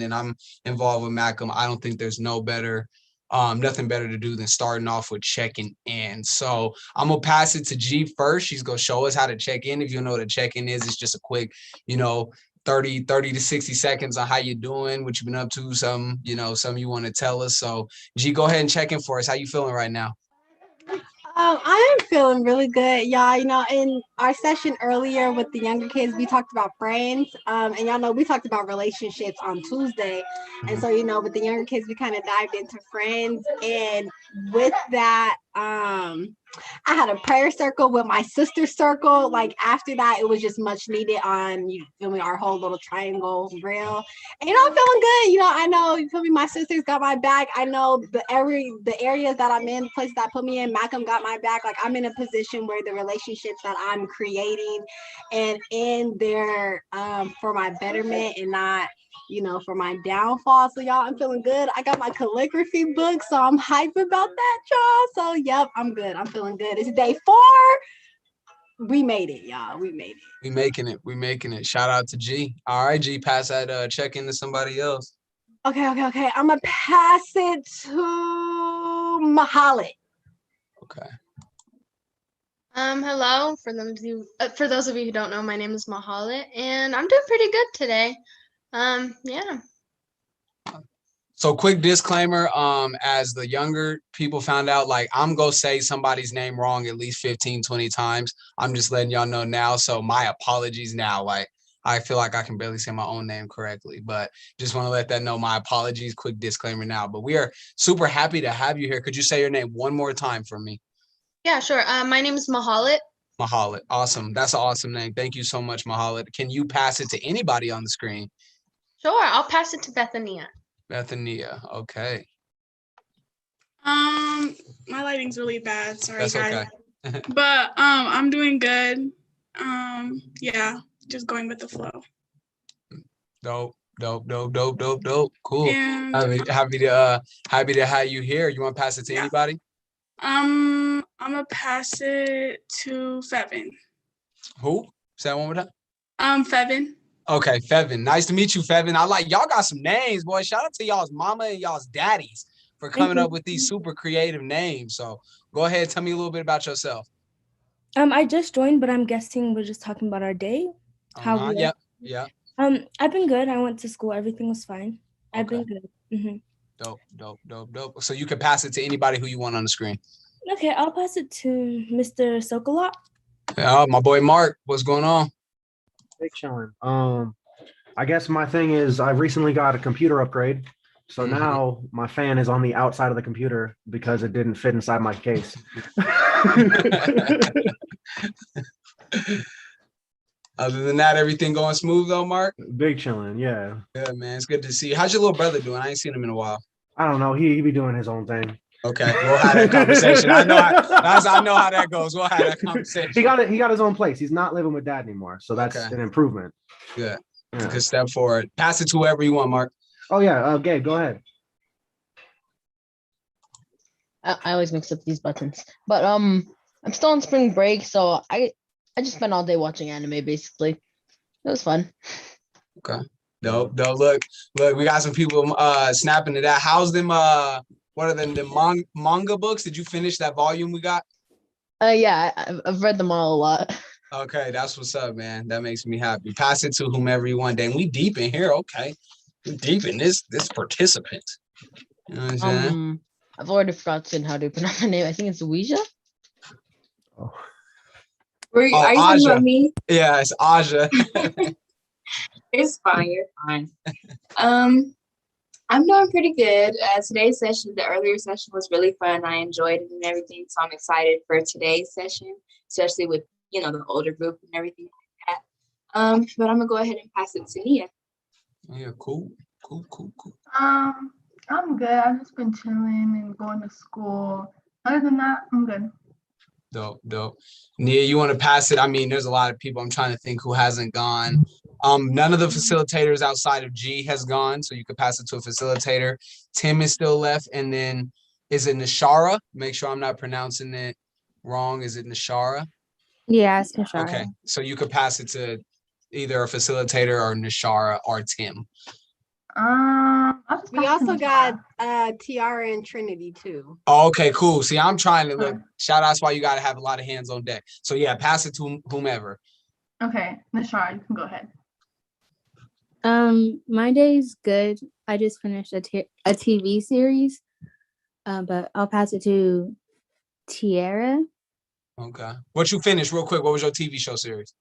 and I'm involved with MACM, I don't think there's nothing better to do than starting off with checking in. So I'm gonna pass it to G first. She's gonna show us how to check in. If you know what a check-in is, it's just a quick, 30 to 60 seconds on how you doing, what you've been up to, something you want to tell us. So G, go ahead and check in for us. How you feeling right now? I am feeling really good, y'all. In our session earlier with the younger kids, we talked about friends. And y'all know we talked about relationships on Tuesday. And so, with the younger kids, we kind of dived into friends. And with that, I had a prayer circle with my sister circle. Like after that, it was just much needed on, you feel me, our whole little triangle reel. And I'm feeling good. I know, you feel me, my sisters got my back. I know the areas that I'm in, the places that put me in, MACM got my back. Like I'm in a position where the relationships that I'm creating and in there for my betterment and not for my downfall. So y'all, I'm feeling good. I got my calligraphy book, so I'm hyped about that, y'all. So yep, I'm good. I'm feeling good. It's day 4. We made it, y'all. We made it. We making it. Shout out to G. All right, G, pass that check in to somebody else. Okay. I'm gonna pass it to Mahalit. Okay. Hello. For those of you who don't know, my name is Mahalit, and I'm doing pretty good today. Yeah. So quick disclaimer, as the younger people found out, like I'm gonna say somebody's name wrong at least 15, 20 times. I'm just letting y'all know now. So my apologies now. Like I feel like I can barely say my own name correctly, but just want to let that know. My apologies, quick disclaimer now. But we are super happy to have you here. Could you say your name one more time for me? Yeah, sure. My name is Mahalit. Mahalit. Awesome. That's an awesome name. Thank you so much, Mahalit. Can you pass it to anybody on the screen? Sure. I'll pass it to Bethania. Bethania. Okay. My lighting's really bad. Sorry, that's guys. Okay. But I'm doing good. Yeah, just going with the flow. Dope. Cool. And happy to have you here. You want to pass it to anybody? I'm gonna pass it to Fevin. Who? Say that one more time. Fevin. Okay, Fevin. Nice to meet you, Fevin. Y'all got some names, boy. Shout out to y'all's mama and y'all's daddies for coming up with these super creative names. So go ahead, tell me a little bit about yourself. I just joined, but I'm guessing we're just talking about our day. Yeah. I've been good. I went to school. Everything was fine. Okay. I've been good. Mm-hmm. Dope. So you can pass it to anybody who you want on the screen. Okay, I'll pass it to Mr. Sokolot. Yeah, my boy Mark. What's going on? Big chilling. I guess my thing is I recently got a computer upgrade. So now my fan is on the outside of the computer because it didn't fit inside my case. Other than that, everything going smooth though, Mark? Big chilling, yeah. Good, man. It's good to see you. How's your little brother doing? I ain't seen him in a while. I don't know. He be doing his own thing. Okay, we'll have that conversation. I know how that goes. We'll have that conversation. He got his own place. He's not living with dad anymore. So that's an improvement. Good. Yeah. Good step forward. Pass it to whoever you want, Mark. Oh yeah, Gabe, go ahead. I always mix up these buttons. But I'm still on spring break, so I just spent all day watching anime basically. It was fun. Okay. Dope. Look, we got some people snapping to that. How's them what are the manga books? Did you finish that volume we got? Yeah, I've read them all a lot. Okay, that's what's up, man. That makes me happy. Pass it to whomever you want. Dang, we deep in here. Okay. We deep in this participant. You know what I'm saying? I've already forgotten how to pronounce my name. I think it's Ouija. Are you talking about me? Yeah, it's Aja. It's fine. You're fine. I'm doing pretty good. Today's session, the earlier session was really fun. I enjoyed it and everything. So I'm excited for today's session, especially with, the older group and everything like that. But I'm going to go ahead and pass it to Nia. Yeah, cool. I'm good. I've just been chilling and going to school. Other than that, I'm good. Dope. Nia, you want to pass it? I mean, there's a lot of people. I'm trying to think who hasn't gone. None of the facilitators outside of G has gone, so you could pass it to a facilitator. Tim is still left, and then is it Nishara? Make sure I'm not pronouncing it wrong. Is it Nishara? Yeah, it's Nishara. Okay, so you could pass it to either a facilitator or Nishara or Tim. I'll just We pass to also Miss got Shara. Tiara and Trinity too. Oh, okay, cool. See, I'm trying to look. Sure. Shout outs why you got to have a lot of hands on deck. So yeah, pass it to whomever. Okay, Miss Shara, you can go ahead. My day's good. I just finished a TV series, but I'll pass it to Tiara. Okay. What you finished real quick? What was your TV show series?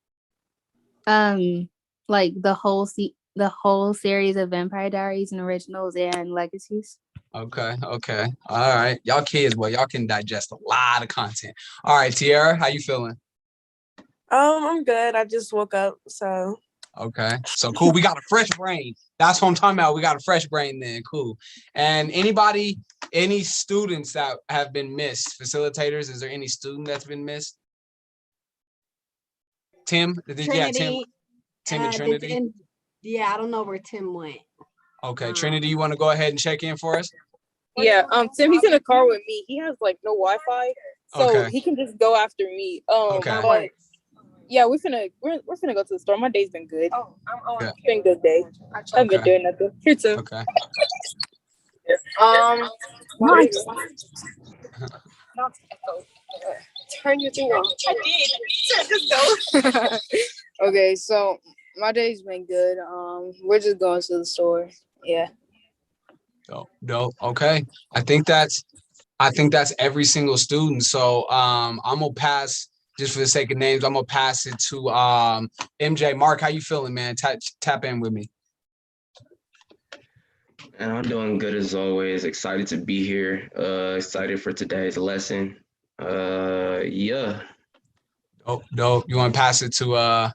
Like the whole series of Vampire Diaries and Originals and Legacies. Okay. Okay. All right. Y'all kids, boy, y'all can digest a lot of content. All right, Tiara, how you feeling? I'm good. I just woke up, so Okay. So cool. We got a fresh brain. That's what I'm talking about. We got a fresh brain then. Cool. And any students that have been missed, facilitators, is there any student that's been missed? Tim? Yeah, Tim and Trinity. Yeah, I don't know where Tim went. Okay, Trinity, you want to go ahead and check in for us? yeah. Tim, he's in the car with me. He has like no Wi-Fi, so Okay. he can just go after me. Okay. But yeah, we're finna go to the store. My day's been good. Yeah. It's been a good day. I haven't been doing nothing. Here too. Okay. Nice. Turn your thing on. I did. Just go. Okay, so my day's been good. We're just going to the store. Yeah. Dope. Okay. I think that's every single student. So I'm gonna pass, just for the sake of names, I'm gonna pass it to MJ. Mark, how you feeling, man? Tap in with me. And I'm doing good as always. Excited to be here. Excited for today's lesson. Yeah. Dope. You want to pass it to Yeah.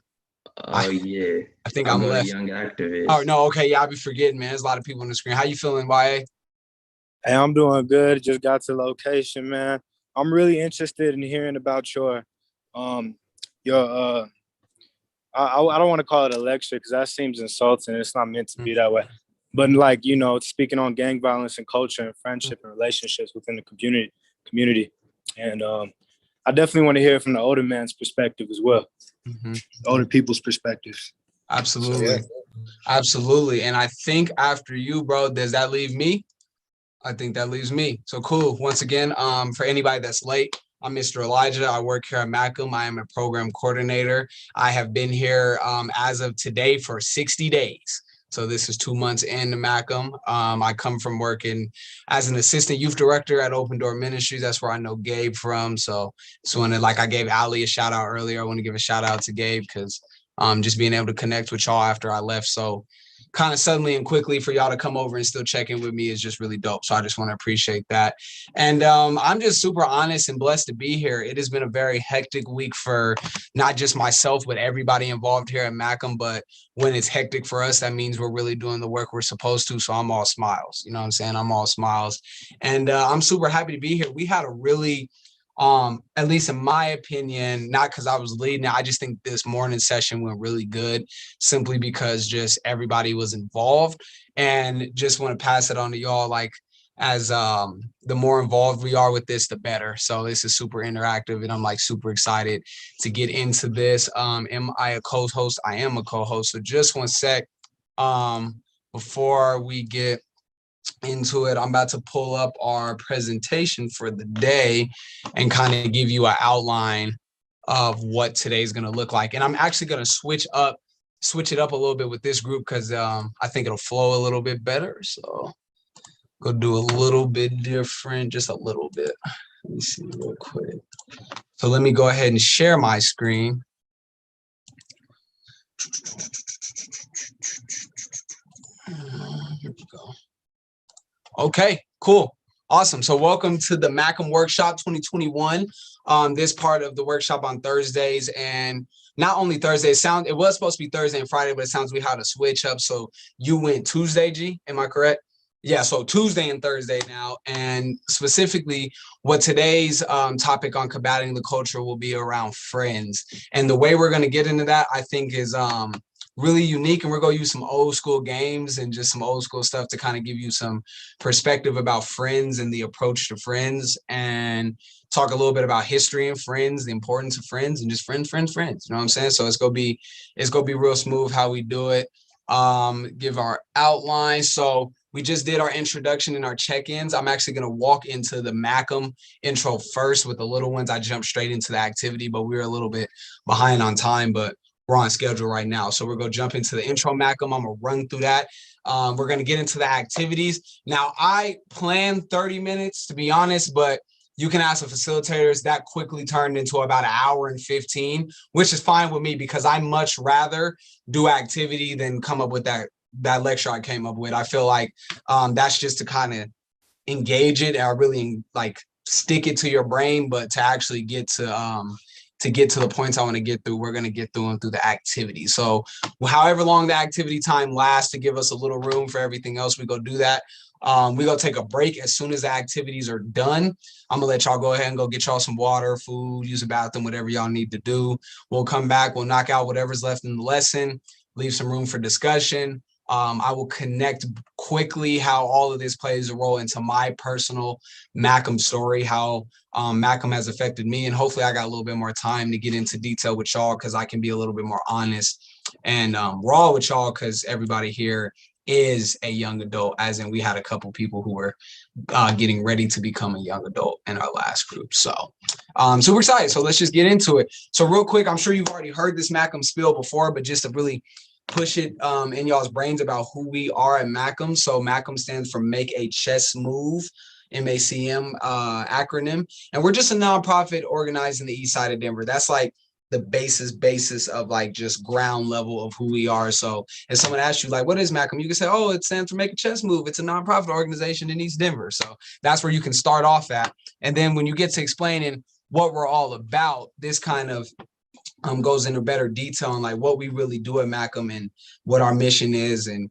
I think I'm I'm a left. young activist. Oh no, okay, yeah, I'll be forgetting, man. There's a lot of people on the screen. How you feeling, YA? Hey, I'm doing good. Just got to location, man. I'm really interested in hearing about your I don't want to call it a lecture because that seems insulting. It's not meant to be that way. But like, speaking on gang violence and culture and friendship and relationships within the community. And I definitely want to hear from the older man's perspective as well. Older people's perspectives. Absolutely. So, yeah. Absolutely. And I think after you, bro, does that leave me? I think that leaves me. So cool. Once again, for anybody that's late, I'm Mr. Elijah. I work here at MACM. I am a program coordinator. I have been here as of today for 60 days. So this is 2 months in MACM. I come from working as an assistant youth director at Open Door Ministries. That's where I know Gabe from. So like I gave Ali a shout out earlier, I want to give a shout out to Gabe because just being able to connect with y'all after I left so kind of suddenly and quickly for y'all to come over and still check in with me is just really dope. So I just want to appreciate that. And I'm just super honest and blessed to be here. It has been a very hectic week for not just myself, but everybody involved here at MACM. But when it's hectic for us, that means we're really doing the work we're supposed to. So I'm all smiles. You know what I'm saying? I'm all smiles. And I'm super happy to be here. We had a really at least in my opinion, not because I was leading, I just think this morning session went really good simply because just everybody was involved, and just want to pass it on to y'all. Like as the more involved we are with this, the better. So this is super interactive and I'm like super excited to get into this. Am I a co-host? I am a co-host. So just one sec before we get into it, I'm about to pull up our presentation for the day and kind of give you an outline of what today's going to look like. And I'm actually going to switch it up a little bit with this group because I think it'll flow a little bit better. So go do a little bit different, just a little bit. Let me see real quick. So let me go ahead and share my screen. Here we go. Okay, cool. Awesome. So welcome to the MACM Workshop 2021. This part of the workshop on Thursdays, and not only Thursdays, it was supposed to be Thursday and Friday, but it sounds we had to switch up. So you went Tuesday, G, am I correct? Yeah, so Tuesday and Thursday now. And specifically what today's topic on combating the culture will be around friends. And the way we're going to get into that, I think is really unique, and we're going to use some old school games and just some old school stuff to kind of give you some perspective about friends and the approach to friends, and talk a little bit about history and friends, the importance of friends, and just friends. You know what I'm saying? So it's gonna be real smooth how we do it. give our outline. So we just did our introduction and our check-ins. I'm actually going to walk into the MACM intro first with the little ones. I jumped straight into the activity, but we were a little bit behind on time, but we're on schedule right now. So we're going to jump into the intro MACM. I'm going to run through that. We're going to get into the activities. Now, I planned 30 minutes, to be honest, but you can ask the facilitators. That quickly turned into about an hour and 15, which is fine with me because I much rather do activity than come up with that lecture I came up with. I feel like that's just to kind of engage it or really like stick it to your brain, but to actually get to the points I want to get through, we're going to get through them through the activity. So however long the activity time lasts to give us a little room for everything else, we go do that. We're going to take a break as soon as the activities are done. I'm going to let y'all go ahead and go get y'all some water, food, use a bathroom, whatever y'all need to do. We'll come back. We'll knock out whatever's left in the lesson, leave some room for discussion. I will connect quickly how all of this plays a role into my personal MACM story, how MACM has affected me. And hopefully I got a little bit more time to get into detail with y'all because I can be a little bit more honest and raw with y'all because everybody here is a young adult, as in we had a couple people who were getting ready to become a young adult in our last group. So super excited. So let's just get into it. So real quick, I'm sure you've already heard this MACM spiel before, but just to really push it in y'all's brains about who we are at MACM. So MACM stands for Make a Chess Move, MACM acronym. And we're just a nonprofit organized in the east side of Denver. That's like the basis of like just ground level of who we are. So if someone asks you like, what is MACM? You can say, oh, it stands for Make a Chess Move. It's a nonprofit organization in East Denver. So that's where you can start off at. And then when you get to explaining what we're all about, this kind of goes into better detail on like what we really do at MACM and what our mission is and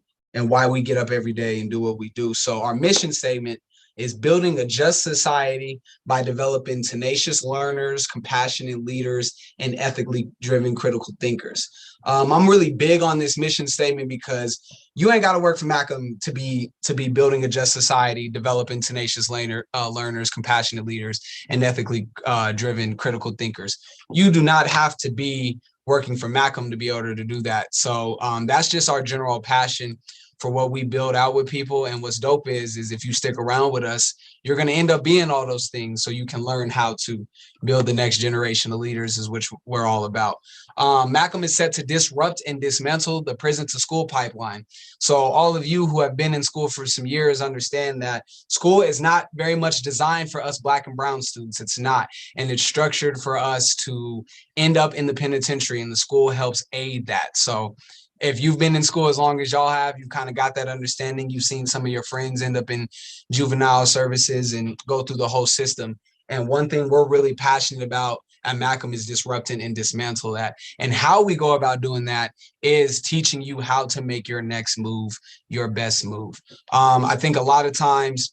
why we get up every day and do what we do. So our mission statement is building a just society by developing tenacious learners, compassionate leaders, and ethically driven critical thinkers. I'm really big on this mission statement because you ain't got to work for MACM to be building a just society, developing tenacious learners, compassionate leaders, and ethically driven critical thinkers. You do not have to be working for MACM to be able to do that. So that's just our general passion for what we build out with people. And what's dope is if you stick around with us, you're going to end up being all those things so you can learn how to build the next generation of leaders, is which we're all about. MACM is set to disrupt and dismantle the prison to school pipeline. So all of you who have been in school for some years understand that school is not very much designed for us Black and brown students. It's not. And it's structured for us to end up in the penitentiary, and the school helps aid that. So if you've been in school as long as y'all have, you've kind of got that understanding. You've seen some of your friends end up in juvenile services and go through the whole system. And one thing we're really passionate about at MACM is disrupting and dismantle that. And how we go about doing that is teaching you how to make your next move your best move. I think a lot of times,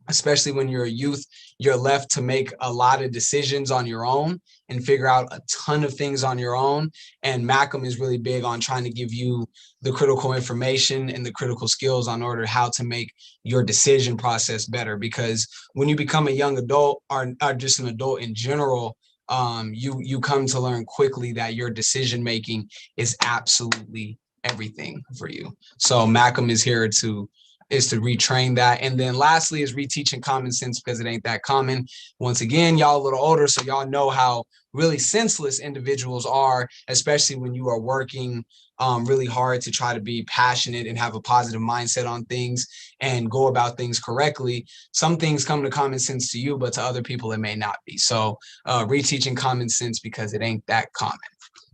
especially when you're a youth, you're left to make a lot of decisions on your own and figure out a ton of things on your own. And MACM is really big on trying to give you the critical information and the critical skills on order how to make your decision process better. Because when you become a young adult or just an adult in general, you come to learn quickly that your decision making is absolutely everything for you. So MACM is here to retrain that. And then lastly is reteaching common sense, because it ain't that common. Once again, y'all a little older, so y'all know how really senseless individuals are, especially when you are working really hard to try to be passionate and have a positive mindset on things and go about things correctly. Some things come to common sense to you, but to other people, it may not be. So reteaching common sense because it ain't that common.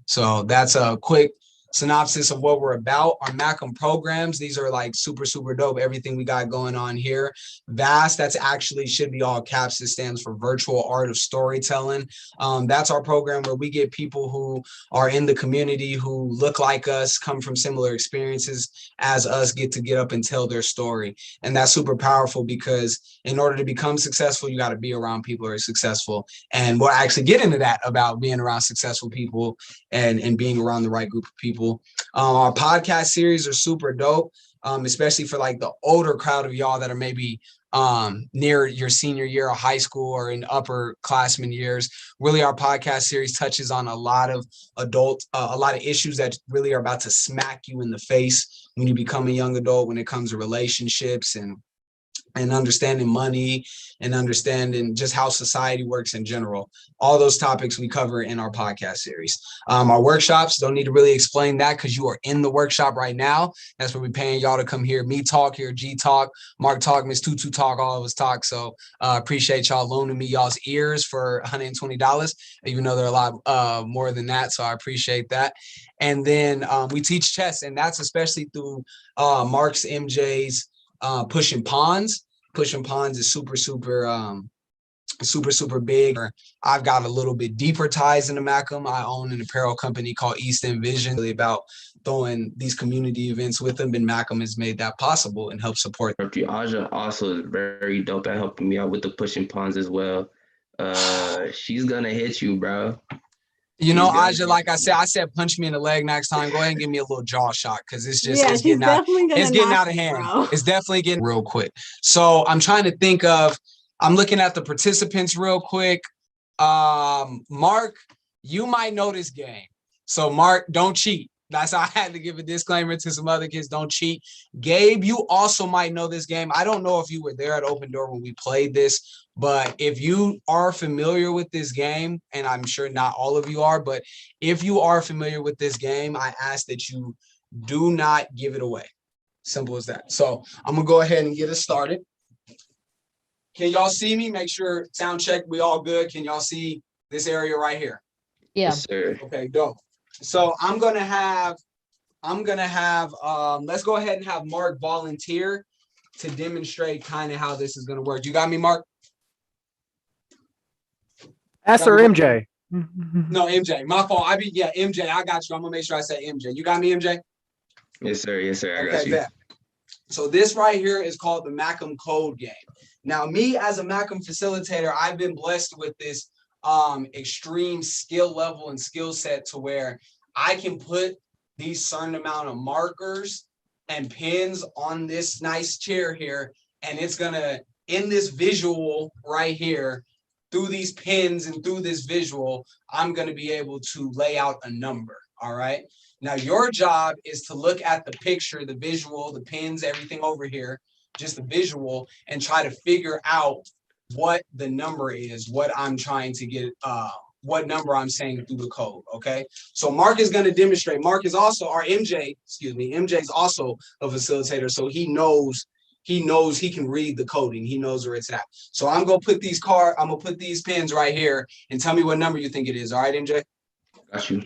So that's a quick synopsis of what we're about. Our MACM programs, these are like super dope. Everything we got going on here. VAST, that's actually should be all caps. It stands for Virtual Art of Storytelling. That's our program where we get people who are in the community who look like us, come from similar experiences as us, get up and tell their story. And that's super powerful because in order to become successful, you got to be around people who are successful. And we'll actually get into that about being around successful people and being around the right group of people. Our podcast series are super dope. especially for like the older crowd of y'all that are maybe near your senior year of high school or in upperclassmen years. Really, our podcast series touches on a lot of a lot of issues that really are about to smack you in the face when you become a young adult when it comes to relationships and understanding money and understanding just how society works in general. All those topics we cover in our podcast series. Our workshops, don't need to really explain that because you are in the workshop right now. That's where we're paying y'all to come hear me talk, hear G talk, Mark talk, Miss Tutu talk, all of us talk. So appreciate y'all loaning me y'all's ears for $120, even though they're a lot more than that. So I appreciate that. And then we teach chess, and that's especially through Mark's, MJ's, pushing pawns. Pushing pawns is super big. I've got a little bit deeper ties into MACM. I own an apparel company called East End Vision, really about throwing these community events with them, and MACM has made that possible and helped support. Aja also is very dope at helping me out with the pushing pawns as well. She's gonna hit you, bro. You know, Aja, like I said, punch me in the leg next time. Go ahead and give me a little jaw shot because it's just it's getting out of hand. Bro. It's definitely getting real quick. So I'm trying to think of, I'm looking at the participants real quick. Mark, you might know this game. So Mark, don't cheat. That's how I had to give a disclaimer to some other kids. Don't cheat. Gabe, you also might know this game. I don't know if you were there at Open Door when we played this, but if you are familiar with this game, and I'm sure not all of you are, but if you are familiar with this game, I ask that you do not give it away. Simple as that. So I'm going to go ahead and get us started. Can y'all see me? Make sure sound check. We all good. Can y'all see this area right here? Yeah. Yes, sir. Okay, dope. So I'm gonna have, let's go ahead and have Mark volunteer to demonstrate kind of how this is gonna work. You got me, Mark? S or MJ? No, MJ. My fault. MJ. I got you. I'm gonna make sure I say MJ. You got me, MJ? Yes, sir. Yes, sir. I got you. Bet. So this right here is called the MACM code game. Now, me as a MACM facilitator, I've been blessed with this extreme skill level and skill set to where I can put these certain amount of markers and pins on this nice chair here, and it's gonna, in this visual right here, through these pins and through this visual, I'm gonna be able to lay out a number. All right. Now your job is to look at the picture, the visual, the pins, everything over here, just the visual, and try to figure out what the number is, what I'm trying to get, what number I'm saying through the code, okay? So Mark is gonna demonstrate. Mark is also, our MJ, MJ is also a facilitator, so he knows he can read the coding, he knows where it's at. So I'm gonna put these pins right here and tell me what number you think it is, all right, MJ? Got you.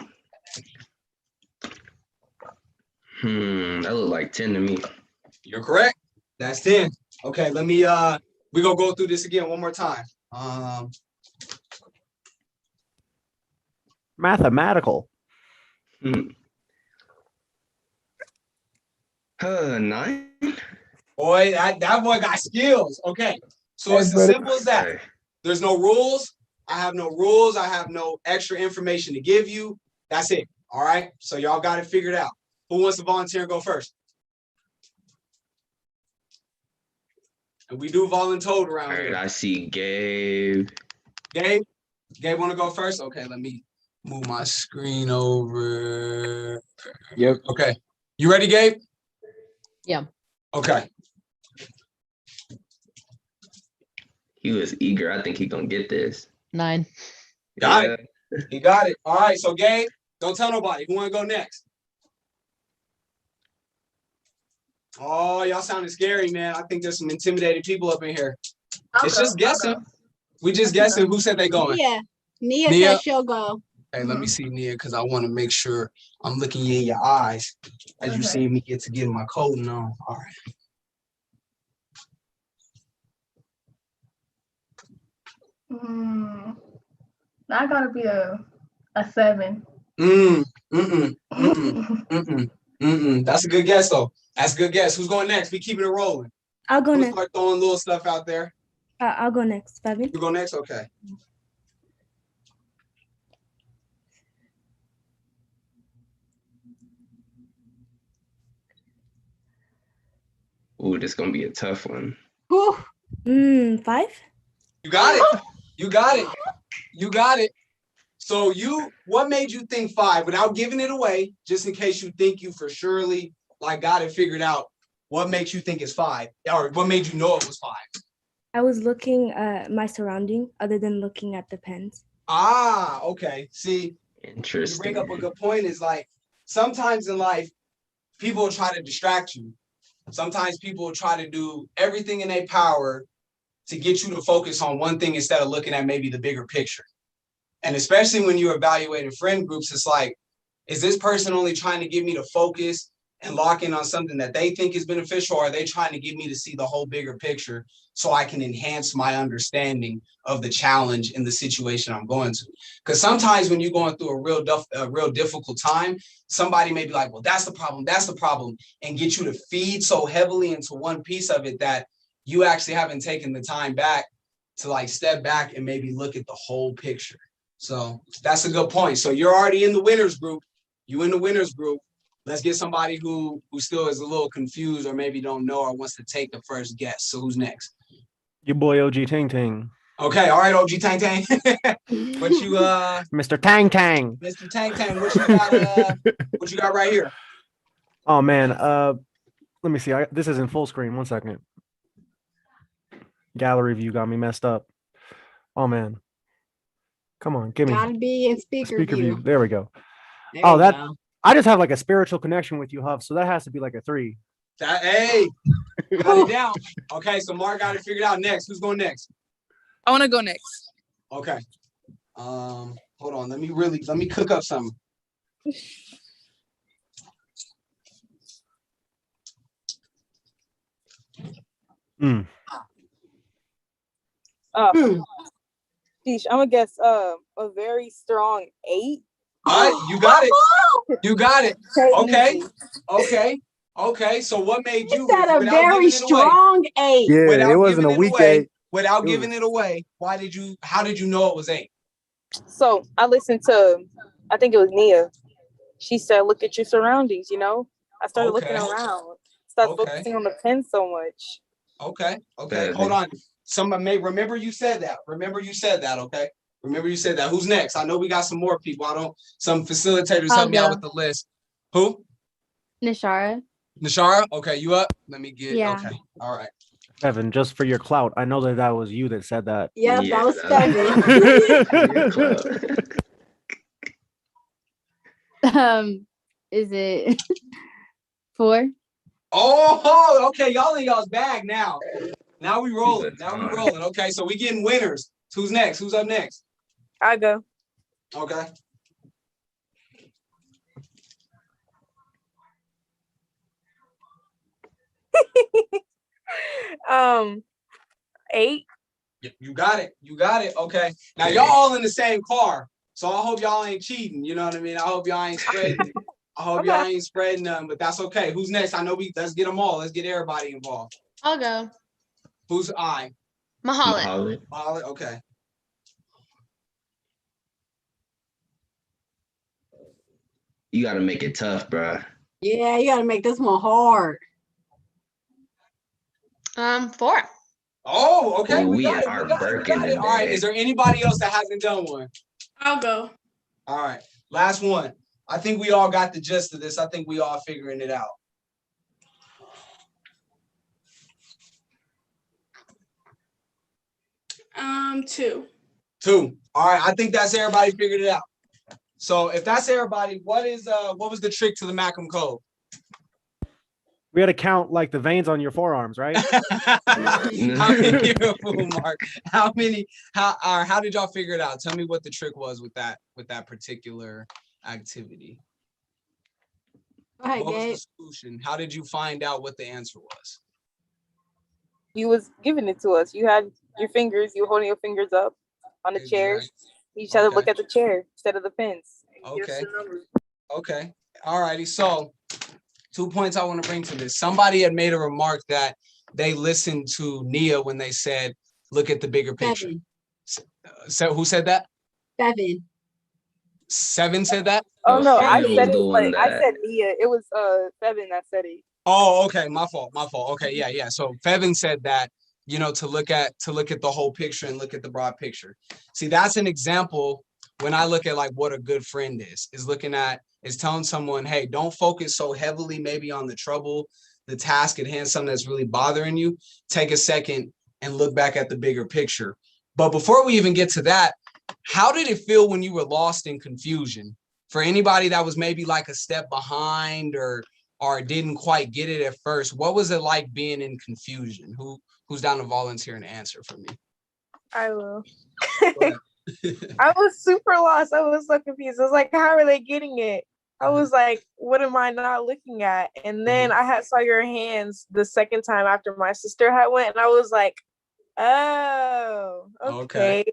That looked like 10 to me. You're correct. That's 10. Okay, let me we're gonna go through this again one more time. Mathematical. 9. Boy, that boy got skills. Okay, so it's as simple as that. There's no rules. I have no rules. I have no extra information to give you. That's it. All right. So y'all got it figured out. Who wants to volunteer and go first? And we do voluntold around here. All right, I see Gabe. Gabe want to go first? Okay, let me move my screen over. Yep. Okay. You ready, Gabe? Yeah. Okay. He was eager. I think he gonna get this. 9. Got it. He got it. All right. So Gabe, don't tell nobody. Who want to go next? Oh, y'all sounding scary, man. I think there's some intimidated people up in here. It's just guessing. We just guessing. Who said they going? Nia said she'll go. Hey, let me see Nia, because I want to make sure I'm looking you in your eyes as you see me get my coding on. All right. That gotta be a 7. That's a good guess, though. That's a good guess. Who's going next? We keeping it rolling. I'll go next. Start throwing little stuff out there. I'll go next, Bevin. You go next? Okay. Ooh, this gonna be a tough one. Whew. 5. You got it. You got it. You got it. So what made you think 5 without giving it away, just in case you think you for surely like got it figured out? What makes you think it's 5? Or what made you know it was 5? I was looking at my surrounding other than looking at the pens. Ah, okay. See, interesting. You bring up a good point. Is like sometimes in life, people will try to distract you. Sometimes people will try to do everything in their power to get you to focus on one thing instead of looking at maybe the bigger picture. And especially when you're evaluating friend groups, it's like, is this person only trying to get me to focus and lock in on something that they think is beneficial, or are they trying to get me to see the whole bigger picture so I can enhance my understanding of the challenge in the situation I'm going to? Because sometimes when you're going through a real difficult time, somebody may be like, well, that's the problem, and get you to feed so heavily into one piece of it that you actually haven't taken the time back to like step back and maybe look at the whole picture. So that's a good point. So you're already in the winners group. You in the winners group. Let's get somebody who still is a little confused or maybe don't know or wants to take the first guess. So who's next? Your boy OG Tang Tang. Okay, all right, OG Tang Tang. What you Mr. Tang Tang. Mr. Tang Tang, what you got right here? Oh man, let me see. This is in full screen. 1 second. Gallery view got me messed up. Oh man. Come on, give me. Gotta be in speaker view. There we go. There Oh, you go. I just have like a spiritual connection with you, Huff. So that has to be like a 3. Hey, got it down. Okay, so Mark got it figured out. Next, who's going next? I want to go next. Okay. Hold on. Let me cook up something. Sheesh, I'm gonna guess a very strong 8. All right, you got it. You got it. Okay. So what made you? Said a very strong 8. Yeah, it wasn't a weak 8. Without giving it away, how did you know it was 8? So I listened to, I think it was Nia. She said, look at your surroundings, you know? I started looking around. Stop focusing on the pen so much. Okay. Hold on. Somebody may remember you said that. Okay. Remember you said that. Who's next? I know we got some more people. Some facilitators help me out with the list. Who? Nishara. Okay, you up? Let me get okay. All right. Evan, just for your clout, I know that was you that said that. Yep, that was Steven. Is it 4? Oh, okay. Y'all in y'all's bag now. Now we rolling. Okay, so we getting winners. Who's next? Who's up next? I go. Okay. Um, 8. You got it. Okay. Now y'all all in the same car, so I hope y'all ain't cheating. You know what I mean? I hope y'all ain't spreading. Y'all ain't spreading none, but that's okay. Who's next? I know let's get them all. Let's get everybody involved. I'll go. Who's I? Mahalit. Okay. You got to make it tough, bro. Yeah, you gotta make this one hard. 4. Oh, okay. We are Birkin today. All right. Is there anybody else that hasn't done one? I'll go. All right. Last one. I think we all got the gist of this. I think we all figuring it out. Two. All right. I think that's everybody figured it out. So if that's everybody, what was the trick to the MACM code? We had to count like the veins on your forearms, right? How many, Mark? How did y'all figure it out? Tell me what the trick was with that particular activity. What was the solution? How did you find out what the answer was? You was giving it to us. You had your fingers, you were holding your fingers up on the chair. You just had to look at the chair instead of the pins. Okay. All righty. So 2 points I want to bring to this. Somebody had made a remark that they listened to Nia when they said, look at the bigger picture. So who said that? 7 said that? Oh no, I said it, but I said Nia. It was 7 that said it. Oh, okay, my fault, my fault. Okay, yeah, yeah. So Fevin said that, you know, to look at the whole picture and look at the broad picture. See, that's an example when I look at like what a good friend is looking at, is telling someone, hey, don't focus so heavily maybe on the trouble, the task at hand, something that's really bothering you. Take a second and look back at the bigger picture. But before we even get to that, how did it feel when you were lost in confusion? For anybody that was maybe like a step behind or didn't quite get it at first, what was it like being in confusion? Who's down to volunteer and answer for me? I will. I was super lost. I was so confused. I was like, how are they getting it? I was like, what am I not looking at? And then I saw your hands the second time after my sister had went, and I was like, oh, okay.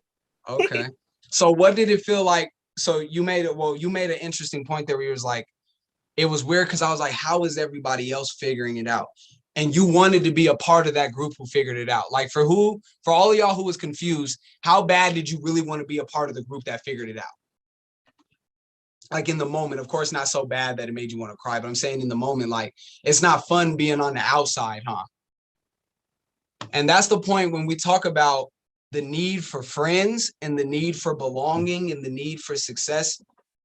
Okay. So what did it feel like? So you made an interesting point there where you was like, it was weird because I was like, how is everybody else figuring it out? And you wanted to be a part of that group who figured it out. Like for all of y'all who was confused, how bad did you really want to be a part of the group that figured it out? Like in the moment, of course, not so bad that it made you want to cry, but I'm saying in the moment, like it's not fun being on the outside, huh? And that's the point when we talk about the need for friends and the need for belonging and the need for success.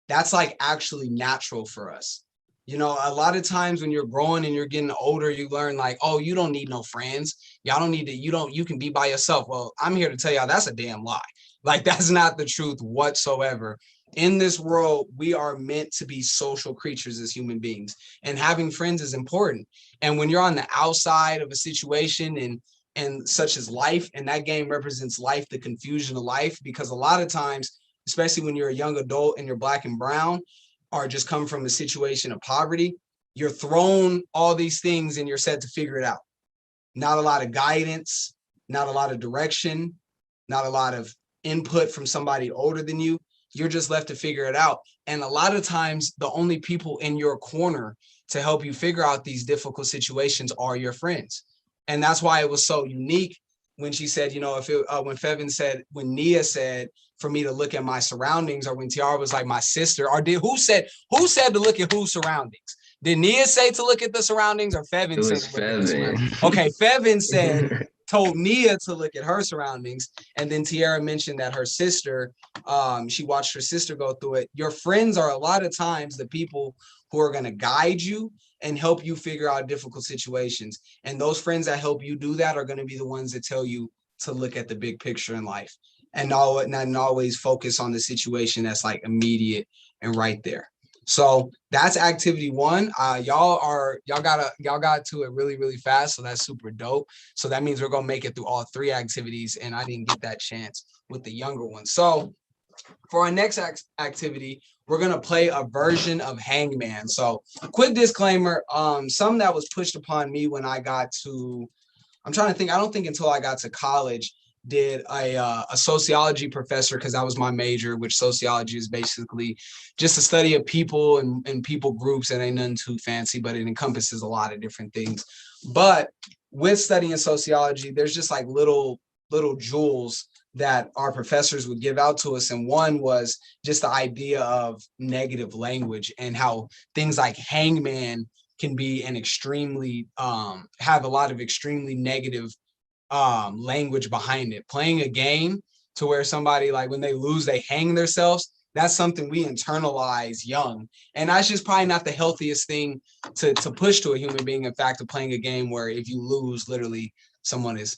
That's like actually natural for us. You know, a lot of times when you're growing and you're getting older, you learn like, oh, you don't need no friends. Y'all don't need to, you can be by yourself. Well, I'm here to tell y'all that's a damn lie. Like that's not the truth whatsoever. In this world, we are meant to be social creatures as human beings, and having friends is important. And when you're on the outside of a situation and such as life, and that game represents life, the confusion of life, because a lot of times, especially when you're a young adult and you're Black and brown, or just come from a situation of poverty, you're thrown all these things and you're set to figure it out. Not a lot of guidance, not a lot of direction, not a lot of input from somebody older than you. You're just left to figure it out. And a lot of times, the only people in your corner to help you figure out these difficult situations are your friends. And that's why it was so unique when she said, you know, when Fevin said, when Nia said for me to look at my surroundings, or when Tiara was like my sister, or who said to look at whose surroundings? Did Nia say to look at the surroundings, or Fevin It said was to look at the surroundings? Fevin. Okay, Fevin said, told Nia to look at her surroundings, and then Tiara mentioned that her sister, she watched her sister go through it. Your friends are a lot of times the people who are going to guide you and help you figure out difficult situations. And those friends that help you do that are going to be the ones that tell you to look at the big picture in life and not always focus on the situation that's like immediate and right there. So that's activity one. Y'all got to it really, really fast. So that's super dope. So that means we're going to make it through all three activities. And I didn't get that chance with the younger ones. So for our next activity, we're going to play a version of Hangman. So quick disclaimer, something that was pushed upon me when I got to, I'm trying to think, I don't think until I got to college did a sociology professor, because that was my major, which sociology is basically just a study of people and people groups, and ain't nothing too fancy, but it encompasses a lot of different things. But with studying sociology, there's just like little jewels that our professors would give out to us. And one was just the idea of negative language and how things like hangman can be an extremely, have a lot of extremely negative language behind it. Playing a game to where somebody, like when they lose, they hang themselves. That's something we internalize young. And that's just probably not the healthiest thing to push to a human being. In fact, of playing a game where if you lose, literally someone is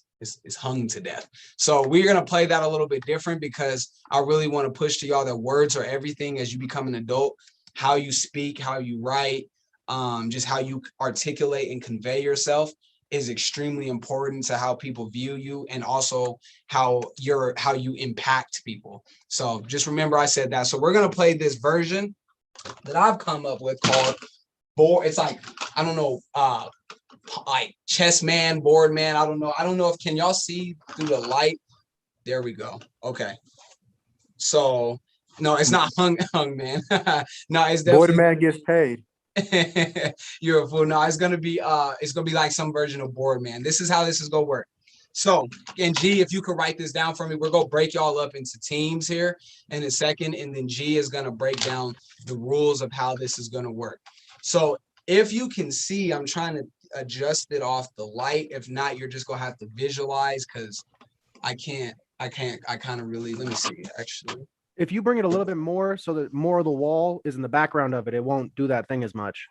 hung to death. So we're going to play that a little bit different, because I really want to push to y'all that words are everything as you become an adult. How you speak, how you write, just how you articulate and convey yourself is extremely important to how people view you, and also how you impact people. So just remember I said that. So we're going to play this version that I've come up with called board. It's like, I don't know, like chess man, board man. I don't know if, can y'all see through the light? There we go. Okay. So no, it's not hung man. No, it's definitely board man gets paid. You're a fool. No, it's gonna be like some version of board man. This is how this is gonna work. So, and G, if you could write this down for me, we're gonna break y'all up into teams here in a second, and then G is gonna break down the rules of how this is gonna work. So if you can see, I'm trying to adjust it off the light. If not, you're just gonna have to visualize because I kind of really, let me see, actually. If you bring it a little bit more so that more of the wall is in the background of it, it won't do that thing as much.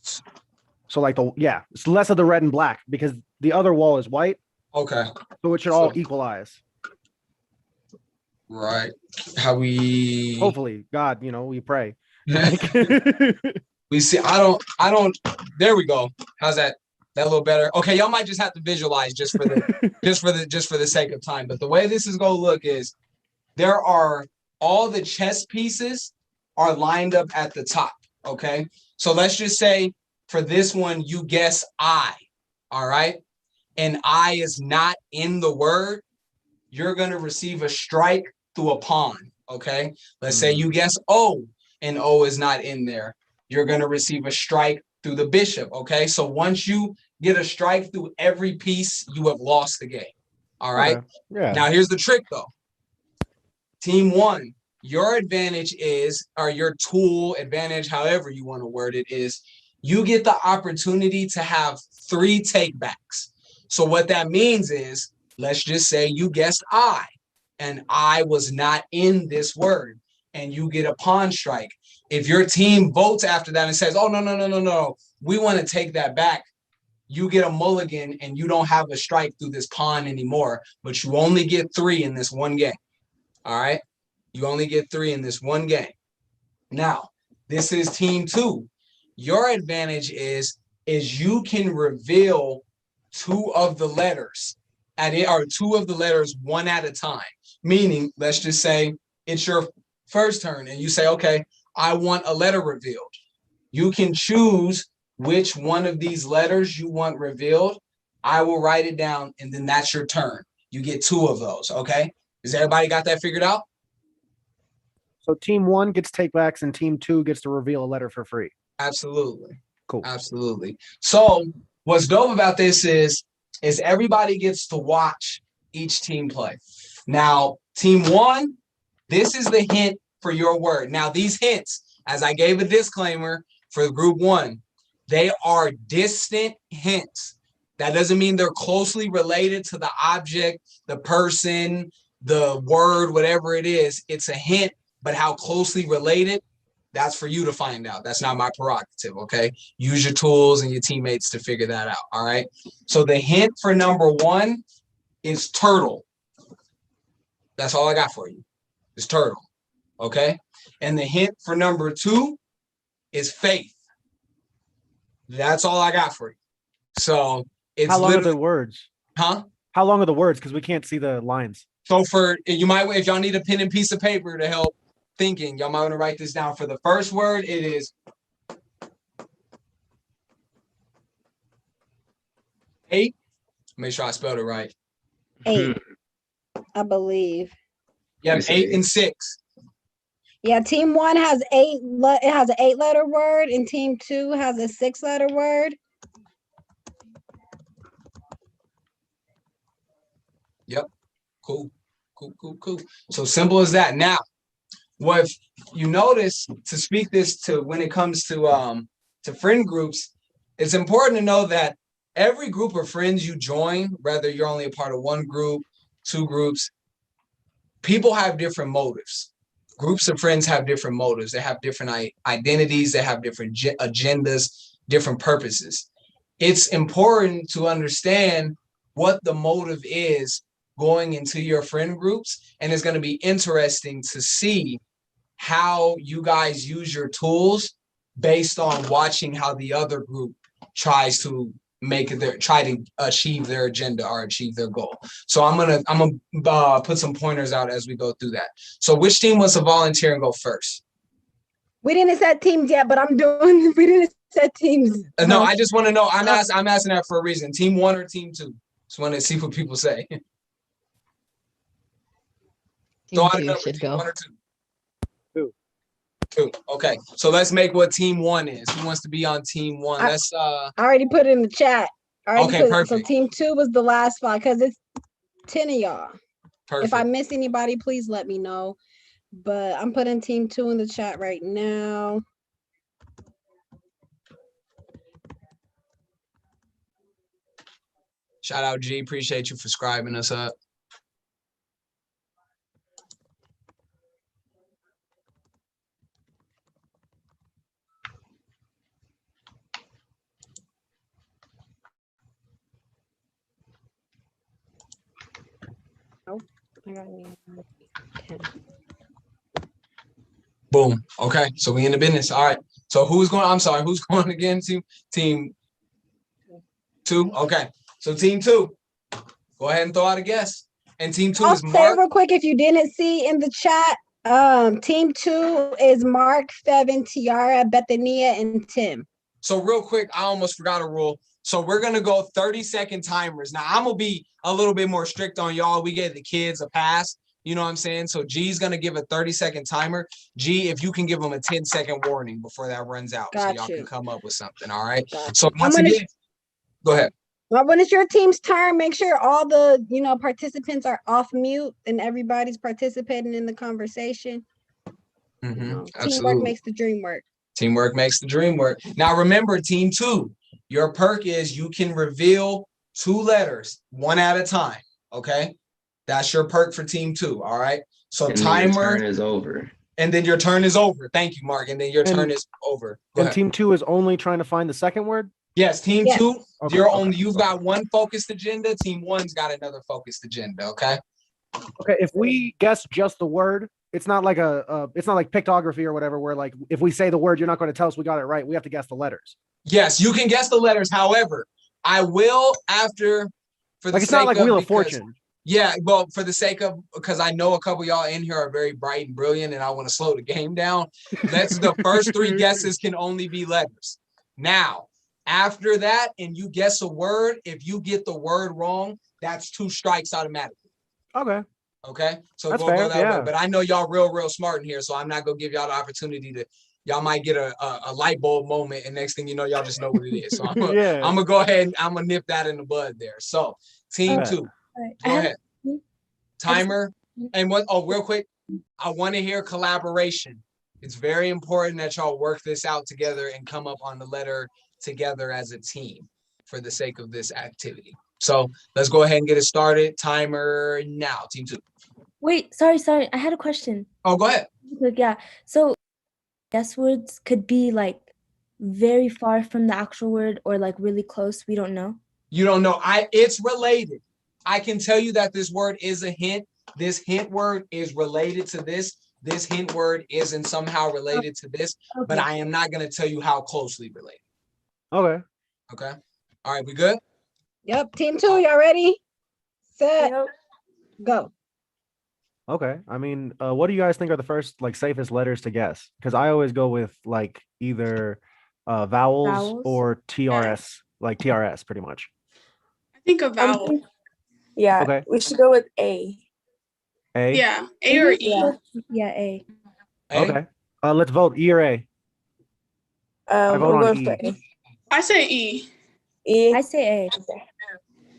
So like it's less of the red and black because the other wall is white. Okay. So it should all equalize. Right. How we hopefully, God, we pray. We see, I don't, there we go. How's that? That a little better? Okay, y'all might just have to visualize just for the sake of time. But the way this is gonna look is there are all the chess pieces are lined up at the top. Okay. So let's just say for this one, you guess I, all right? And I is not in the word, you're gonna receive a strike through a pawn. Okay. Let's say you guess O and O is not in there. You're going to receive a strike through the bishop. Okay. So once you get a strike through every piece, you have lost the game. All right. Okay. Yeah. Now here's the trick though. Team one, your advantage is, or your tool advantage, however you want to word it, is you get the opportunity to have 3 takebacks. So what that means is, let's just say you guessed I, and I was not in this word, and you get a pawn strike. If your team votes after that and says, oh, no, we want to take that back, you get a mulligan and you don't have a strike through this pawn anymore, but you only get 3 in this one game. All right. You only get 3 in this one game. Now, this is team 2. Your advantage is you can reveal 2 of the letters or 2 of the letters one at a time. Meaning, let's just say it's your first turn and you say, okay, I want a letter revealed. You can choose which one of these letters you want revealed. I will write it down and then that's your turn. You get 2 of those. Okay. Does everybody got that figured out? So team 1 gets takebacks and team 2 gets to reveal a letter for free. Absolutely. Cool. Absolutely. So what's dope about this is everybody gets to watch each team play. Now, team 1, this is the hint for your word. Now, these hints, as I gave a disclaimer for group 1, they are distant hints. That doesn't mean they're closely related to the object, the person, the word, whatever it is. It's a hint, but how closely related, that's for you to find out. That's not my prerogative, okay? Use your tools and your teammates to figure that out, all right? So the hint for number 1 is turtle. That's all I got for you. It's turtle, okay? And the hint for number 2 is faith. That's all I got for you. So it's how long are the words? Huh? How long are the words? Because we can't see the lines. So for you might, if y'all need a pen and piece of paper to help thinking, y'all might want to write this down. For the first word, it is 8. Make sure I spelled it right. 8, I believe. Yeah, 8 and 6. Yeah, team 1 has 8. It has an 8-letter word, and team 2 has a 6-letter word. Yep. Cool. So simple as that. Now, what you notice to speak this to when it comes to friend groups, it's important to know that every group of friends you join, whether you're only a part of 1 group, 2 groups, people have different motives. Groups of friends have different motives. They have different identities. They have different agendas, different purposes. It's important to understand what the motive is going into your friend groups. And it's going to be interesting to see how you guys use your tools based on watching how the other group tries to try to achieve their agenda or achieve their goal. So I'm gonna put some pointers out as we go through that. So which team wants to volunteer and go first? We didn't set teams yet, but we didn't set teams. No, I just want to know. I'm asking that for a reason. Team 1 or team 2? Just want to see what people say. Team 2 should go. 1 or 2? 2. Okay, so let's make what team 1 is. Who wants to be on team 1? I already put it in the chat. Okay, perfect. So team 2 was the last spot because it's 10 of y'all. Perfect. If I miss anybody, please let me know. But I'm putting team 2 in the chat right now. Shout out G. Appreciate you for scribing us up. Boom. Okay. So we in the business. All right. So who's going? I'm sorry. Who's going again? Team 2. Okay. So team 2. Go ahead and throw out a guess. And team 2 I'll is say Mark. real quick if you didn't see in the chat. Team 2 is Mark, Fevin, Tiara, Bethania, and Tim. So real quick, I almost forgot a rule. So we're gonna go 30-second timers. Now I'm gonna be a little bit more strict on y'all. We gave the kids a pass. You know what I'm saying? So G's gonna give a 30-second timer. G, if you can give them a 10-second warning before that runs out, so y'all can come up with something. All right. So once again, go ahead. Well, when it's your team's turn, make sure all the participants are off mute and everybody's participating in the conversation. Teamwork makes the dream work. Teamwork makes the dream work. Now remember, team 2, your perk is you can reveal 2 letters one at a time. Okay, that's your perk for team 2. All right. So and timer your turn is over. And then your turn is over. Thank you, Mark. And then your turn is over. Go ahead. Team 2 is only trying to find the second word. Yes, team 2. Okay, you've got one focused agenda. Team 1's got another focused agenda. Okay. Okay. If we guess just the word, it's not like it's not like pictography or whatever, where like if we say the word, you're not going to tell us we got it right. We have to guess the letters. Yes, you can guess the letters. However, I will after for the it's not like Wheel of Fortune. Yeah, well, for the sake of, because I know a couple of y'all in here are very bright and brilliant, and I want to slow the game down. The first 3 guesses can only be letters. Now, after that, and you guess a word, if you get the word wrong, that's 2 strikes automatically. Okay. So that's we'll fair, go that way. But I know y'all real smart in here, so I'm not gonna give y'all the opportunity to. Y'all might get a light bulb moment, and next thing you know, y'all just know what it is. So I'm gonna go ahead and I'm gonna nip that in the bud there. So team 2. Go ahead. Timer. And real quick, I want to hear collaboration. It's very important that y'all work this out together and come up on the letter together as a team for the sake of this activity. So let's go ahead and get it started. Timer now, team 2. Wait, sorry. I had a question. Oh, go ahead. Yeah. So guess words could be like very far from the actual word or like really close. We don't know. You don't know. It's related. I can tell you that this word is a hint. This hint word is related to this. This hint word isn't somehow related to this, but I am not going to tell you how closely related. Okay. All right. We good? Yep. Team 2, y'all ready? Set. Go. Okay. I mean, what do you guys think are the first like safest letters to guess? Because I always go with like either vowels or TRS, like TRS pretty much. I think a vowel. Yeah. Okay. We should go with A. A? Yeah. A or E. Yeah, A. Okay. Let's vote E or A. I vote on E. I say E. E. I say A.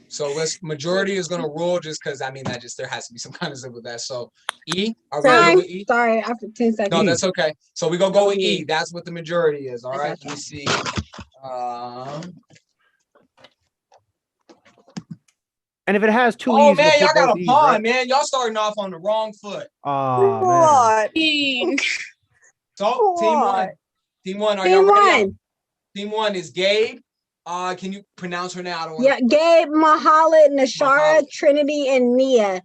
So majority is going to rule just because there has to be some kind of stuff with that. So E, are we Time. good with E? Sorry, after 10 seconds. No, that's okay. So we're going to go with E. That's what the majority is. All right. Let me see. And if it has 2 oh E's, man, we'll y'all got a E's, pawn, right? man. Y'all starting off on the wrong foot. Oh man. So team one, are Team y'all ready? 1. Team 1 is Gabe. Can you pronounce her now? Gabe, Mahalit, Nashara, Trinity, and Nia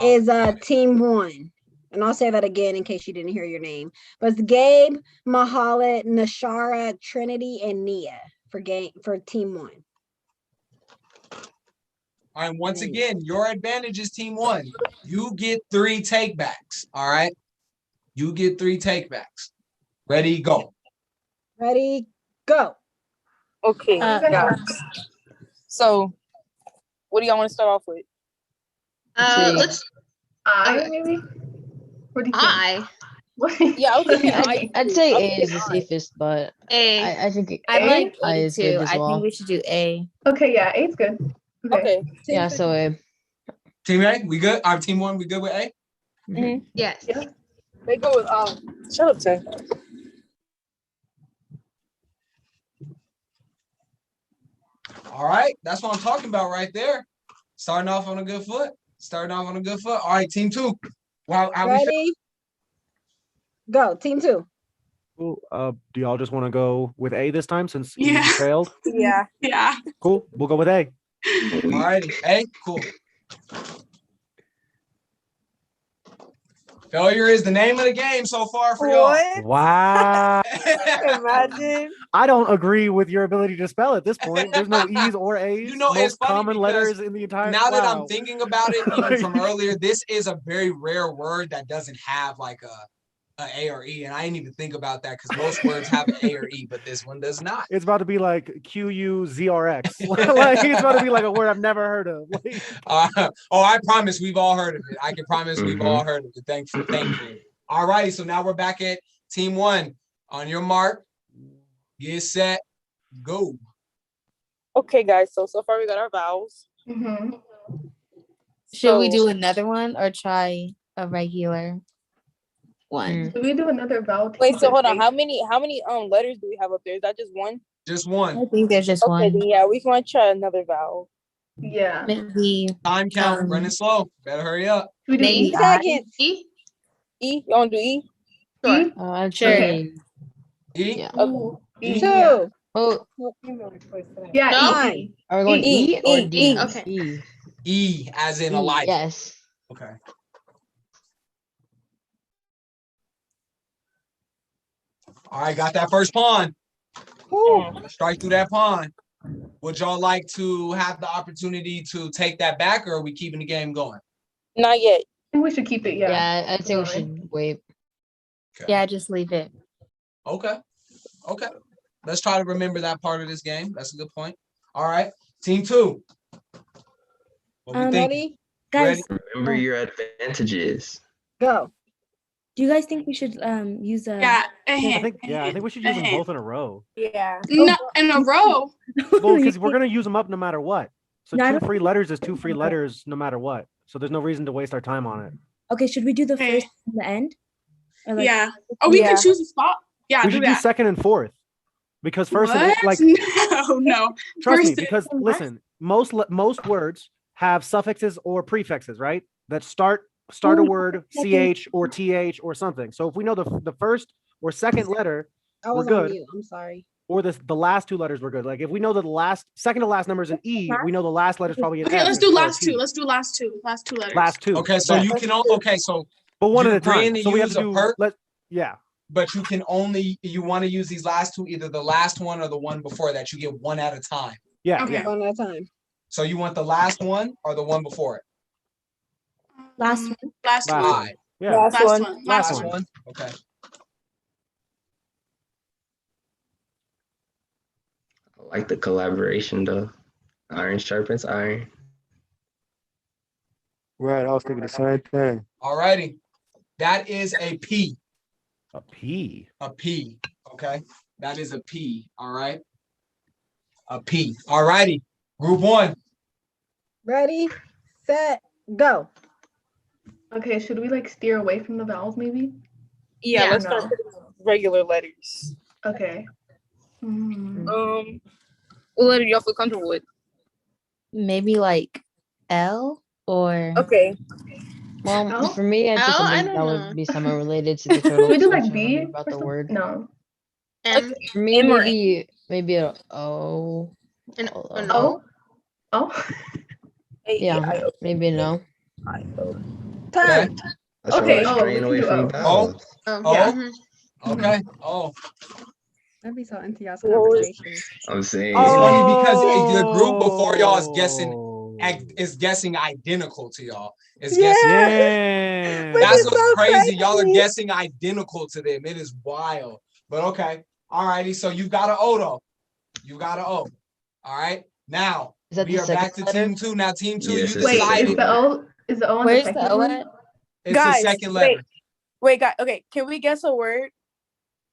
is team 1. And I'll say that again in case you didn't hear your name. But it's Gabe, Mahalit, Nashara, Trinity, and Nia for team 1. All right, once again, your advantage is team 1. You get 3 takebacks. All right. You get 3 takebacks. Ready, go. Ready, go. Okay. So, what do y'all want to start off with? Let's. I maybe. What do you think? Yeah, I was thinking I'd say A is the safest, but A. I think I like A A is too. good as I well. think we should do A. Okay, yeah, A's good. Okay. Yeah, so A. Team A, we good? Our team 1, we good with A? Yes. Yeah. They go with shut up, Tay. All right, that's what I'm talking about right there. Starting off on a good foot. All right, team 2. Wow, how we feel? Ready? Go, team 2. Cool. Do y'all just want to go with A this time since E Yeah. failed? Yeah. Yeah. Cool. We'll go with A. All righty, A, cool. Failure is the name of the game so far for y'all. What? Wow. Imagine. I don't agree with your ability to spell at this point. There's no E's or A's. You know, it's Most funny common because letters in the entire. Now that wow. I'm thinking about it, even from earlier, this is a very rare word that doesn't have like a or E, and I didn't even think about that because most words have an A or E, but this one does not. It's about to be like QUZRX. Like it's about to be like a word I've never heard of. Like, I promise we've all heard of it. I can promise we've all heard of it. Thank you. All righty, so now we're back at team 1. On your mark, get set, go. Okay, guys. So far we got our vowels. Should we do another one or try a regular one? Should we do another vowel? Wait, so hold on. How many letters do we have up there? Is that just one? Just one. I think there's just Okay, one. then yeah, we can try another vowel. Yeah. Maybe Time count, running slow. Better hurry up. Should we do maybe E? Seconds. E? E? You want to do E? Sure. I'm Sure. okay. E? Yeah. Ooh, E. Two. Oh, Yeah, No? E. are we going E, or E, D? E. Okay. E. E as in E, Elijah. yes. Okay. All right, got that first pawn. Strike through that pawn. Would y'all like to have the opportunity to take that back, or are we keeping the game going? Not yet. I think we should keep it. Yeah. Yeah, I think we Going. should wait. Okay. Yeah, just leave it. Okay. Let's try to remember that part of this game. That's a good point. All right, team 2. What we think? Ready? Guys, Remember your advantages. Go. do you guys think we should use a? Yeah. I think we should use them both in a row. Yeah. No, in a row. Well, because we're gonna use them up no matter what. So No, I 2 don't- free letters is 2 free letters no matter what. So there's no reason to waste our time on it. Okay, should we do the Okay. first and the end? Or like- Yeah. Oh, we Yeah. can choose a spot. Yeah, We do should do that. second and fourth. Because first and What? like No. trust me, First- because listen, most words have suffixes or prefixes, right? That start a word ch or th or something. So if we know the first or second letter, I we're was on good. mute. I'm sorry. Or the last 2 letters were good. Like if we know that the second to last number is an E, we know the last letter is probably an Okay, S let's do instead of last T. 2. Let's do last 2. Last 2 letters. Last 2. Okay, so Bet. you can okay, so But one you at a time. agreeing to So we have use to a do perk? yeah. but you can only you want to use these last 2, either the last one or the one before that. You get one at a time. Yeah. Okay. Yeah. One at a time. So you want the last one or the one before it? Last one. Last Last one. one. Yeah. Last Last one. one. Last Last one. one. Okay. I like the collaboration though. Iron sharpens iron. Right, I was thinking the same thing. All righty. That is a P. A P. A P. Okay. That is a P. All right. A P. All righty. Group 1. Ready, set, go. Okay, should we like steer away from the vowels maybe? Yeah, Yeah. let's start with regular letters. Okay. What letter do y'all feel comfortable with? Maybe like L or Okay. Well, L? for me, I think L? I that don't would know. be somewhat related to the turtle. Should we do since like I B? remember about or the some- word. No. M. For me, M or maybe a O. An Hold O. Oh. Yeah, maybe no. Okay. That's Okay, right, oh, straying we away can from do O. vowels. Oh, Oh. yeah. mhm. Okay. Oh. I'd be so into y'all's What was- conversation. I'm saying. It's funny because the group before y'all is Oh. guessing identical to y'all. It's Yeah. guessing. Yeah. But That's it's what's so crazy. Y'all are crazy. guessing identical to them. It is wild. But okay. All righty. So you got an O though. You got an O. All right. Now Is that we the are second back to letter? team 2. Now team 2, Yes, you it's Wait, the decided is the O on where's the the second O one? at? it's Guys, the second letter. Wait, guys. Okay, can we guess a word?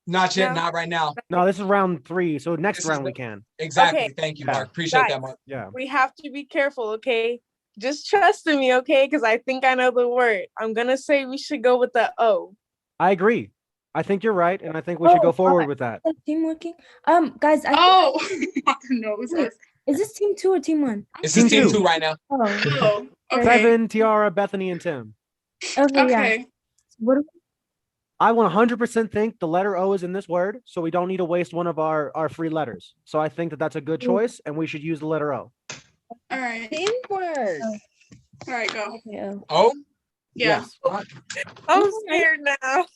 Not yet. No. Not right now. No, this is round 3. So next This is round the- we can. Exactly. Okay. Thank you, Yeah. Mark. Appreciate that, Guys. Mark. Yeah. We have to be careful, okay? Just trust in me, okay? Because I think I know the word. I'm gonna say we should go with the O. I agree. I think you're right, and I think we should go forward with that. Team working. Guys, I Oh, Martin knows us. Is this team 2 or team 1? This Team is team two. 2 right now. Oh, Oh, okay. Seven, Tiara, Bethany, and Tim. okay, yeah. Okay. What? I 100% think the letter O is in this word, so we don't need to waste one of our free letters. So I think that that's a good choice, and we should use the letter O. All right. Teamwork. All right, go. Okay, oh. Oh, Yeah. Yes. I'm scared now.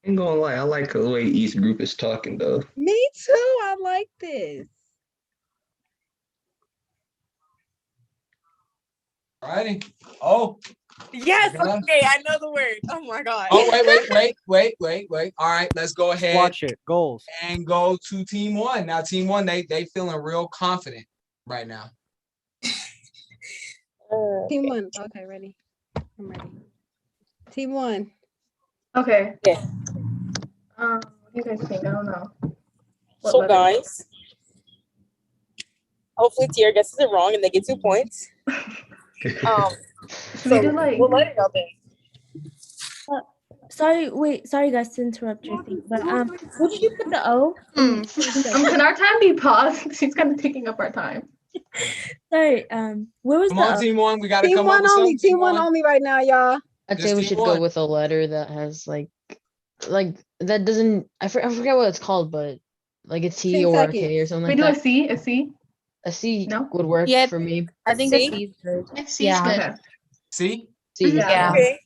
Ain't gonna lie, I like the way each group is talking though. Me too. I like this. alrighty. Oh, Yes. Yeah. Okay, I know the word. Oh my god. oh, wait. All right, let's go ahead Watch it. Goals. and go to team 1. Now, team 1, they feeling real confident right now. Team 1. Okay, ready. I'm ready. Team 1. Okay. Yeah. What do you guys think? I don't know. What So letter? guys, hopefully Tier guesses it wrong and they get 2 points. Should we do like? What letter y'all think? Sorry guys to interrupt your thing, but what did you put the O? Can our time be paused? She's kind of taking up our time. Sorry, where was Come the on, O? team 1. We got to Team come up 1 with only. something. Team 1 only right now, y'all. I'd Just say we team should one. go with a letter that has like that doesn't. I forget what it's called, but like a T 10 or a seconds. K or something We like do a that. C. A C. A C No? would work Yeah, for me. I think See? a C is good. C's Yeah. good. Okay. See? C. Yeah. Okay.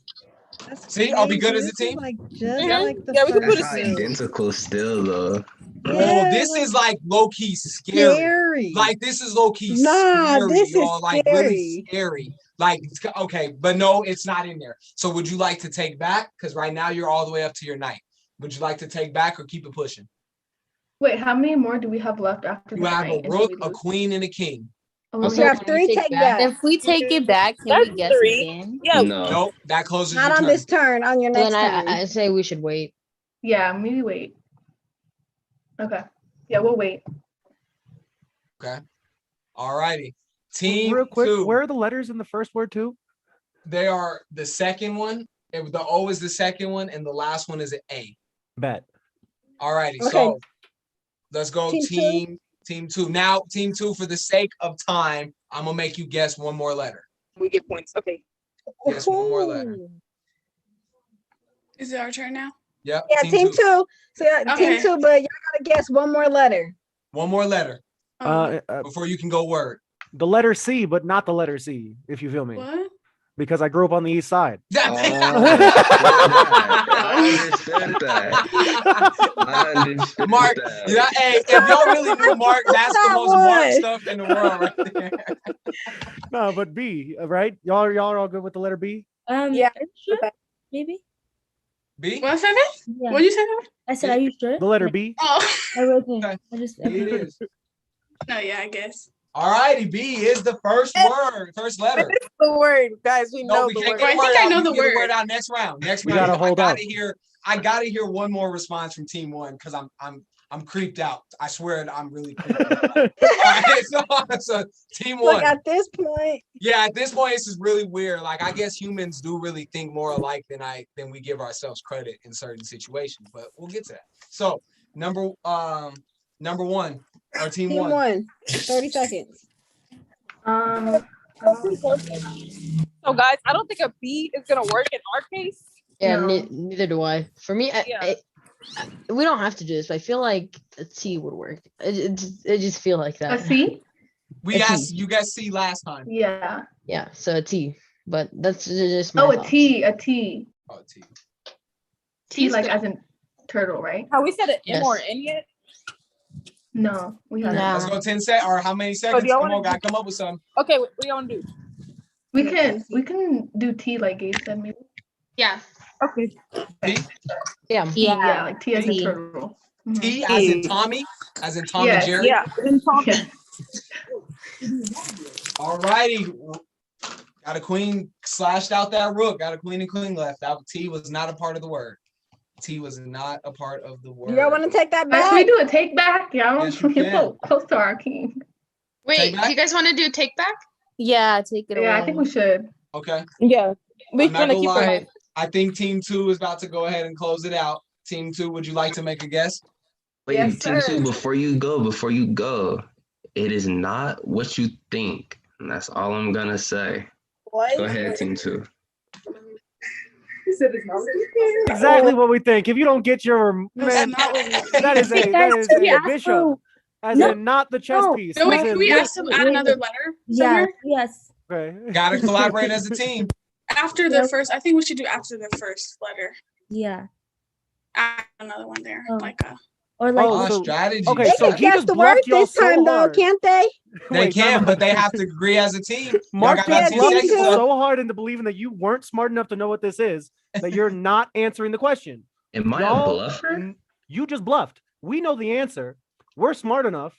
That's See? Are we good crazy. as a This is team? like just Mhm. like the Yeah, we can put first a That's C. group. identical still though. Oh, Yeah, this like is like low-key scary. scary. Like, this is low-key Nah, scary, this is y'all. Like, really scary. scary. Like, okay, but no, it's not in there. So would you like to take back? Because right now you're all the way up to your knight. Would you like to take back or keep it pushing? Wait, how many more do we have left after You the have a knight until rook, we a lose? queen, and a king. Oh, Also, we You have have can we 3, take back? back. If we take it back, can we That's guess 3. again? Yeah. No. Nope, that closes Not your on turn. this turn, on your Then next turn. I say we should wait. Yeah, maybe wait. Okay. Yeah, we'll wait. Okay. All righty. Team Real quick, 2. where are the letters in the first word too? They are the second one. The O is the second one, and the last one is an A. Bet. All righty. Okay. So let's go Team team 2. Now, team 2, for the sake of time, I'm gonna make you guess one more letter. We get points. Okay. Guess one more letter. Is it our turn now? Yep. Yeah, team 2. So yeah, Okay. team 2, but y'all gotta guess one more letter. One more letter Before you can go word. The letter C, but not the letter C, if you feel me. What? Because I grew up on the east side. I understood that. I understood Mark, that. yeah, hey, if y'all really knew Mark, that's the most Mark one. stuff in the world right there. No, but B, right? Y'all are all good with the letter B? Yeah. Sure? Maybe. B? What's that? Yeah. What did you say? That? I said, are you sure? The letter B? Oh. I wrote it. Okay. I just. B it is. No, yeah, I guess. All righty, B is the first word, first letter. It's the word, guys. We No, know we the can't word. get I the word think I out. know We the can get word. out next round. Next We round. gotta hold out. I gotta hear one more response from team 1 because I'm creeped out. I swear I'm really creeped out. All right, so team 1. Look, at this point, Yeah, at this point, this is really weird. Like, I guess humans do really think more alike than we give ourselves credit in certain situations, but we'll get to that. So number 1, or team team 1. 1. 30 seconds. Um, So guys, I don't think a B is gonna work in our case. Yeah, No. neither do I. For me, we don't have to do this, but I feel like a T would work. I just feel like that. a C? We A asked T. you guys C last time. Yeah. Yeah, so a T. But that's just my Oh, a thoughts. T. A T. Oh, T. T like as in turtle, right? Have we said an Yes. M or an N yet? No, we haven't. No. Let's go 10 seconds, or how many seconds? do y'all Come on, wanna guys, come up with something. Okay, what do y'all want to do? We can do T like Gabe said maybe. Yeah. Okay. T? Yeah. Yeah, like T as in T. turtle. Mhm. T as in Tommy, as in Tom Yes. and Jerry. Yeah. Then Tom. Yeah. All righty. Got a queen, slashed out that rook. Got a queen and queen left. That T was not a part of the word. T was not a part of the word. Do y'all want to take that Guys, back? can we do a take back? Yeah, Yes, you we're can. so close to our king. Wait, Take do back? you guys want to do take back? Yeah, take it away. Yeah, I think we should. Okay. Yeah. We I'm not want to gonna keep lie. it. I think team 2 is about to go ahead and close it out. Team 2, would you like to make a guess? Wait, Yes, Tutu, sir. before you go, it is not what you think. And that's all I'm gonna say. What? Go ahead, Team 2. He said it's not. Exactly what we think. If you don't get your man, not what we that is Hey, a guys, can we ask bishop, for- as No, in not the chess no, piece. No, wait, as can in we this- ask them add another letter Yeah, somewhere? yes. Okay. Gotta collaborate as a team. After the first, I think we should do after the first letter. Yeah. Add another one there, like a. Or like Oh, so strategy. okay, They so can he guess just the word bluffed y'all this time, so though, hard. can't they? They Wait, time can, out. but they have to agree as a team. Y'all Mark got just 10 bluffed seconds you left. so hard into believing that you weren't smart enough to know what this is that you're not answering the question. Am I a Y'all, bluffer? You just bluffed. We know the answer. We're smart enough.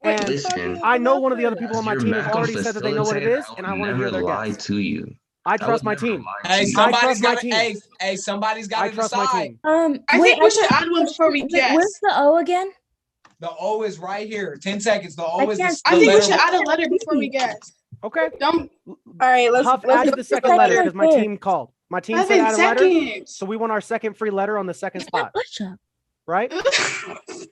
And Listen, I know one of the other people on my your team has backup already said that they know what it facilitator, is, I and I would want to hear never their lie guess. to you. I would trust my never team. lie Hey, to you. somebody's my got team. hey, somebody's got I to trust my decide. team. I think we should add one before we guess. Where's the O again? The O is right here. 10 seconds. The O I is the, can't the I think we letter. should add a letter before we guess. Okay. Don't. All right, let's Huff, let's add do the second letter because my Right there. team called. My team said 7 add a letter, seconds. so we want our second free letter on the second spot, Bishop. right?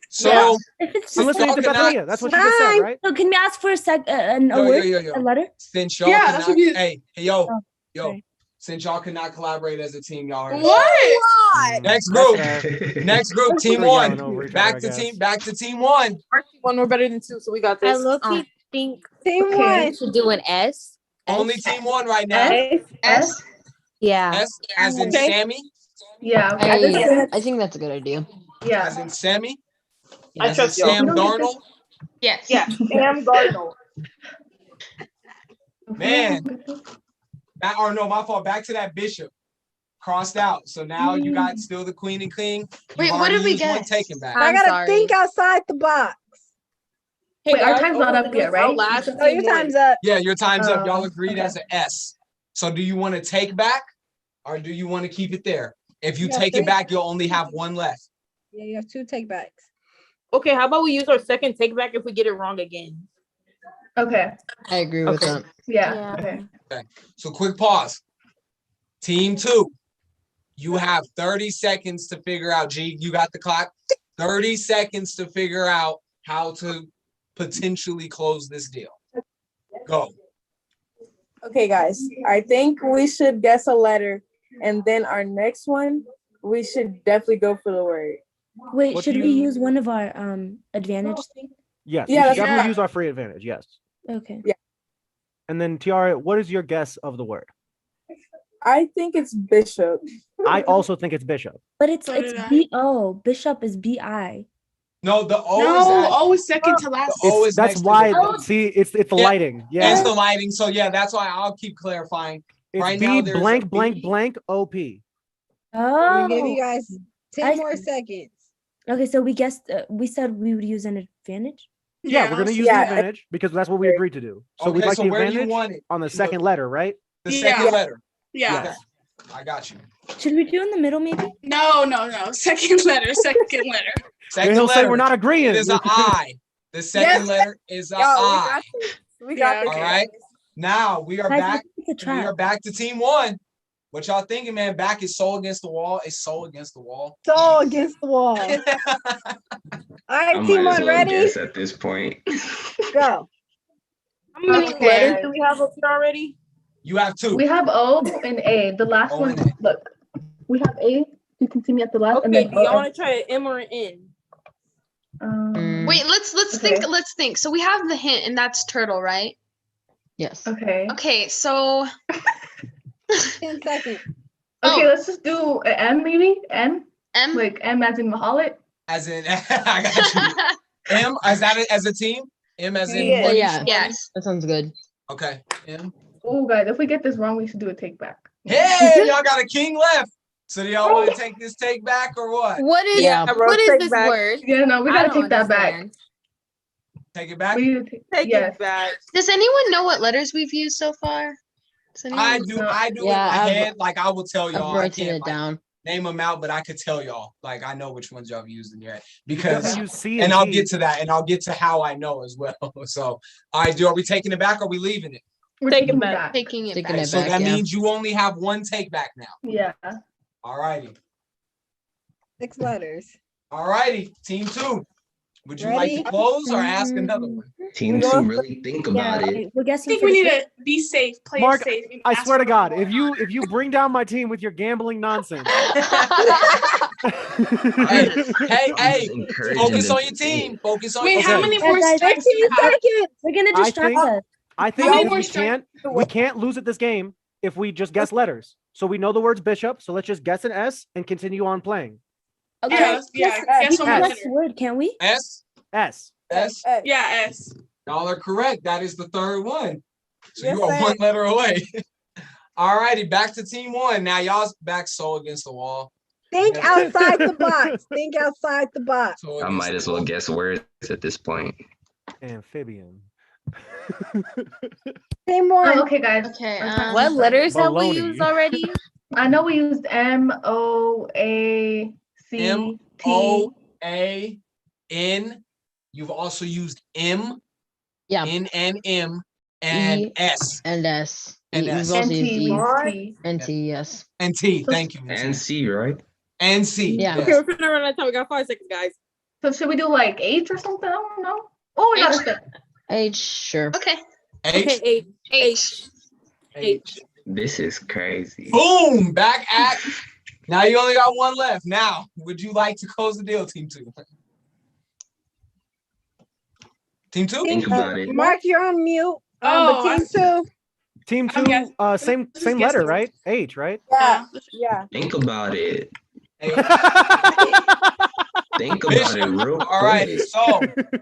So, If it's I'm listening to y'all cannot- Bethania. That's what you just said, right? So can we ask for a yo, word, yo, yo, a yo. letter? Since y'all Yeah, that's cannot, what you- hey, yo, Oh, yo. sorry. Since y'all cannot collaborate as a team, y'all are What? next That's group. fair. Next group, team We're yelling one. over each other, I guess. Back to team one. one. We're better than two, so we got I this. low-key think Team we one. should do an S. Only team one right now. S. Yeah. S as in Okay. Sammy, Yeah. I think that's a good idea. Yeah. as in Sammy, I as in trust y'all. Sam We don't get Darnold. Yes. Yeah. Sam Gardner. Man, or no, my fault. Back to that bishop. Crossed out. So now you got still the queen and king. You've Wait, what already did we used one get? taken back. I I'm gotta sorry. think outside the box. Wait, our time's not up yet, right? Oh, your time's up. Yeah, your time's up. Y'all Oh, agreed okay. as an S. So do you want to take back or do you want to keep it there? If you Yeah, take three. it back, you'll only have one left. Yeah, you have 2 takebacks. Okay, how about we use our second take back if we get it wrong again? Okay. I agree with that. Yeah. Okay. Okay. So quick pause. Team 2, you have 30 seconds to figure out. G, you got the clock. 30 seconds to figure out how to potentially close this deal. Go. Okay, guys. I think we should guess a letter, and then our next one, we should definitely go for the word. Wait, What should do we you- use one of our advantage thing? Yes, Yeah, we should that's- definitely yeah. use our free advantage. Yes. Okay. And then Tiara, what is your guess of the word? I think it's bishop. I also think it's bishop. But it's So it's did I. B-O. Bishop is B-I. No, the O No, is at, always second to last. the O is That's next to why. the B. See, it's the Yeah. lighting. It's Yeah, the lighting. So yeah, that's why I'll keep clarifying. it's right B now there's a blank blank B. blank OP. I'm gonna give Oh. you guys 10 I more see. seconds. Okay, so we guessed. We said we would use an advantage. Yeah, we're gonna use the advantage because that's what we agreed to do. So we'd Okay, like so the where do you advantage want it? on the In the- second letter, right? The Yeah. second letter. Yeah. Yes. I got you. Should we do in the middle, maybe? No. Second letter. Second letter. Second He'll say letter. we're not agreeing. It is an I. The second Yes. letter is an Yo, we I. got this. We got Yeah, this. All right. Now we are Guys, I back. think it's a We are trap. back to team one. What y'all thinking, man? Back is so against the wall. It's so against the wall. So against the wall. All right, I team might as one, well ready? guess at this point. Go. How many Okay. letters do we have up here already? You have two. We have O and A. The last O one, and A. look. We have A. You can see me at the last. and Okay, then do y'all O. want to try an M or an N? Wait, let's Okay. think. So we have the hint, and that's turtle, right? Yes. Okay. Okay, so 10 seconds. Okay, Oh. let's just do an M maybe. M. M. Like M as in Mahalit. As in, I got you. M, is that it as a team? M as in Yeah. one each Yeah. one? Yes. That sounds good. Okay. M. Oh, guys, if we get this wrong, we should do a take back. Hey, y'all got a king left. So do y'all want to take this take back or what? What is Yeah. what is Take this back. word? Yeah, no, we I gotta don't take that back. understand. Take it back? We need to Take yes. it back. Does anyone know what letters we've used so far? Does anyone? I do in Yeah, my I've- head. Like I will tell y'all. I've I written can't it like, down. name them out, but I could tell y'all. Like I know which ones y'all have used in your head You because definitely use C and I'll T. get to that and I'll get to how I know as well. So are we taking it back or are we leaving it? We're Take it taking back. Taking it Taking back. it So back, that yeah. means you only have one take back now. Yeah. All righty. 6 letters. All righty, team 2. Would you like to close or ask another one? Team 2, really think about it. We're I guessing think for we the need fifth. to be safe, play Mark, safe. and I ask swear to for God, more. if you bring down my team with your gambling nonsense, Hey, I'm just encouraging focus them on to your think. team. Focus on Wait, your how team. many more Guys, strikes do you have? they're gonna I distract think us. I think How many if more we strikes? can't lose at this game if we just guess letters. So we know the words bishop. So let's just guess an S and continue on playing. Okay. Yeah, We guess can one more guess the letter. word, can't we? S. S. S. Yeah, S. Y'all are correct. That is the third one. So Yes, you are sir. one letter away. All righty, back to team 1. Now y'all's back so against the wall. Think Yeah. outside the box. Think outside the box. So I against might the as well wall. guess words at this point. Amphibian. Team 1. Okay, guys. Okay. What letters have we Baloney. used already? I know we used MOACT. MOAN. You've also used M. Yeah. NNM and E S. and S. And We've S. also used E T. and T, yes. And T. Thank you. And C, right? And C. Yeah. Okay, Yes. we're gonna run out of time. We got 5 seconds, guys. So should we do like H or something? I don't know. Oh, we got H. a step. H, sure. Okay. H. Okay, H. H. H. This is crazy. Boom. Back at. Now you only got one left. Now, would you like to close the deal, team 2? Team 2? Think about it. Mark, you're on mute. Oh, But team 2. Team I'm 2, guessing. same Let's guess letter, the right? H, right? Yeah. Yeah. Think about it. H. Think about it real All right. quick. So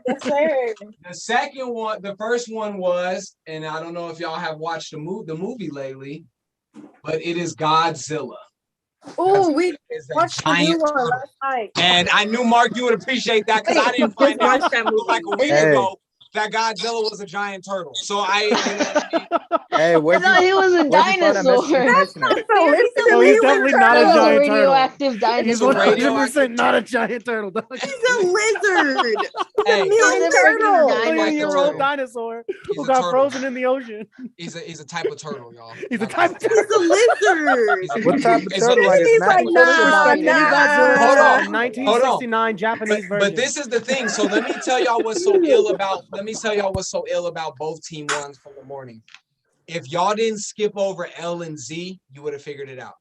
Yes, sir. the second one, the first one was, and I don't know if y'all have watched the movie lately, but it is Godzilla. Oh, we It's a watched the new giant one turtle. last night. And I knew, Mark, you would appreciate that because I didn't find out Watch that movie. like a week Hey. ago that Godzilla was a giant turtle. So I, you know what I mean? Hey, I where'd thought he was a where'd you find that message dinosaur. information at? So he's definitely not a He was a giant turtle. radioactive He's dinosaur. a radio- 100% not a giant turtle, dog. He's a lizard. Hey, He's a Mutant freaking turtle. Like a Million-year-old turtle. dinosaur He's who a got turtle. frozen in the ocean. He's a type of turtle, y'all. He's a Like, type of He's a lizard. What type of It's a- turtle? Like He's it's like, not nah, Disrespect any nah. Godzilla Hold on. from 1969 Japanese version. But this is the thing. So let me tell y'all what's so ill about. Let me tell y'all what's so ill about both team 1s from the morning. If y'all didn't skip over L and Z, you would have figured it out.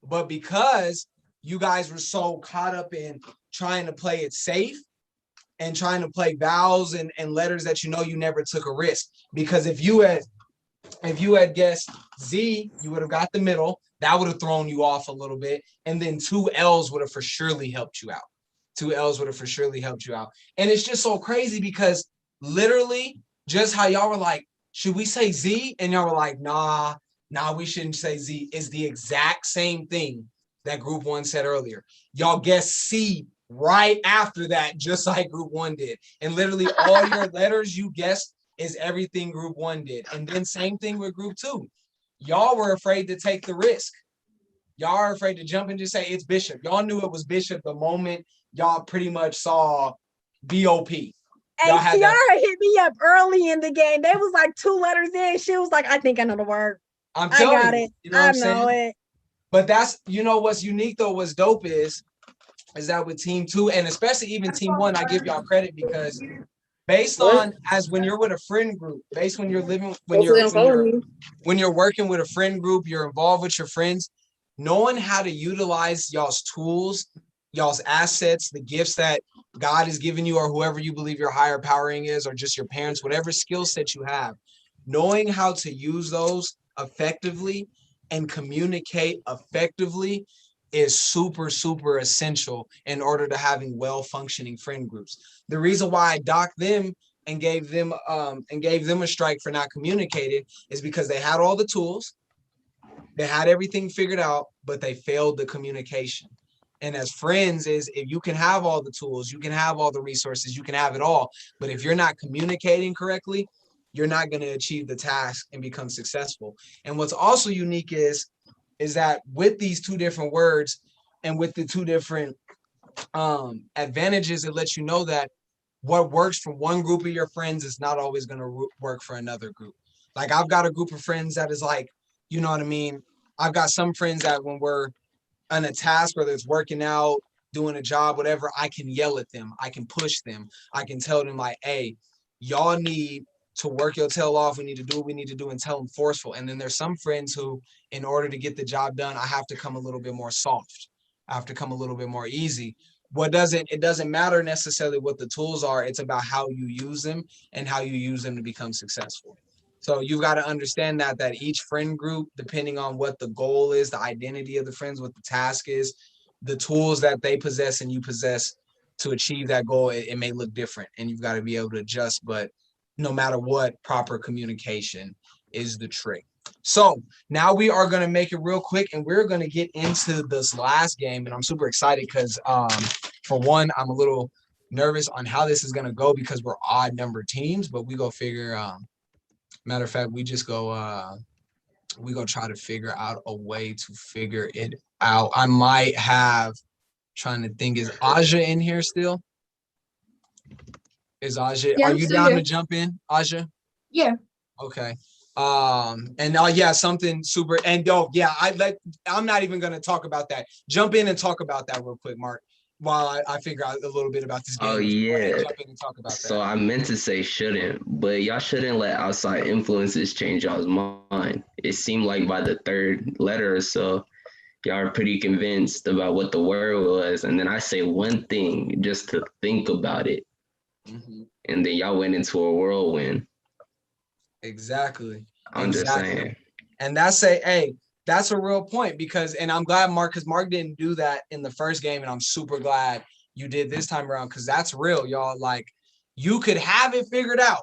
But because you guys were so caught up in trying to play it safe and trying to play vowels and letters that you never took a risk. Because if you had guessed Z, you would have got the middle. That would have thrown you off a little bit. And then 2 L's would have for surely helped you out. 2 L's would have for surely helped you out. And it's just so crazy because literally just how y'all were like, should we say Z? And y'all were like, nah, we shouldn't say Z. Is the exact same thing that group 1 said earlier. Y'all guessed C right after that, just like group 1 did. And literally all your letters you guessed is everything group 1 did. And then same thing with group 2. Y'all were afraid to take the risk. Y'all are afraid to jump and just say it's Bishop. Y'all knew it was Bishop the moment y'all pretty much saw BOP. Hey, Y'all had Tiara that. hit me up early in the game. They was like 2 letters in. She was like, I think I know the word. I'm I telling got you. it. You know what I I'm know saying? it. But that's, what's unique though, what's dope is that with team 2 and especially even team 1, I give y'all credit because based on as when you're with a friend group, based when you're living, when you're working with a friend group, you're involved with your friends, knowing how to utilize y'all's tools, y'all's assets, the gifts that God has given you or whoever you believe your higher powering is, or just your parents, whatever skill set you have, knowing how to use those effectively and communicate effectively is super, super essential in order to having well-functioning friend groups. The reason why I docked them and gave them a strike for not communicating is because they had all the tools, they had everything figured out, but they failed the communication. And as friends is if you can have all the tools, you can have all the resources, you can have it all, but if you're not communicating correctly, you're not going to achieve the task and become successful. And what's also unique is that with these 2 different words and with the 2 different advantages, it lets you know that what works for one group of your friends is not always going to work for another group. Like I've got a group of friends that is like, you know what I mean? I've got some friends that when we're on a task, whether it's working out, doing a job, whatever, I can yell at them. I can push them. I can tell them like, hey, y'all need to work your tail off. We need to do what we need to do and tell them forceful. And then there's some friends who, in order to get the job done, I have to come a little bit more soft. I have to come a little bit more easy. It doesn't matter necessarily what the tools are. It's about how you use them and how you use them to become successful. So you've got to understand that each friend group, depending on what the goal is, the identity of the friends, what the task is, the tools that they possess and you possess to achieve that goal, it may look different, and you've got to be able to adjust. But no matter what, proper communication is the trick. So now we are going to make it real quick, and we're going to get into this last game. And I'm super excited because for one, I'm a little nervous on how this is going to go because we're odd number teams, but we go figure. Matter of fact, we go try to figure out a way to figure it out. I might have, trying to think, is Aja in here still? Is Aja? Yeah, Are I'm you still down here. to jump in, Aja? Yeah. Okay. And yeah, something super. And yeah, I'm not even gonna talk about that. Jump in and talk about that real quick, Mark, while I figure out a little bit about this game. Oh Go ahead and yeah. jump in and talk about So that. I meant to say shouldn't, but y'all shouldn't let outside influences change y'all's mind. It seemed like by the third letter or so, y'all are pretty convinced about what the word was, and then I say one thing just to think about it, and then y'all went into a whirlwind. Exactly. I'm just saying. And that's a real point because, and I'm glad because Mark didn't do that in the first game, and I'm super glad you did this time around because that's real, y'all. Like, you could have it figured out.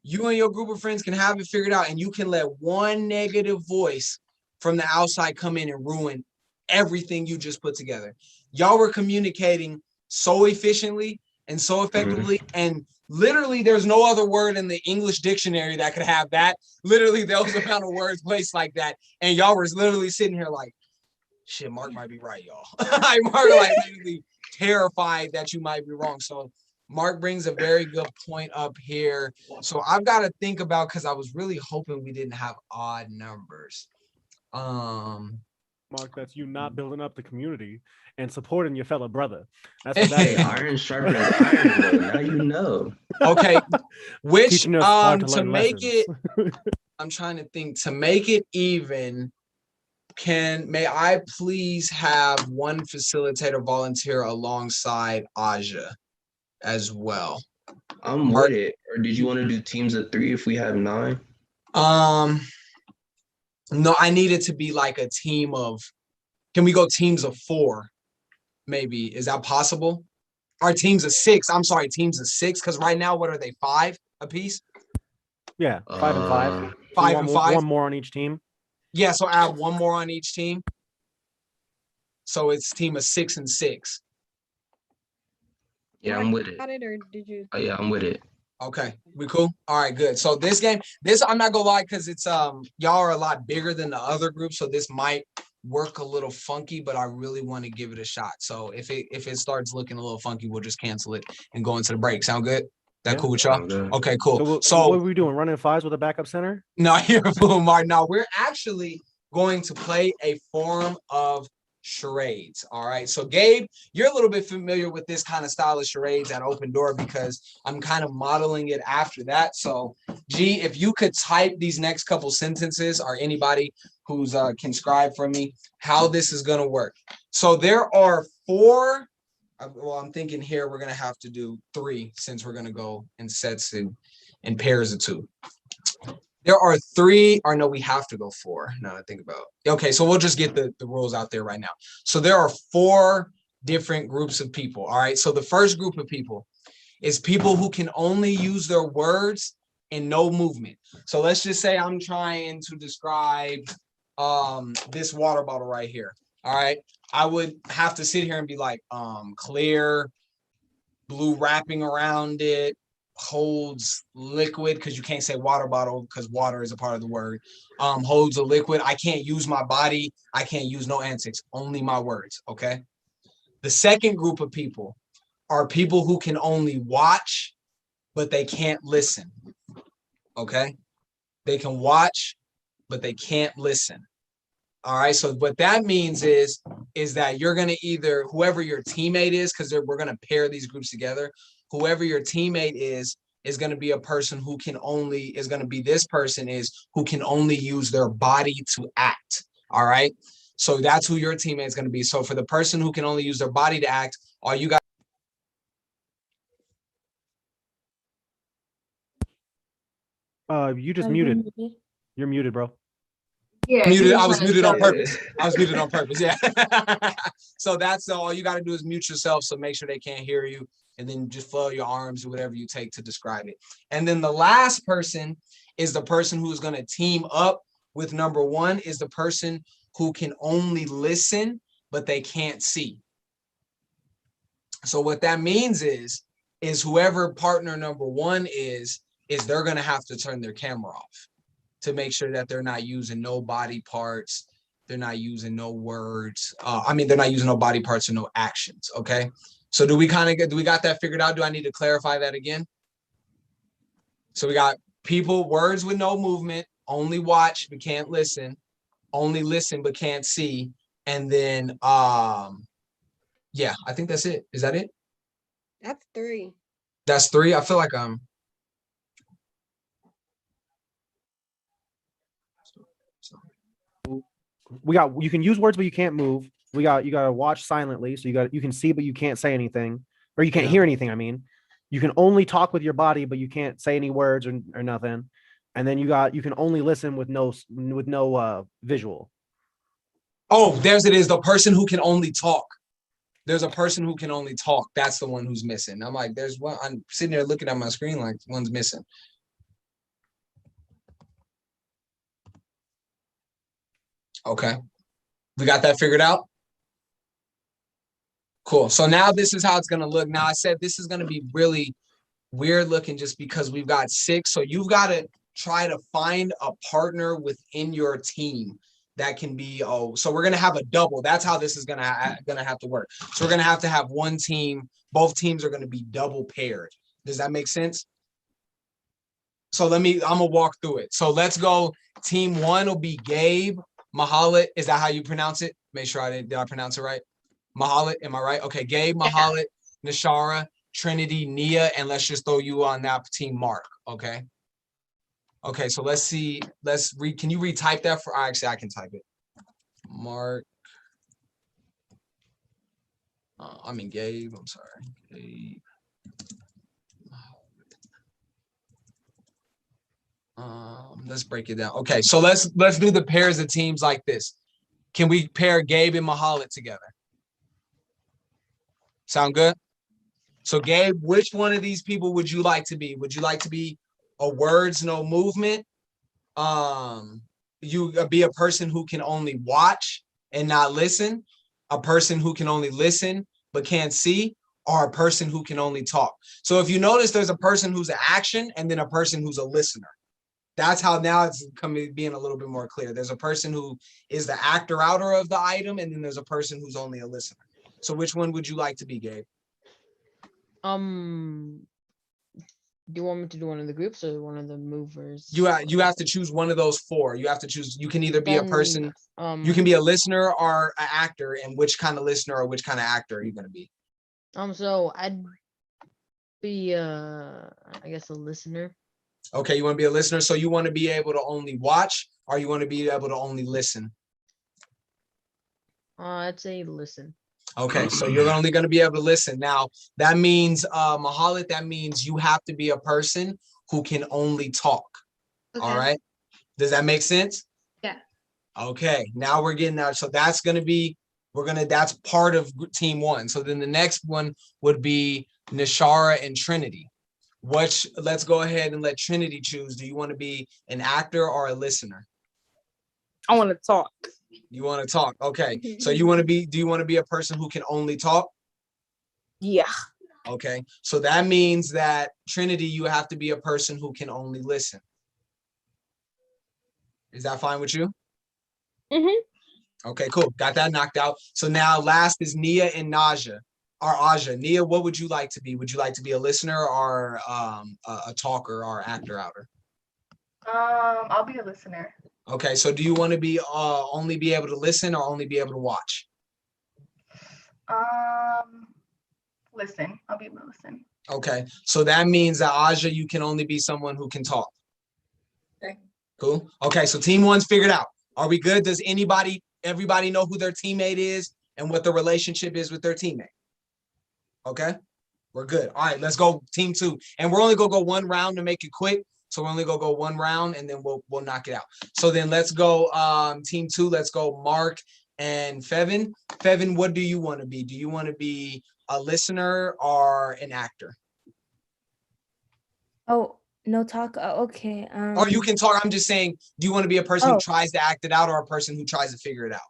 You and your group of friends can have it figured out, and you can let one negative voice from the outside come in and ruin everything you just put together. Y'all were communicating so efficiently and so effectively, and literally there's no other word in the English dictionary that could have that. Literally, those amount of words placed like that, and y'all were literally sitting here like, shit, Mark might be right, y'all. Mark like literally terrified that you might be wrong. So Mark brings a very good point up here. So I've got to think about, because I was really hoping we didn't have odd numbers. Mark, that's you not building up the community and supporting your fellow brother. That's what that Hey, is. iron sharpens iron, though. Now you know. Okay, which Teaching us how to to learn make lessons. it, I'm trying to think, to make it even, may I please have one facilitator volunteer alongside Aja as well? I'm with it. Or did you want to do teams of 3 if we have 9? No, I need it to be like a team of, can we go teams of 4? Maybe. Is that possible? Or teams of 6? I'm sorry, teams of 6, because right now, what are they, 5 apiece? Yeah, 5 and 5. 5 and 5. One more on each team. Yeah, so add one more on each team. So it's team of 6 and 6. Yeah, I'm with it. Got it, or did you? Oh, yeah, I'm with it. Okay, we cool? All right, good. So this game, I'm not gonna lie, because it's y'all are a lot bigger than the other groups, so this might work a little funky, but I really want to give it a shot. So if it starts looking a little funky, we'll just cancel it and go into the break. Sound good? That cool with y'all? Okay, cool. So what are we doing? Running 5s with a backup center? No, you're a fool, Mark. No, we're actually going to play a form of charades. All right. So Gabe, you're a little bit familiar with this kind of style of charades at Open Door because I'm kind of modeling it after that. So G, if you could type these next couple sentences, or anybody who's can scribe for me, how this is going to work. So there are 4. Well, I'm thinking here we're going to have to do 3 since we're going to go in sets and in pairs of 2. There are 3, or no, we have to go 4. Now I think about. Okay, so we'll just get the rules out there right now. So there are 4 different groups of people. All right. So the first group of people is people who can only use their words and no movement. So let's just say I'm trying to describe this water bottle right here. All right. I would have to sit here and be like, clear, blue wrapping around it, holds liquid, because you can't say water bottle because water is a part of the word. Holds a liquid. I can't use my body. I can't use no antics, only my words. Okay. The second group of people are people who can only watch, but they can't listen. Okay. They can watch, but they can't listen. All right. So what that means is that you're going to either, whoever your teammate is, because we're going to pair these groups together, whoever your teammate is going to be a person who can only, is going to be this person is who can only use their body to act. All right. So that's who your teammate is going to be. So for the person who can only use their body to act, all you got. You just Are you muted. muted? You're muted, bro. Yeah, Muted. he I was was trying to muted on show purpose. I was muted on purpose. Yeah. So that's all you got to do is mute yourself. So make sure they can't hear you, and then just flail your arms or whatever you take to describe it. And then the last person is the person who's going to team up with number one is the person who can only listen, but they can't see. So what that means is whoever partner number one is they're going to have to turn their camera off to make sure that they're not using no body parts. They're not using no words. They're not using no body parts or no actions. Okay. So do we got that figured out? Do I need to clarify that again? So we got people, words with no movement, only watch but can't listen, only listen but can't see. And then, yeah, I think that's it. Is that it? That's 3. That's 3. I feel like you can use words but you can't move. You gotta watch silently, so you can see but you can't say anything, or you can't hear anything. I mean, you can only talk with your body but you can't say any words or nothing. And then you can only listen with no visual. Oh, there's it is, the person who can only talk. There's a person who can only talk. That's the one who's missing. I'm like, there's one. I'm sitting there looking at my screen like one's missing. Okay. We got that figured out? Cool. So now this is how it's going to look. Now I said this is going to be really weird looking just because we've got 6. So you've got to try to find a partner within your team that can be, so we're going to have a double. That's how this is going to have to work. So we're going to have one team. Both teams are going to be double paired. Does that make sense? So I'm going to walk through it. So let's go. Team 1 will be Gabe, Mahalit. Is that how you pronounce it? Make sure did I pronounce it right? Mahalit, am I right? Okay, Gabe, Mahalit, Nishara, Trinity, Nia, and let's just throw you on that team, Mark. Okay. Okay, so let's see. Let's read. Can you retype that for? Actually, I can type it. Mark. Gabe. I'm sorry. Gabe. Let's break it down. Okay, so let's do the pairs of teams like this. Can we pair Gabe and Mahalit together? Sound good? So Gabe, which one of these people would you like to be? Would you like to be a words, no movement? You be a person who can only watch and not listen, a person who can only listen but can't see, or a person who can only talk. So if you notice, there's a person who's an action and then a person who's a listener. That's how now it's being a little bit more clear. There's a person who is the actor outer of the item, and then there's a person who's only a listener. So which one would you like to be, Gabe? Do you want me to do one of the groups or one of the movers? You have to choose one of those 4. You have to choose. You can either be a person, you can be a listener or an actor, and which kind of listener or which kind of actor are you going to be? So I'd be I guess a listener. Okay, you want to be a listener, so you want to be able to only watch, or you want to be able to only listen? I'd say listen. Okay, so you're only going to be able to listen. Now, that means, Mahalit, that means you have to be a person who can only talk. Okay. All right? Does that make sense? Yeah. Okay, now we're getting there. So that's going to be, that's part of team 1. So then the next one would be Nishara and Trinity. Let's go ahead and let Trinity choose. Do you want to be an actor or a listener? I want to talk. You want to talk. Okay. So do you want to be a person who can only talk? Yeah. Okay. So that means that Trinity, you have to be a person who can only listen. Is that fine with you? Mm-hmm. Okay, cool. Got that knocked out. So now last is Nia and Naja. Or Aja. Nia, what would you like to be? Would you like to be a listener or a talker or actor outer? I'll be a listener. Okay, so do you want to be only be able to listen or only be able to watch? Listen. I'll be able to listen. Okay, so that means that Aja, you can only be someone who can talk. Okay. Cool. Okay, so team one's figured out. Are we good? Does everybody know who their teammate is and what the relationship is with their teammate? Okay, we're good. All right, let's go team two. And we're only gonna go one round to make it quick. So we're only gonna go one round and then we'll knock it out. So then let's go team two. Let's go Mark and Fevin. Fevin, what do you want to be? Do you want to be a listener or an actor? Oh, no talk. Okay. Or you can talk. I'm just saying, do you want to be a person who Oh. tries to act it out or a person who tries to figure it out?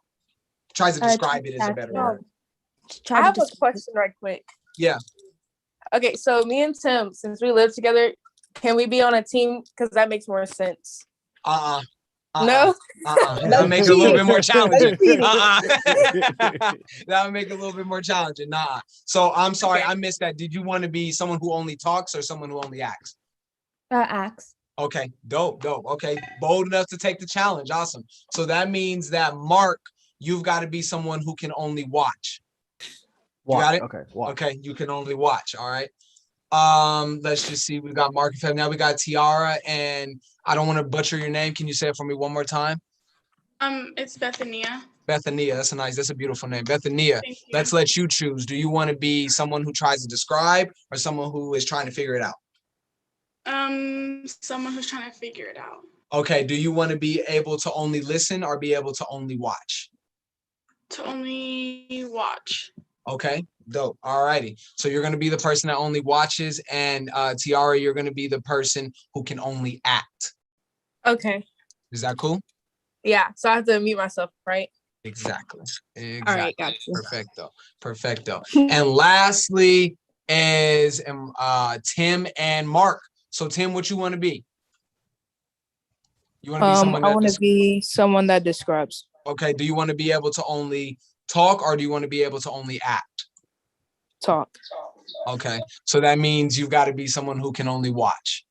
Tries to describe it is a better word. I have a question right quick. Yeah. Okay, so me and Tim, since we live together, can we be on a team? Because that makes more sense. No. That'll make it a little bit more challenging. That's That'll make it a little bit more challenging. Nah. So I'm sorry, I missed that. Did you want to be someone who only talks or someone who only acts? Acts. Okay, dope. Okay, bold enough to take the challenge. Awesome. So that means that Mark, you've got to be someone who can only watch. You got it? Okay. Watch. Okay, you can only watch. All right. Let's just see. We got Mark and Feb. Now we got Tiara, and I don't want to butcher your name. Can you say it for me one more time? It's Bethania. Bethania. That's a beautiful name. Bethania. Let's let you choose. Do you want to be someone who tries to describe or someone who is trying to figure it out? Someone who's trying to figure it out. Okay. Do you want to be able to only listen or be able to only watch? To only watch. Okay, dope. All righty. So you're going to be the person that only watches, and Tiara, you're going to be the person who can only act. Okay. Is that cool? Yeah. So I have to mute myself, right? Exactly. All right. Gotcha. Perfecto. And lastly is Tim and Mark. So Tim, what you want to be? You want to be someone I that want to be someone that describes. Okay. Do you want to be able to only talk or do you want to be able to only act? Talk. Okay. So that means you've got to be someone who can only watch.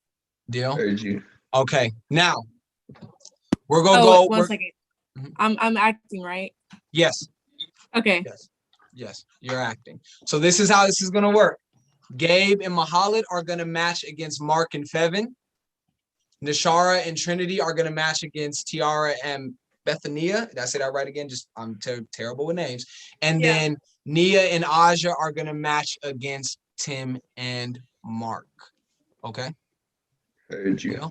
Deal? Heard you. Okay. Now we're gonna go. One second. I'm acting, right? Yes. Okay. Yes. You're acting. So this is how this is gonna work. Gabe and Mahalit are gonna match against Mark and Fevin. Nishara and Trinity are gonna match against Tiara and Bethania. Did I say that right again? Just I'm terrible with names. And then Nia and Aja are gonna match against Tim and Mark. Okay. Heard you.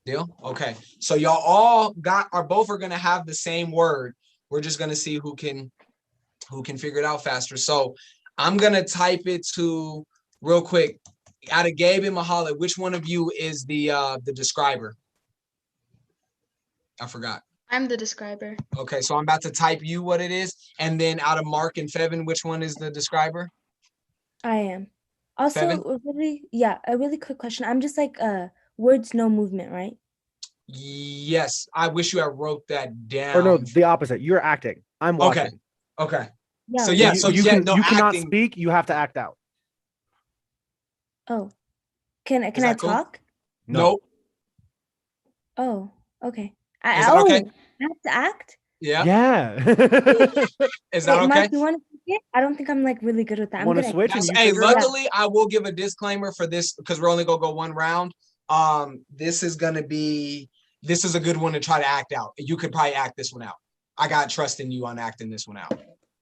Deal? Okay. So y'all all both are gonna have the same word. We're just gonna see who can figure it out faster. So I'm gonna type it to real quick. Out of Gabe and Mahalit, which one of you is the describer? I forgot. I'm the describer. Okay, so I'm about to type you what it is, and then out of Mark and Fevin, which one is the describer? I am. Also, Fevin? a really quick question. I'm just like words, no movement, right? Yes. I wish you had wrote that down. Or no, the opposite. You're acting. I'm watching. Okay. Yeah. So yeah, you cannot speak. You have to act out. Oh, can I cool? talk? Nope. Oh, okay. Is that okay? I have to act? Yeah. Yeah. Is that okay? Mark, you want to switch it? I don't think I'm like really good with that. Want to switch? Hey, luckily, I will give a disclaimer for this because we're only gonna go one round. This is a good one to try to act out. You could probably act this one out. I got trust in you on acting this one out.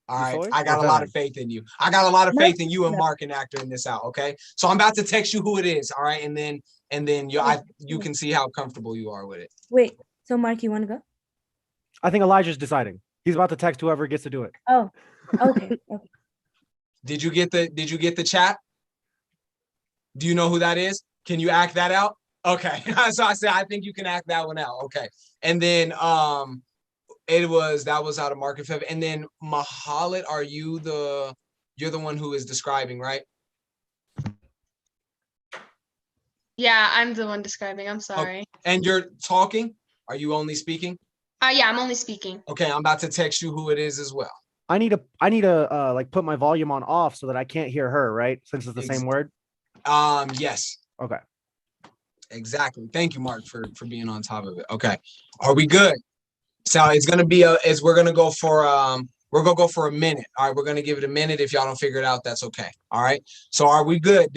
All right. I got a lot of faith in you. I got a lot of faith in you and Mark and acting this out. Okay. So I'm about to text you who it is. All right. And then you can see how comfortable you are with it. Wait, so Mark, you want to go? I think Elijah's deciding. He's about to text whoever gets to do it. Oh, okay. Did you get the chat? Do you know who that is? Can you act that out? Okay. So I said I think you can act that one out. Okay. And then that was out of Mark and Feb. And then Mahalit, you're the one who is describing, right? Yeah, I'm the one describing. I'm sorry. And you're talking? Are you only speaking? Yeah, I'm only speaking. Okay, I'm about to text you who it is as well. I need to like put my volume on off so that I can't hear her, right? Since it's the same word. Yes. Okay. Exactly. Thank you, Mark, for being on top of it. Okay. Are we good? So it's gonna be we're gonna go for a minute. All right, we're gonna give it a minute. If y'all don't figure it out, that's okay. All right. So are we good?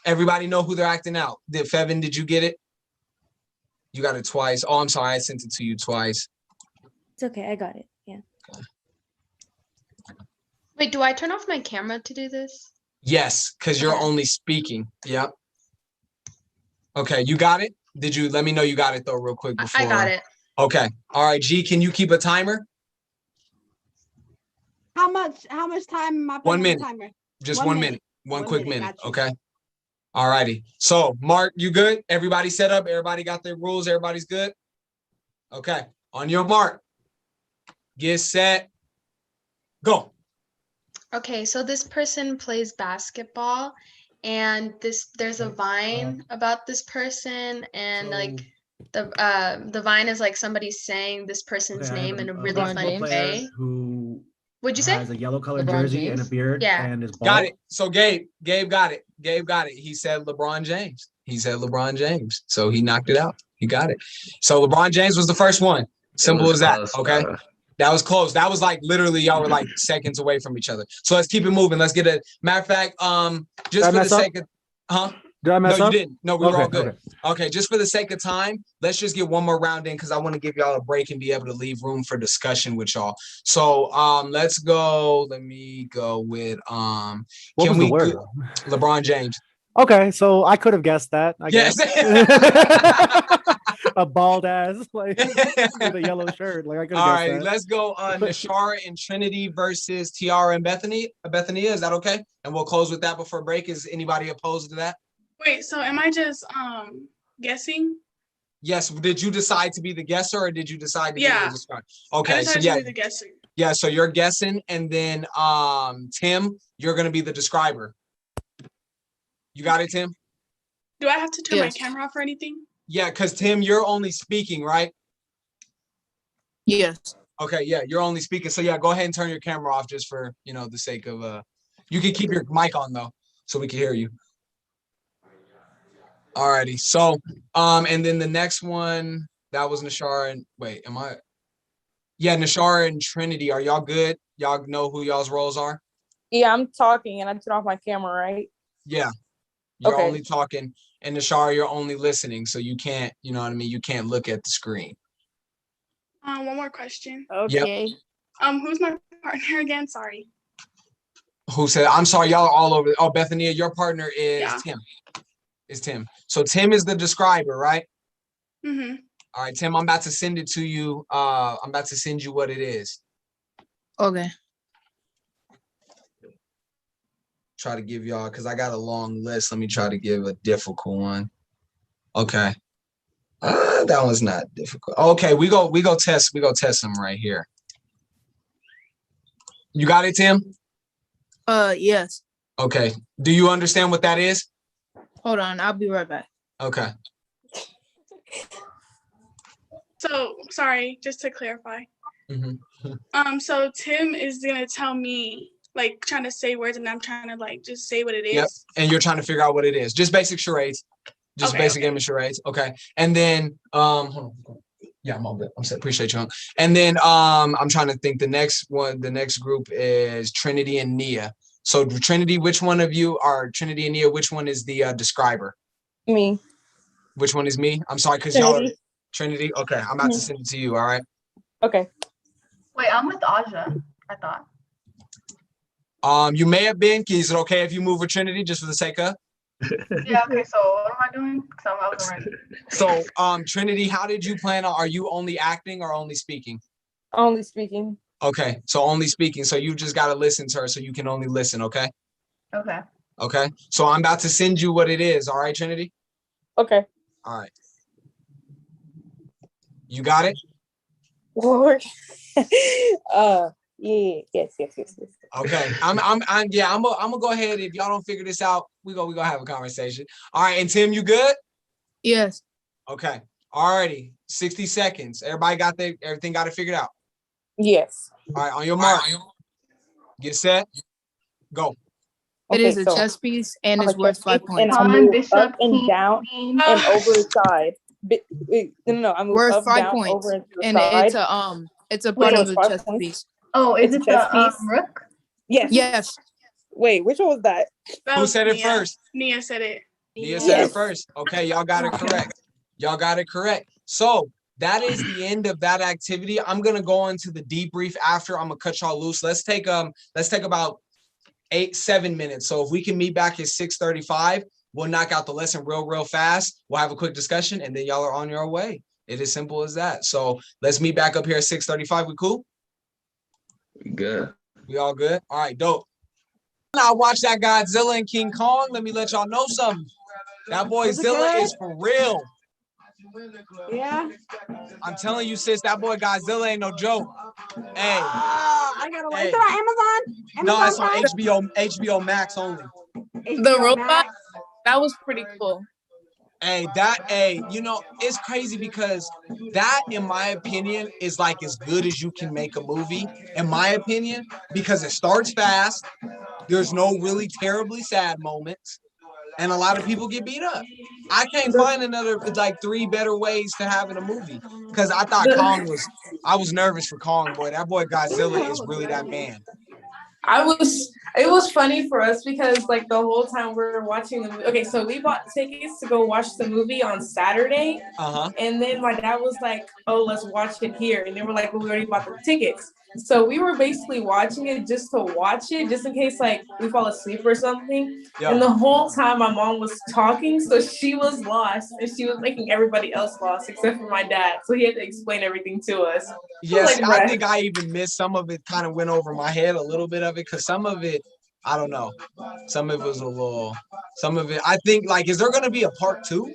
Everybody know who they're acting out? Fevin, did you get it? You got it twice. Oh, I'm sorry, I sent it to you twice. It's okay, I got it. Yeah. Wait, do I turn off my camera to do this? Yes, because you're only speaking. Yep. Okay, you got it? Did you let me know you got it though, real quick before? I got it. Okay. All right, G, can you keep a timer? How much time am I putting 1 on the minute. timer? Just 1 minute. One quick minute. Got you. Okay. All righty. So, Mark, you good? Everybody set up? Everybody got their rules? Everybody's good? Okay. On your mark. Get set. Go. Okay, so this person plays basketball, and there's a vine about this person, and like the vine is like somebody saying this person's name in a really funny way. Who What'd you say? has a yellow colored LeBron jersey and a James? beard Yeah. and is bald. Got it. So Gabe got it. Gabe got it. He said LeBron James. So he knocked it out. He got it. So LeBron James was the first one. Simple as that. Close, Okay. That was close. That was like literally y'all were like seconds away from each other. So let's keep it moving. Let's get a matter of fact. Just for the sake of Did I mess no, up? you didn't. No, we were all Okay, good. Okay, just for the sake of time, let's just get one more round in because I want to give y'all a break and be able to leave room for discussion with y'all. So let's go. Let me go with What was the word? LeBron James. Okay, so I could have guessed that. I Yes. guess. A bald ass like with a yellow shirt. Like I could have All guessed right, that. let's go Nashara and Trinity versus Tiara and Bethany. Bethania, is that okay? And we'll close with that before break. Is anybody opposed to that? Wait, so am I just guessing? Yes. Did you decide to be the guesser or did you decide to be the describer? Okay, I so decided to be the guesser. Yeah, so you're guessing, and then Tim, you're gonna be the describer. You got it, Tim? Do I have to turn my camera off or anything? Yeah, because Tim, you're only speaking, right? Yes. Okay, yeah, you're only speaking. So yeah, go ahead and turn your camera off just for the sake of you can keep your mic on though, so we can hear you. Alrighty, so and then the next one, that was Nashara and Nashara and Trinity. Are y'all good? Y'all know who y'all's roles are? Yeah, I'm talking and I turn off my camera, right? Yeah. You're Okay. only talking, and Nashara, you're only listening, so you can't, you know what I mean? You can't look at the screen. One more question. Okay. Yep. Who's my partner again? Sorry. Who said, I'm sorry, y'all are all over. Oh, Bethania, your partner is Yeah. Tim. So Tim is the describer, right? Mm-hmm. All right, Tim, I'm about to send it to you. I'm about to send you what it is. Okay. Try to give y'all, because I got a long list. Let me try to give a difficult one. Okay. That one's not difficult. Okay, we go test them right here. You got it, Tim? Yes. Okay. Do you understand what that is? Hold on, I'll be right back. Okay. So sorry, just to clarify. Mm-hmm. So Tim is gonna tell me, like, trying to say words, and I'm trying to like just say what it is. Yep. And you're trying to figure out what it is. Just basic charades. Just basic game of charades. Okay. And then hold on. Yeah, I'm all good. I'm set. Appreciate you. And then I'm trying to think the next group is Trinity and Nia. So Trinity, which one of you are Trinity and Nia? Which one is the describer? Me. Which one is me? I'm sorry, because y'all are Trinity. Okay, I'm about to send it to you. All right. Okay. Wait, I'm with Aja, I thought. You may have been. Is it okay if you move with Trinity just for the sake of? Yeah, okay, so what am I doing? Because I wasn't ready. So, Trinity, how did you plan on, are you only acting or only speaking? Only speaking. Okay, so only speaking. So you just got to listen to her, so you can only listen, okay? Okay. Okay, so I'm about to send you what it is. All right, Trinity? Okay. All right. You got it? Lord. Yeah, yes. Okay. I'm gonna go ahead. If y'all don't figure this out, we gonna have a conversation. All right, and Tim, you good? Yes. Okay. All righty. 60 seconds. Everybody got everything got it figured out? Yes. All right, on your mark. Get set. Go. It is a chess piece and it's worth 5 points. And I move up and down and over the side. No, I moved Worth up, 5 down, points, over, and to the and side. it's a Wait, part so of it's the 5 chess points? piece. Oh, is It's a it chess the piece? rook? Yes. Yes. Wait, which one was that? That Who was said it Nia. first? Nia said it. Nia said Yes. it first. Okay, y'all got it correct. Y'all got it correct. So that is the end of that activity. I'm gonna go into the debrief after. I'm gonna cut y'all loose. Let's take about 7 minutes. So if we can meet back at 6:35, we'll knock out the lesson real fast. We'll have a quick discussion, and then y'all are on your way. It is simple as that. So let's meet back up here at 6:35. We cool? Good. We all good? All right, dope. I watched that Godzilla and King Kong. Let me let y'all know something. That boy Zilla is for real. Yeah. I'm telling you, sis, that boy Godzilla ain't no joke. Hey. I gotta wait. Hey. Is it on Amazon? No, it's on Prime? HBO Max only. The robot, that was pretty cool. Hey, you know, it's crazy because that, in my opinion, is like as good as you can make a movie, in my opinion, because it starts fast. There's no really terribly sad moments, and a lot of people get beat up. I can't find another like 3 better ways to have in a movie because I thought I was nervous for Kong, boy. That boy Godzilla is really that man. It was funny for us because like the whole time we were watching the movie. Okay, so we bought tickets to go watch the movie on Saturday. And then my dad was like, oh, let's watch it here. And they were like, well, we already bought the tickets. So we were basically watching it just to watch it, just in case like we fall asleep or something. Yeah. And the whole time my mom was talking, so she was lost and she was making everybody else lost except for my dad. So he had to explain everything to us. Yes, Like, I think I even missed some of it. Kind of went over my head a little bit of it because some of it, I don't know. Some of it was some of it. I think like, is there going to be a part 2?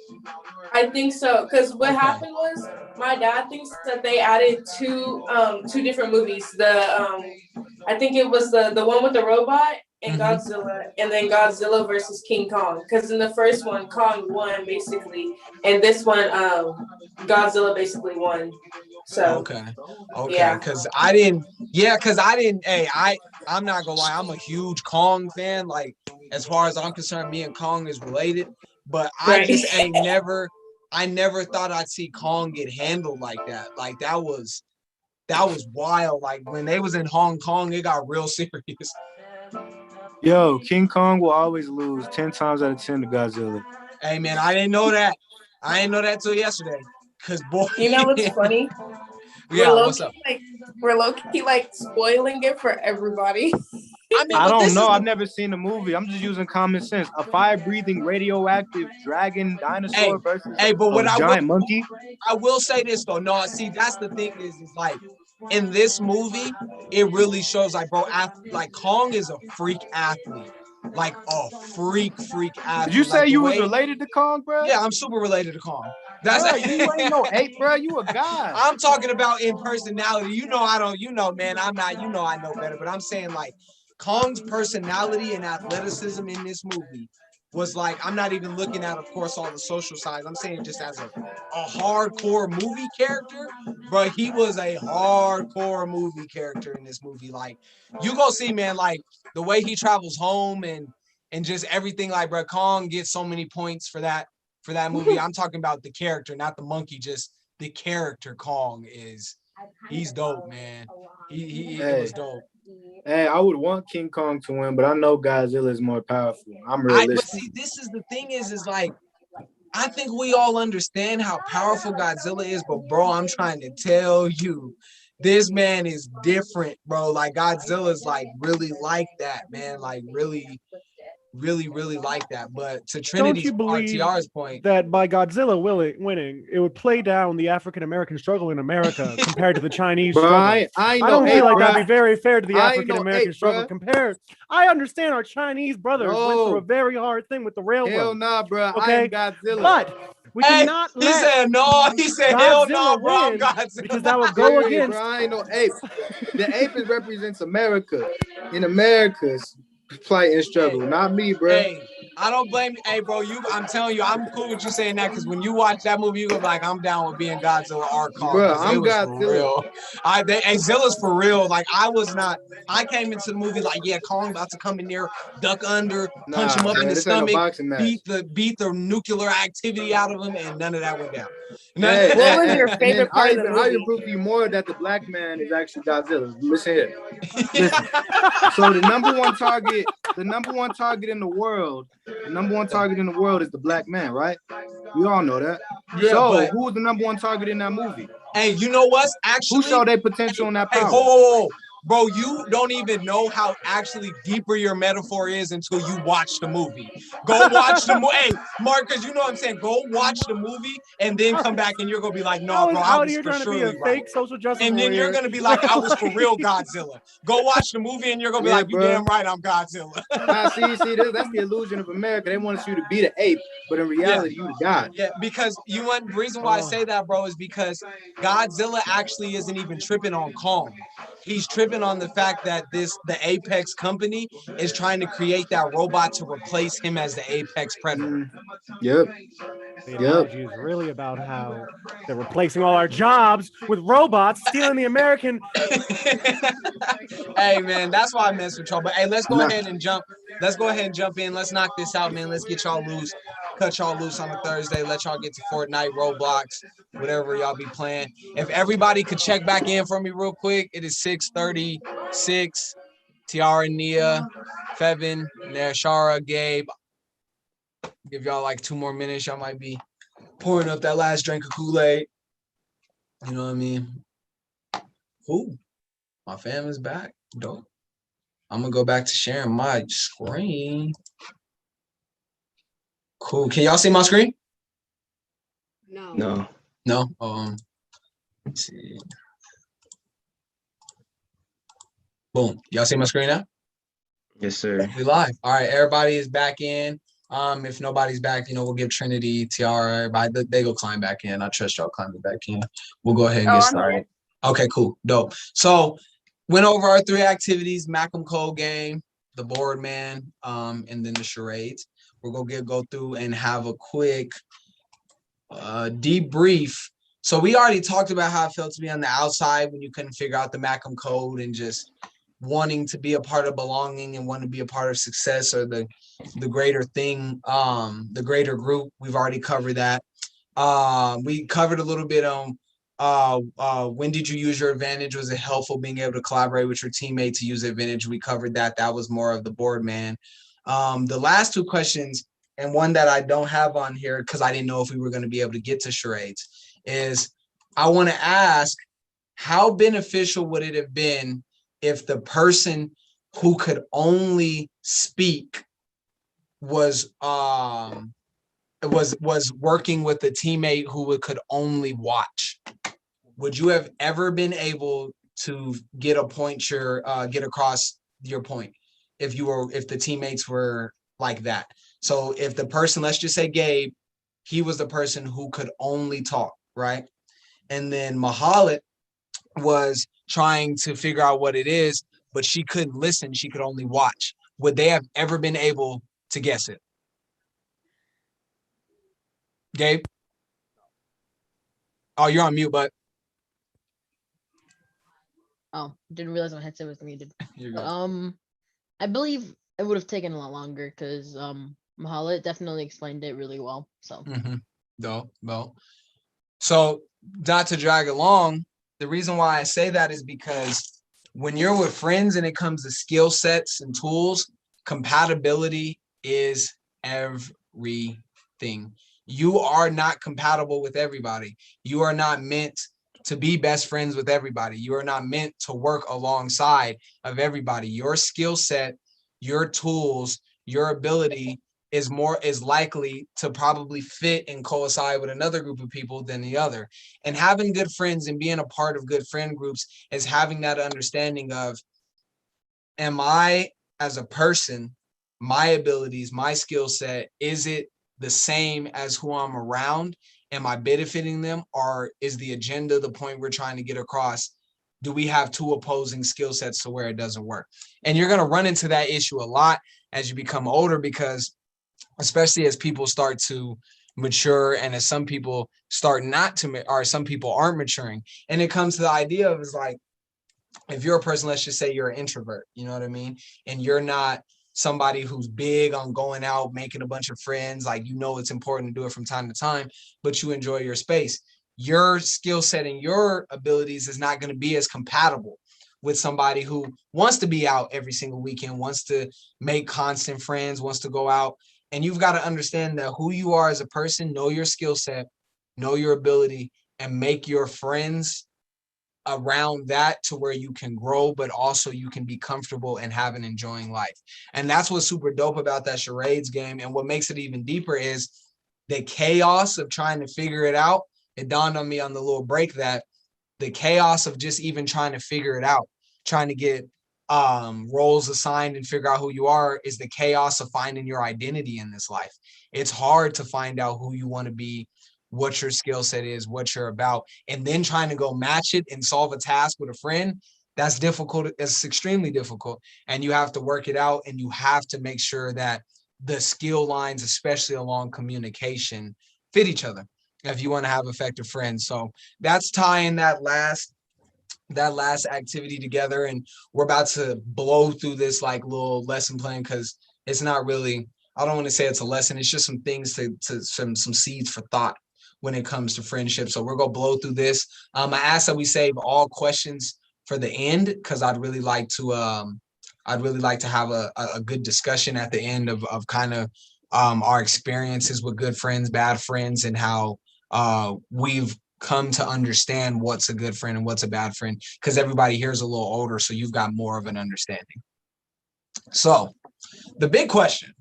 I think so, because what happened was my dad thinks that they added two different movies. I think it was the one with the robot and Godzilla, and then Godzilla versus King Kong. Because in the first one, Kong won basically, and this one, Godzilla basically won. So okay, yeah. because I'm not gonna lie, I'm a huge Kong fan. Like, as far as I'm concerned, me and Kong is related, but I just I never thought I'd see Kong get handled like that. Like that was wild. Like when they was in Hong Kong, it got real serious. Yo, King Kong will always lose 10 times out of 10 to Godzilla. Hey man, I didn't know that. I didn't know that till yesterday. Cause boy, you know what's funny? Yeah, what's up? We're low-key like spoiling it for everybody. I don't know. I've never seen the movie. I'm just using common sense. A fire-breathing radioactive dragon dinosaur versus a giant monkey. I will say this though. No, see, that's the thing is like in this movie, it really shows like, bro, like Kong is a freak athlete. Like a freak athlete. Did you say you was related to Kong, bro? Yeah, I'm super related to Kong. That's you ain't no ape, bro. You a guy. I'm talking about in personality. You know, man, I'm not, I know better, but I'm saying like Kong's personality and athleticism in this movie was like, I'm not even looking at, of course, all the social sides. I'm saying just as a hardcore movie character, but he was a hardcore movie character in this movie. Like, you go see, man, like the way he travels home and just everything, like, bro, Kong gets so many points for that movie. I'm talking about the character, not the monkey, just the character. Kong he's dope, man. He was dope. Hey, I would want King Kong to win, but I know Godzilla is more powerful. I'm realistic. But see, this is the thing is like, I think we all understand how powerful Godzilla is, but bro, I'm trying to tell you, this man is different, bro. Like Godzilla's like really like that, man. Like really like that. But to Trinity's, don't you believe RTR's point, that by Godzilla winning, it would play down the African American struggle in America compared to the Chinese struggle? I don't feel like that'd be very fair to the African American struggle compared. I understand our Chinese brothers went through a very hard thing with the railroad. Hell nah, bro. Okay? I am Godzilla. But we cannot he said no. He said hell no, bro. I'm Godzilla. Because that would go against. Bro, I ain't no ape. The ape represents America. In America's plight and struggle, not me, bro. Hey, I don't blame you. Hey, bro, I'm telling you, I'm cool with you saying that because when you watch that movie, you're gonna be like, I'm down with being Godzilla or Kong. Bro, Because it I'm was for Godzilla. real. Zilla's for real. Like, I came into the movie like, yeah, Kong about to come in there, duck under, punch him up in the this ain't no stomach, boxing match. beat the nuclear activity out of him, and none of that went down. Hey, What was your and then favorite part of the I even movie? prove to you more that the black man is actually Godzilla. Listen here. Listen. So the number one target in the world, is the black man, right? We all know that. Yeah, so who was the number one target in that movie? Hey, you know what's actually who showed their potential in that Hey, power? whoa. Bro, you don't even know how actually deeper your metaphor is until you watch the movie. Go watch the movie. Hey, Marcus, you know what I'm saying? Go watch the movie and then come back and you're going to be like, no, bro, I was you're for trying to be surely a right. fake social justice And then warrior. you're going to be like, I was for real Godzilla. Go watch the movie and you're going to be like, you damn right, I'm Godzilla. See, that's the illusion of America. They want you to be the ape, but in reality, you the god. Yeah, because the reason why I say that, bro, is because Godzilla actually isn't even tripping on Kong. He's tripping on the fact that the Apex company is trying to create that robot to replace him as the Apex predator. Yep. The analogy is really about how they're replacing all our jobs with robots, stealing the American. Hey, man, that's why I mess with y'all. But hey, let's go ahead and jump. Let's go ahead and jump in. Let's knock this out, man. Let's get y'all loose. Cut y'all loose on a Thursday. Let y'all get to Fortnite, Roblox, whatever y'all be playing. If everybody could check back in for me real quick, it is 6:36. Tiara, Nia, Fevin, Shara, Gabe. Give y'all like 2 more minutes. Y'all might be pouring up that last drink of Kool-Aid. You know what I mean? Ooh, my fam is back. Dope. I'm gonna go back to sharing my screen. Cool. Can y'all see my screen? No. No. Let's see. Boom. Y'all see my screen now? Yes, sir. We live. All right. Everybody is back in. If nobody's back, we'll give Trinity, Tiara, everybody. They go climb back in. I trust y'all climbing back in. We'll go ahead and get started. Okay. Cool. Dope. So went over our 3 activities: MACM code game, the board man, and then the charades. We're gonna go through and have a quick debrief. So we already talked about how it felt to be on the outside when you couldn't figure out the MACM code and just wanting to be a part of belonging and wanting to be a part of success or the greater thing, the greater group. We've already covered that. We covered a little bit on when did you use your advantage? Was it helpful being able to collaborate with your teammate to use advantage? We covered that. That was more of the board man. The last 2 questions, and one that I don't have on here because I didn't know if we were going to be able to get to charades, is I want to ask, how beneficial would it have been if the person who could only speak was working with a teammate who could only watch? Would you have ever been able to get across your point if the teammates were like that? So if the person, let's just say Gabe, he was the person who could only talk, right? And then Mahalit was trying to figure out what it is, but she couldn't listen. She could only watch. Would they have ever been able to guess it? Gabe? Oh, you're on mute, bud. Oh, didn't realize my headset was muted. I believe it would have taken a lot longer because Mahalit definitely explained it really well. So No. So not to drag along, the reason why I say that is because when you're with friends and it comes to skill sets and tools, compatibility is everything. You are not compatible with everybody. You are not meant to be best friends with everybody. You are not meant to work alongside of everybody. Your skill set, your tools, your ability is likely to probably fit and coincide with another group of people than the other. And having good friends and being a part of good friend groups is having that understanding of, am I as a person, my abilities, my skill set, is it the same as who I'm around? Am I benefiting them? Or is the agenda, the point we're trying to get across, do we have 2 opposing skill sets to where it doesn't work? And you're going to run into that issue a lot as you become older, because especially as people start to mature and as some people start not to, or some people aren't maturing. And it comes to the idea of is like, if you're a person, let's just say you're an introvert, you know what I mean? And you're not somebody who's big on going out, making a bunch of friends, like, you know, it's important to do it from time to time, but you enjoy your space. Your skill set and your abilities is not going to be as compatible with somebody who wants to be out every single weekend, wants to make constant friends, wants to go out. And you've got to understand that who you are as a person, know your skill set, know your ability, and make your friends around that to where you can grow, but also you can be comfortable and have an enjoying life. And that's what's super dope about that charades game. And what makes it even deeper is the chaos of trying to figure it out. It dawned on me on the little break that the chaos of just even trying to figure it out, trying to get roles assigned and figure out who you are, is the chaos of finding your identity in this life. It's hard to find out who you want to be, what your skill set is, what you're about, and then trying to go match it and solve a task with a friend. That's difficult. It's extremely difficult. And you have to work it out, and you have to make sure that the skill lines, especially along communication, fit each other if you want to have effective friends. So that's tying that last activity together, and we're about to blow through this like little lesson plan, because it's not really, I don't want to say it's a lesson, it's just some things to some seeds for thought when it comes to friendship. So we're gonna blow through this. I ask that we save all questions for the end, because I'd really like to have a good discussion at the end of kind of our experiences with good friends, bad friends, and how we've come to understand what's a good friend and what's a bad friend, because everybody here is a little older, so you've got more of an understanding. So the big question,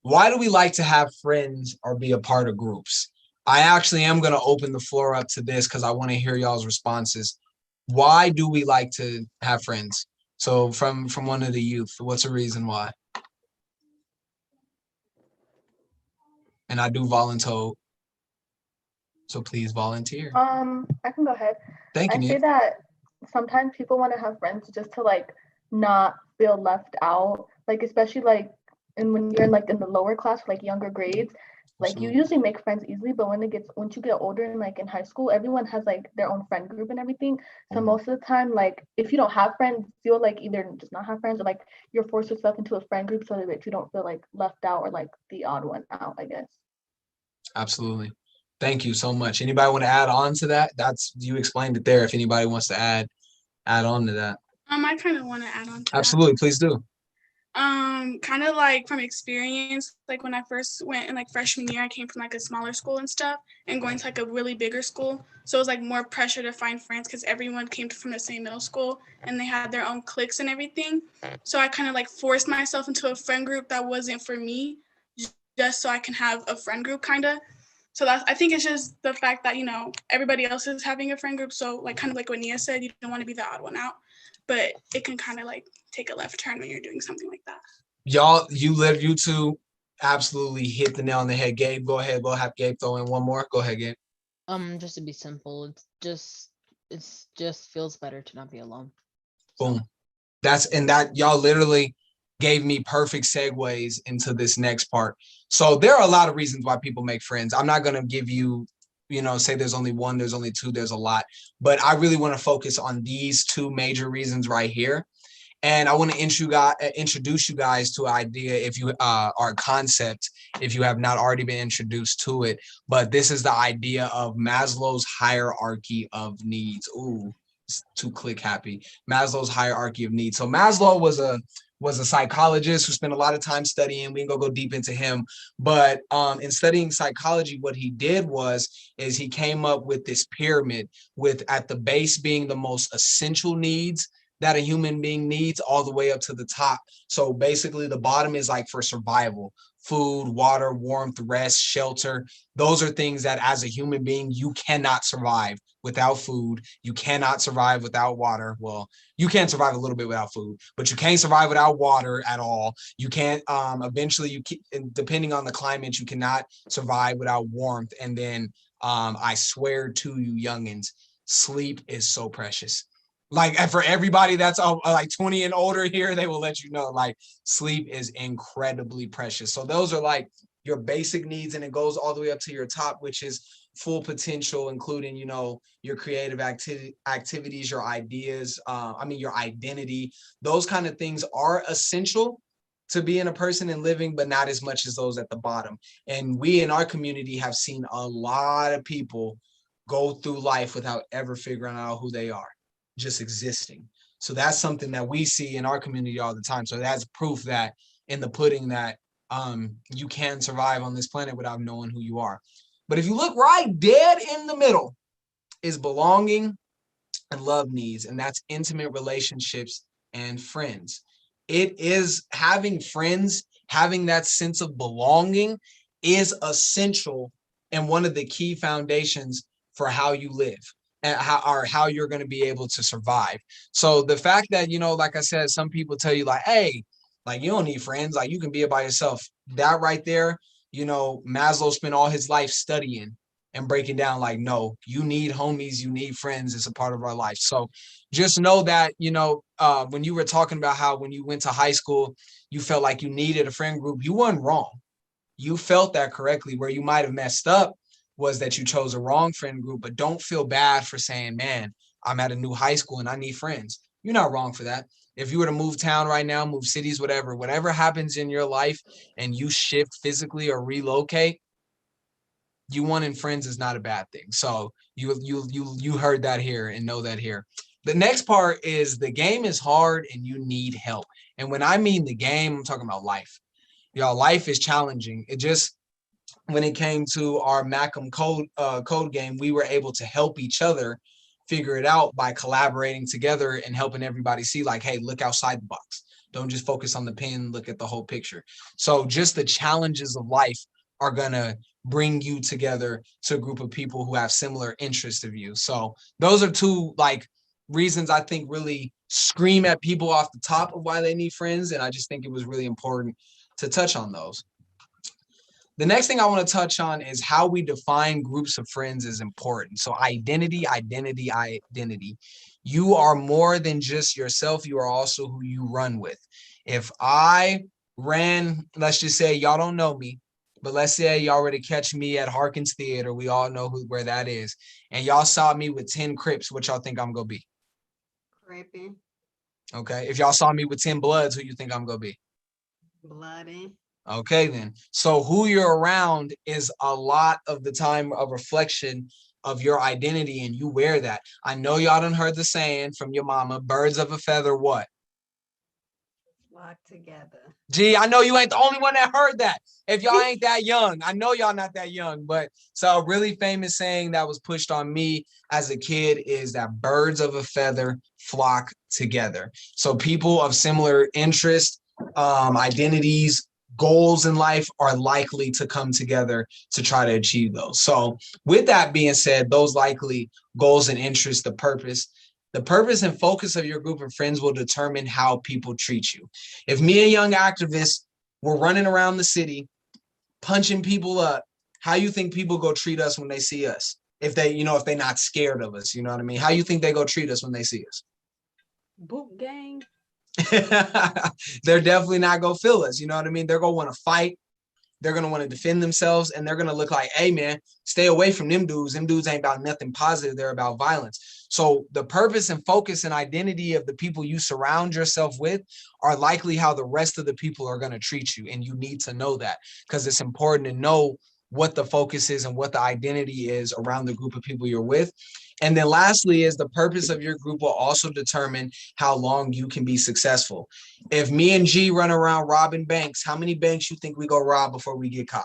why do we like to have friends or be a part of groups? I actually am going to open the floor up to this because I want to hear y'all's responses. Why do we like to have friends? So from one of the youth, what's the reason why? And I do volunteer, so please volunteer. I can go ahead. Thank you, I say Nia. that sometimes people want to have friends just to like not feel left out, like especially like and when you're like in the lower class, like younger grades, like you usually make friends easily, but once you get older and like in high school, everyone has like their own friend group and everything. So most of the time, like if you don't have friends, you'll like either just not have friends, or like you're forced yourself into a friend group so that you don't feel like left out or like the odd one out, I guess. Absolutely. Thank you so much. Anybody want to add on to that? You explained it there. If anybody wants to add on to that. I kind of want to add on to Absolutely, please do. Kind of like from experience, like when I first went in like freshman year, I came from like a smaller school and stuff, and going to like a really bigger school. So it was like more pressure to find friends because everyone came from the same middle school and they had their own cliques and everything. So I kind of like forced myself into a friend group that wasn't for me, just so I can have a friend group kind of. So I think it's just the fact that, you know, everybody else is having a friend group. So like kind of like what Nia said, you don't want to be the odd one out, but it can kind of like take a left turn when you're doing something like that. Y'all, you two absolutely hit the nail on the head. Gabe, go ahead. We'll have Gabe throw in one more. Go ahead, Gabe. Just to be simple, it's just feels better to not be alone. Boom. That y'all literally gave me perfect segues into this next part. So there are a lot of reasons why people make friends. I'm not going to give you, say there's only one, there's only two, there's a lot, but I really want to focus on these two major reasons right here. And I want to introduce you guys to an idea, if you are a concept, if you have not already been introduced to it. But this is the idea of Maslow's hierarchy of needs. Ooh, it's too click happy. Maslow's hierarchy of needs. So Maslow was a psychologist who spent a lot of time studying. We can go deep into him. But in studying psychology, what he did is he came up with this pyramid with at the base being the most essential needs that a human being needs, all the way up to the top. So basically the bottom is like for survival: food, water, warmth, rest, shelter. Those are things that as a human being, you cannot survive without food. You cannot survive without water. Well, you can survive a little bit without food, but you can't survive without water at all. You can't, eventually depending on the climate, you cannot survive without warmth. And then I swear to you youngins, sleep is so precious. Like, and for everybody that's like 20 and older here, they will let you know, like, sleep is incredibly precious. So those are like your basic needs, and it goes all the way up to your top, which is full potential, including, you know, your creative activities, your ideas, your identity. Those kind of things are essential to being a person and living, but not as much as those at the bottom. And we in our community have seen a lot of people go through life without ever figuring out who they are, just existing. So that's something that we see in our community all the time. So that's proof that in the pudding that you can survive on this planet without knowing who you are. But if you look right dead in the middle is belonging and love needs, and that's intimate relationships and friends. It is having friends, having that sense of belonging is essential and one of the key foundations for how you live and how you're going to be able to survive. So the fact that, you know, like I said, some people tell you like, hey, like you don't need friends, like you can be it by yourself. That right there, you know, Maslow spent all his life studying and breaking down like, no, you need homies, you need friends. It's a part of our life. So just know that, you know, when you were talking about how when you went to high school, you felt like you needed a friend group, you weren't wrong. You felt that correctly. Where you might have messed up was that you chose a wrong friend group, but don't feel bad for saying, man, I'm at a new high school and I need friends. You're not wrong for that. If you were to move town right now, move cities, whatever happens in your life and you shift physically or relocate, you wanting friends is not a bad thing. So you heard that here and know that here. The next part is the game is hard and you need help. And when I mean the game, I'm talking about life. Y'all, life is challenging. It just, when it came to our MACM code game, we were able to help each other figure it out by collaborating together and helping everybody see like, hey, look outside the box. Don't just focus on the pin, look at the whole picture. So just the challenges of life are gonna bring you together to a group of people who have similar interests of you. So those are two like reasons I think really scream at people off the top of why they need friends. And I just think it was really important to touch on those. The next thing I want to touch on is how we define groups of friends is important. So identity. You are more than just yourself. You are also who you run with. If I ran, let's just say y'all don't know me, but let's say y'all were to catch me at Harkins Theater. We all know where that is. And y'all saw me with 10 Crips. What y'all think I'm going to be? Crippin'. Okay. If y'all saw me with 10 Bloods, who you think I'm going to be? Bloody. Okay, then. So who you're around is a lot of the time a reflection of your identity, and you wear that. I know y'all done heard the saying from your mama, birds of a feather, what? Flock together. Gee, I know you ain't the only one that heard that. If y'all ain't that young, I know y'all not that young, but so a really famous saying that was pushed on me as a kid is that birds of a feather flock together. So people of similar interests, identities, goals in life are likely to come together to try to achieve those. So with that being said, those likely goals and interests, the purpose and focus of your group of friends will determine how people treat you. If me and young activists were running around the city, punching people up, how you think people go treat us when they see us? If they, if they're not scared of us, you know what I mean? How you think they go treat us when they see us? Boot gang. They're definitely not gonna feel us, you know what I mean? They're gonna want to fight, they're gonna want to defend themselves, and they're gonna look like, hey man, stay away from them dudes. Them dudes ain't about nothing positive, they're about violence. So the purpose and focus and identity of the people you surround yourself with are likely how the rest of the people are gonna treat you. And you need to know that because it's important to know what the focus is and what the identity is around the group of people you're with. And then lastly is the purpose of your group will also determine how long you can be successful. If me and G run around robbing banks, how many banks you think we go rob before we get caught?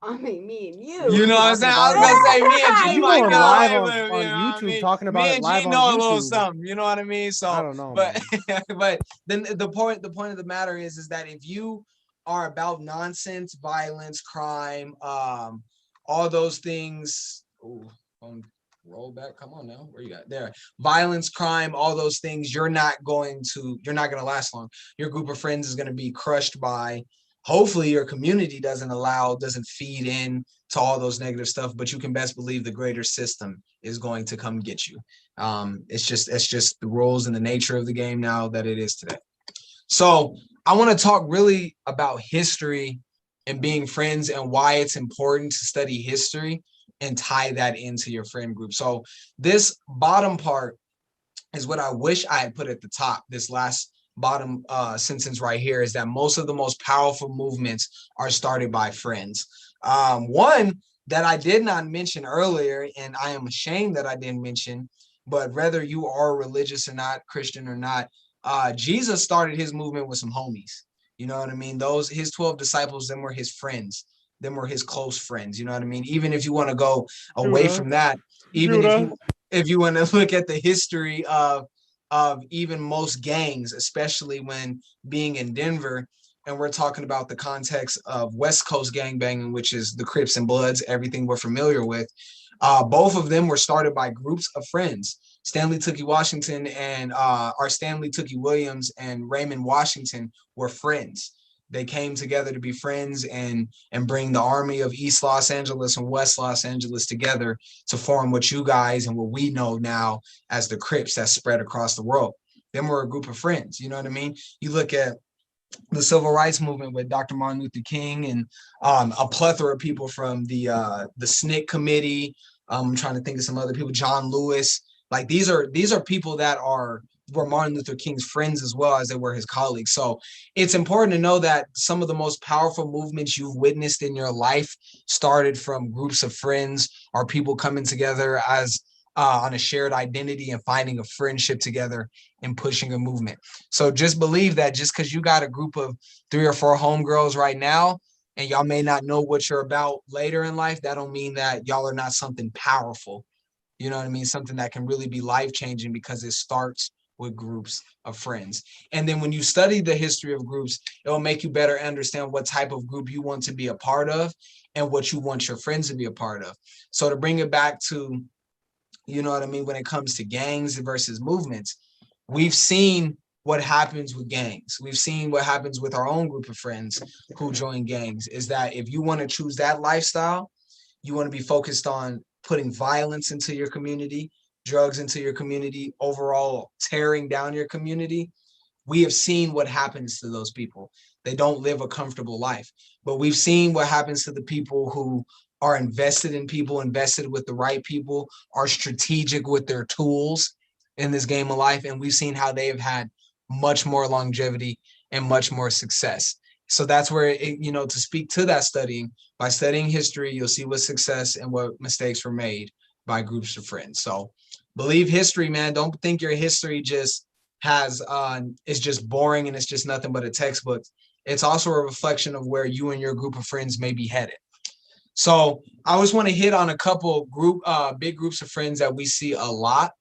I mean, me and you. You know what I'm saying? I was gonna say me and G You might going know live a on little, you know YouTube what I mean? talking about Me it and live G on know a little YouTube. something, you know what I mean? So I don't know, but but then the point of the matter is that if you are about nonsense, violence, crime, all those things. Ooh, roll back. Come on now. Where you at? There. Violence, crime, all those things. You're not going to last long. Your group of friends is going to be crushed by hopefully your community doesn't feed in to all those negative stuff, but you can best believe the greater system is going to come get you. It's just the rules and the nature of the game now that it is today. So I want to talk really about history and being friends and why it's important to study history and tie that into your friend group. So this bottom part is what I wish I had put at the top. This last bottom sentence right here is that most of the most powerful movements are started by friends. One that I did not mention earlier, and I am ashamed that I didn't mention, but whether you are religious or not, Christian or not, Jesus started his movement with some homies. You know what I mean? His 12 disciples, them were his friends. Them were his close friends. You know what I mean? Even if you want to go away from that, even if you want to look at the history of even most gangs, especially when being in Denver, and we're talking about the context of West Coast gangbanging, which is the Crips and Bloods, everything we're familiar with. Both of them were started by groups of friends. Stanley Tookie Washington and Stanley Tookie Williams and Raymond Washington were friends. They came together to be friends and bring the army of East Los Angeles and West Los Angeles together to form what you guys and what we know now as the Crips that spread across the world. Them were a group of friends. You know what I mean? You look at the civil rights movement with Dr. Martin Luther King and a plethora of people from the SNCC committee. I'm trying to think of some other people, John Lewis. Like these are people that were Martin Luther King's friends as well as they were his colleagues. So it's important to know that some of the most powerful movements you've witnessed in your life started from groups of friends or people coming together as on a shared identity and finding a friendship together and pushing a movement. So just believe that just because you got a group of 3 or 4 homegirls right now, and y'all may not know what you're about later in life, that don't mean that y'all are not something powerful. You know what I mean? Something that can really be life-changing because it starts with groups of friends. And then when you study the history of groups, it will make you better understand what type of group you want to be a part of and what you want your friends to be a part of. So to bring it back to, you know what I mean, when it comes to gangs versus movements, we've seen what happens with gangs. We've seen what happens with our own group of friends who join gangs, is that if you want to choose that lifestyle, you want to be focused on putting violence into your community, drugs into your community, overall tearing down your community. We have seen what happens to those people. They don't live a comfortable life, but we've seen what happens to the people who are invested in people, invested with the right people, are strategic with their tools in this game of life. And we've seen how they have had much more longevity and much more success. So that's where, to speak to that studying, by studying history, you'll see what success and what mistakes were made by groups of friends. So believe history, man. Don't think your history just it's just boring and it's just nothing but a textbook. It's also a reflection of where you and your group of friends may be headed. So I just want to hit on a couple big groups of friends that we see a lot.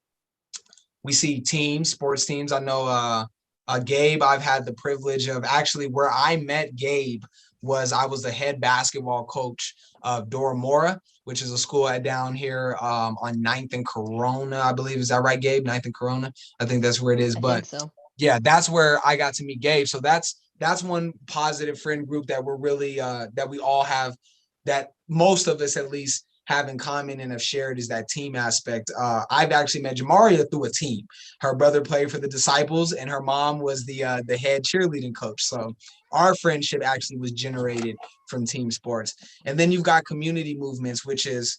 We see teams, sports teams. I know Gabe, I've had the privilege of actually where I met Gabe I was the head basketball coach of Dora Mora, which is a school down here on 9th and Corona, I believe. Is that right, Gabe? 9th and Corona? I think that's where it is. But so. Yeah, that's where I got to meet Gabe. So that's one positive friend group that we're really that we all have, that most of us at least have in common and have shared, is that team aspect. I've actually met Jamaria through a team. Her brother played for the Disciples and her mom was the head cheerleading coach. So our friendship actually was generated from team sports. And then you've got community movements, which is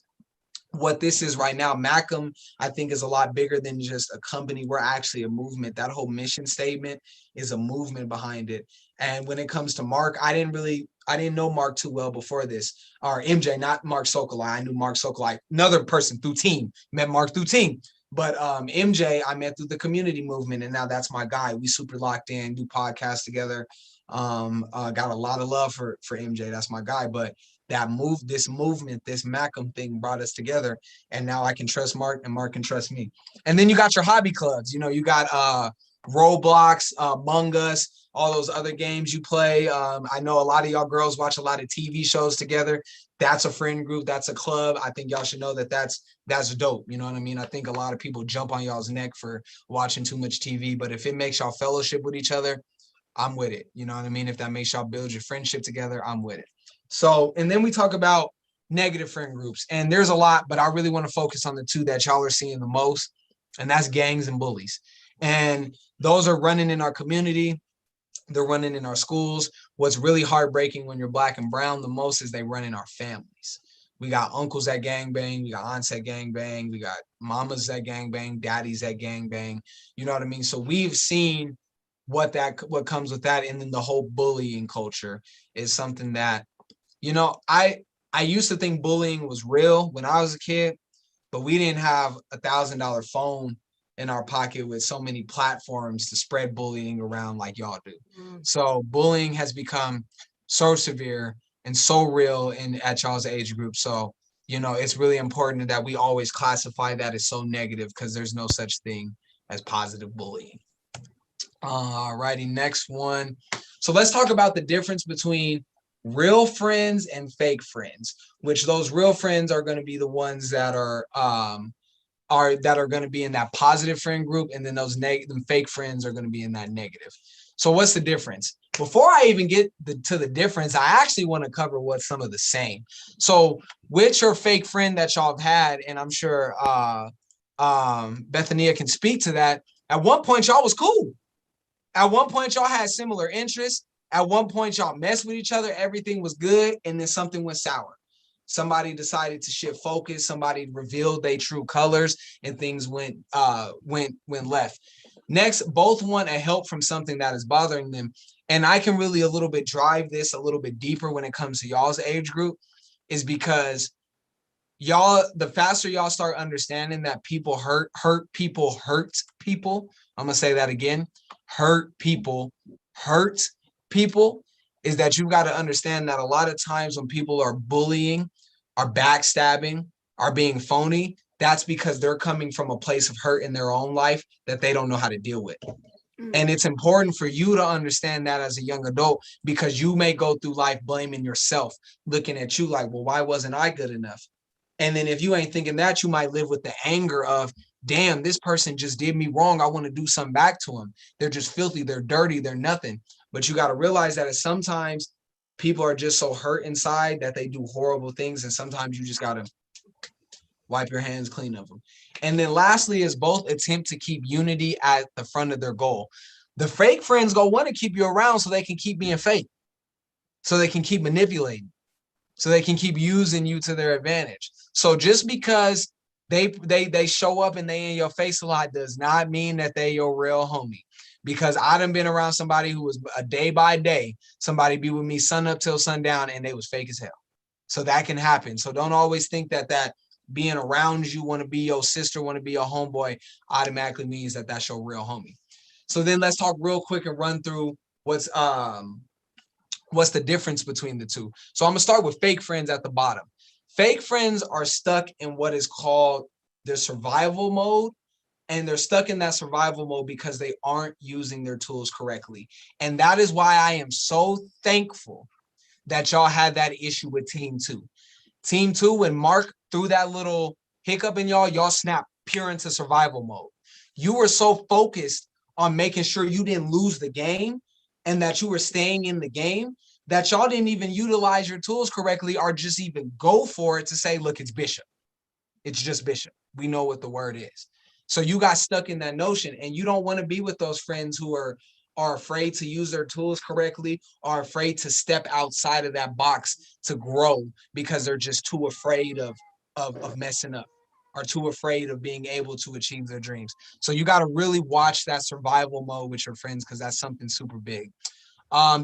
what this is right now. MACM, I think, is a lot bigger than just a company. We're actually a movement. That whole mission statement is a movement behind it. And when it comes to Mark, I didn't know Mark too well before this, or MJ, not Mark Sokolai. I knew Mark Sokolai, another person through team, met Mark through team. But MJ, I met through the community movement, and now that's my guy. We super locked in, do podcasts together. Got a lot of love for MJ. That's my guy. But this movement, this MACM thing brought us together, and now I can trust Mark and Mark can trust me. And then you got your hobby clubs. You got Roblox, Among Us, all those other games you play. I know a lot of y'all girls watch a lot of TV shows together. That's a friend group. That's a club. I think y'all should know that that's dope. You know what I mean? I think a lot of people jump on y'all's neck for watching too much TV, but if it makes y'all fellowship with each other, I'm with it. You know what I mean? If that makes y'all build your friendship together, I'm with it. So, and then we talk about negative friend groups, and there's a lot, but I really want to focus on the two that y'all are seeing the most, and that's gangs and bullies. And those are running in our community. They're running in our schools. What's really heartbreaking when you're Black and brown the most is they run in our families. We got uncles that gang bang, we got aunts that gang bang, we got mamas that gang bang, daddies that gang bang. You know what I mean? So we've seen what comes with that. And then the whole bullying culture is something that, you know, I used to think bullying was real when I was a kid, but we didn't have $1,000 phone in our pocket with so many platforms to spread bullying around like y'all do. So bullying has become so severe and so real at y'all's age group. So, you know, it's really important that we always classify that as so negative, because there's no such thing as positive bullying. All righty, next one. So let's talk about the difference between real friends and fake friends, which those real friends are going to be the ones that are going to be in that positive friend group, and then those fake friends are going to be in that negative. So what's the difference? Before I even get to the difference, I actually want to cover what's some of the same. So which your fake friend that y'all have had, and I'm sure Bethania can speak to that. At one point, y'all was cool. At one point, y'all had similar interests. At one point, y'all messed with each other. Everything was good, and then something went sour. Somebody decided to shift focus. Somebody revealed their true colors, and things went left. Next, both want a help from something that is bothering them. And I can really a little bit drive this a little bit deeper when it comes to y'all's age group, is because y'all, the faster y'all start understanding that people hurt people. I'm gonna say that again. Hurt people, is that you've got to understand that a lot of times when people are bullying, are backstabbing, are being phony, that's because they're coming from a place of hurt in their own life that they don't know how to deal with. And it's important for you to understand that as a young adult, because you may go through life blaming yourself, looking at you like, well, why wasn't I good enough? And then if you ain't thinking that, you might live with the anger of, damn, this person just did me wrong. I want to do something back to them. They're just filthy. They're dirty. They're nothing. But you got to realize that sometimes people are just so hurt inside that they do horrible things. And sometimes you just got to wipe your hands clean of them. And then lastly is both attempt to keep unity at the front of their goal. The fake friends go want to keep you around so they can keep being fake, so they can keep manipulating, so they can keep using you to their advantage. So just because they show up and they in your face a lot does not mean that they your real homie. Because I done been around somebody who was a day by day, somebody be with me sun up till sundown, and they was fake as hell. So that can happen. So don't always think that being around you, want to be your sister, want to be your homeboy, automatically means that that's your real homie. So then let's talk real quick and run through what's the difference between the two. So I'm gonna start with fake friends at the bottom. Fake friends are stuck in what is called their survival mode, and they're stuck in that survival mode because they aren't using their tools correctly. And that is why I am so thankful that y'all had that issue with Team 2. Team 2, when Mark threw that little hiccup in y'all snapped pure into survival mode. You were so focused on making sure you didn't lose the game and that you were staying in the game that y'all didn't even utilize your tools correctly, or just even go for it to say, look, it's Bishop. It's just Bishop. We know what the word is. So you got stuck in that notion, and you don't want to be with those friends who are afraid to use their tools correctly, are afraid to step outside of that box to grow because they're just too afraid of messing up, are too afraid of being able to achieve their dreams. So you got to really watch that survival mode with your friends, because that's something super big.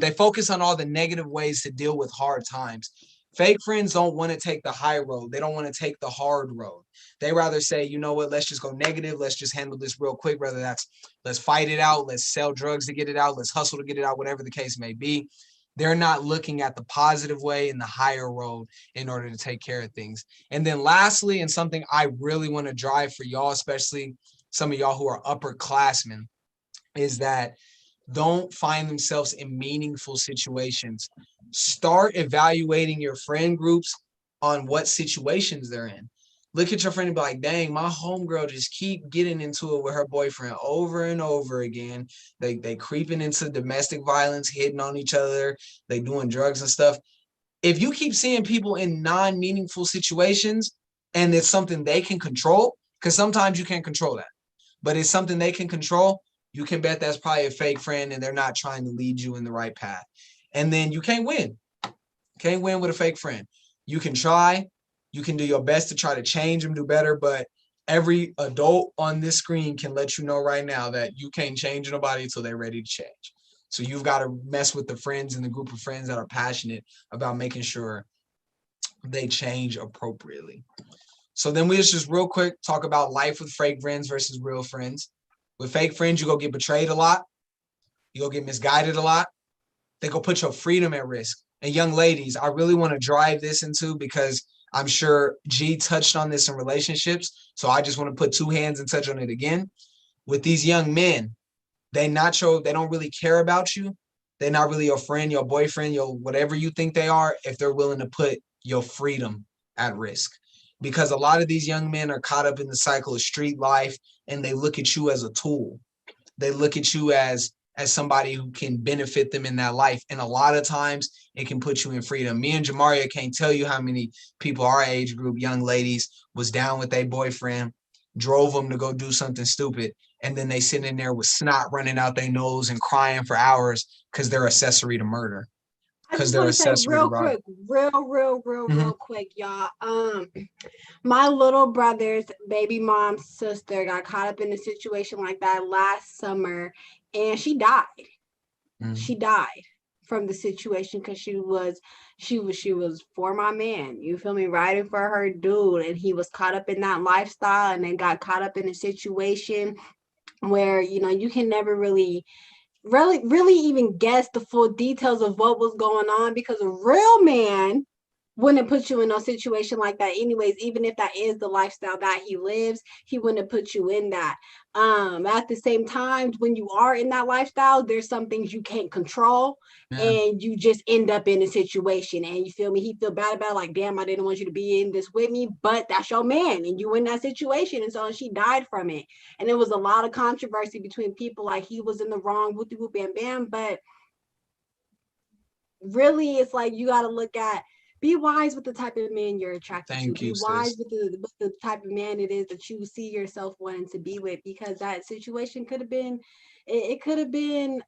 They focus on all the negative ways to deal with hard times. Fake friends don't want to take the high road. They don't want to take the hard road. They rather say, you know what, let's just go negative. Let's just handle this real quick. Whether that's let's fight it out, let's sell drugs to get it out, let's hustle to get it out, whatever the case may be. They're not looking at the positive way and the higher road in order to take care of things. And then lastly, and something I really want to drive for y'all, especially some of y'all who are upperclassmen, is that don't find themselves in meaningful situations. Start evaluating your friend groups on what situations they're in. look at your friend and be like, dang, my homegirl just keep getting into it with her boyfriend over and over again. They creeping into domestic violence, hitting on each other, they doing drugs and stuff. If you keep seeing people in non-meaningful situations and it's something they can control, because sometimes you can't control that, but it's something they can control, you can bet that's probably a fake friend and they're not trying to lead you in the right path. And then you can't win. Can't win with a fake friend. You can try, you can do your best to try to change them, do better, but every adult on this screen can let you know right now that you can't change nobody until they're ready to change. So you've got to mess with the friends and the group of friends that are passionate about making sure they change appropriately. So then we just real quick talk about life with fake friends versus real friends. With fake friends, you go get betrayed a lot. You go get misguided a lot. They go put your freedom at risk. And young ladies, I really want to drive this into, because I'm sure G touched on this in relationships. So I just want to put two hands and touch on it again. With these young men, they don't really care about you. They're not really your friend, your boyfriend, your whatever you think they are, if they're willing to put your freedom at risk. Because a lot of these young men are caught up in the cycle of street life and they look at you as a tool. They look at you as somebody who can benefit them in that life. And a lot of times it can put you in freedom. Me and Jamaria can't tell you how many people our age group, young ladies, was down with their boyfriend, drove them to go do something stupid. And then they sit in there with snot running out their nose and crying for hours because they're accessory to murder. I Because just they're want to say accessory to robbery. real quick, y'all. My little brother's baby mom's sister got caught up in a situation like that last summer, and she died. She died from the situation because she was for my man. You feel me? Riding for her dude, and he was caught up in that lifestyle, and then got caught up in a situation where you can never really even guess the full details of what was going on, because a real man wouldn't put you in a situation like that anyways. Even if that is the lifestyle that he lives, he wouldn't put you in that. At the same time, when you are in that lifestyle, there's some things you can't control. And you just end up in a situation, and you feel me, he feel bad about it, like, damn, I didn't want you to be in this with me, but that's your man and you in that situation. And so she died from it, and it was a lot of controversy between people, like he was in the wrong, whoopty whoop bam bam. But really, it's like you got to look at, be wise with the type of man you're attracted to. Be wise with the type of man it is that you see yourself wanting to be with, because that situation could have been, it could have been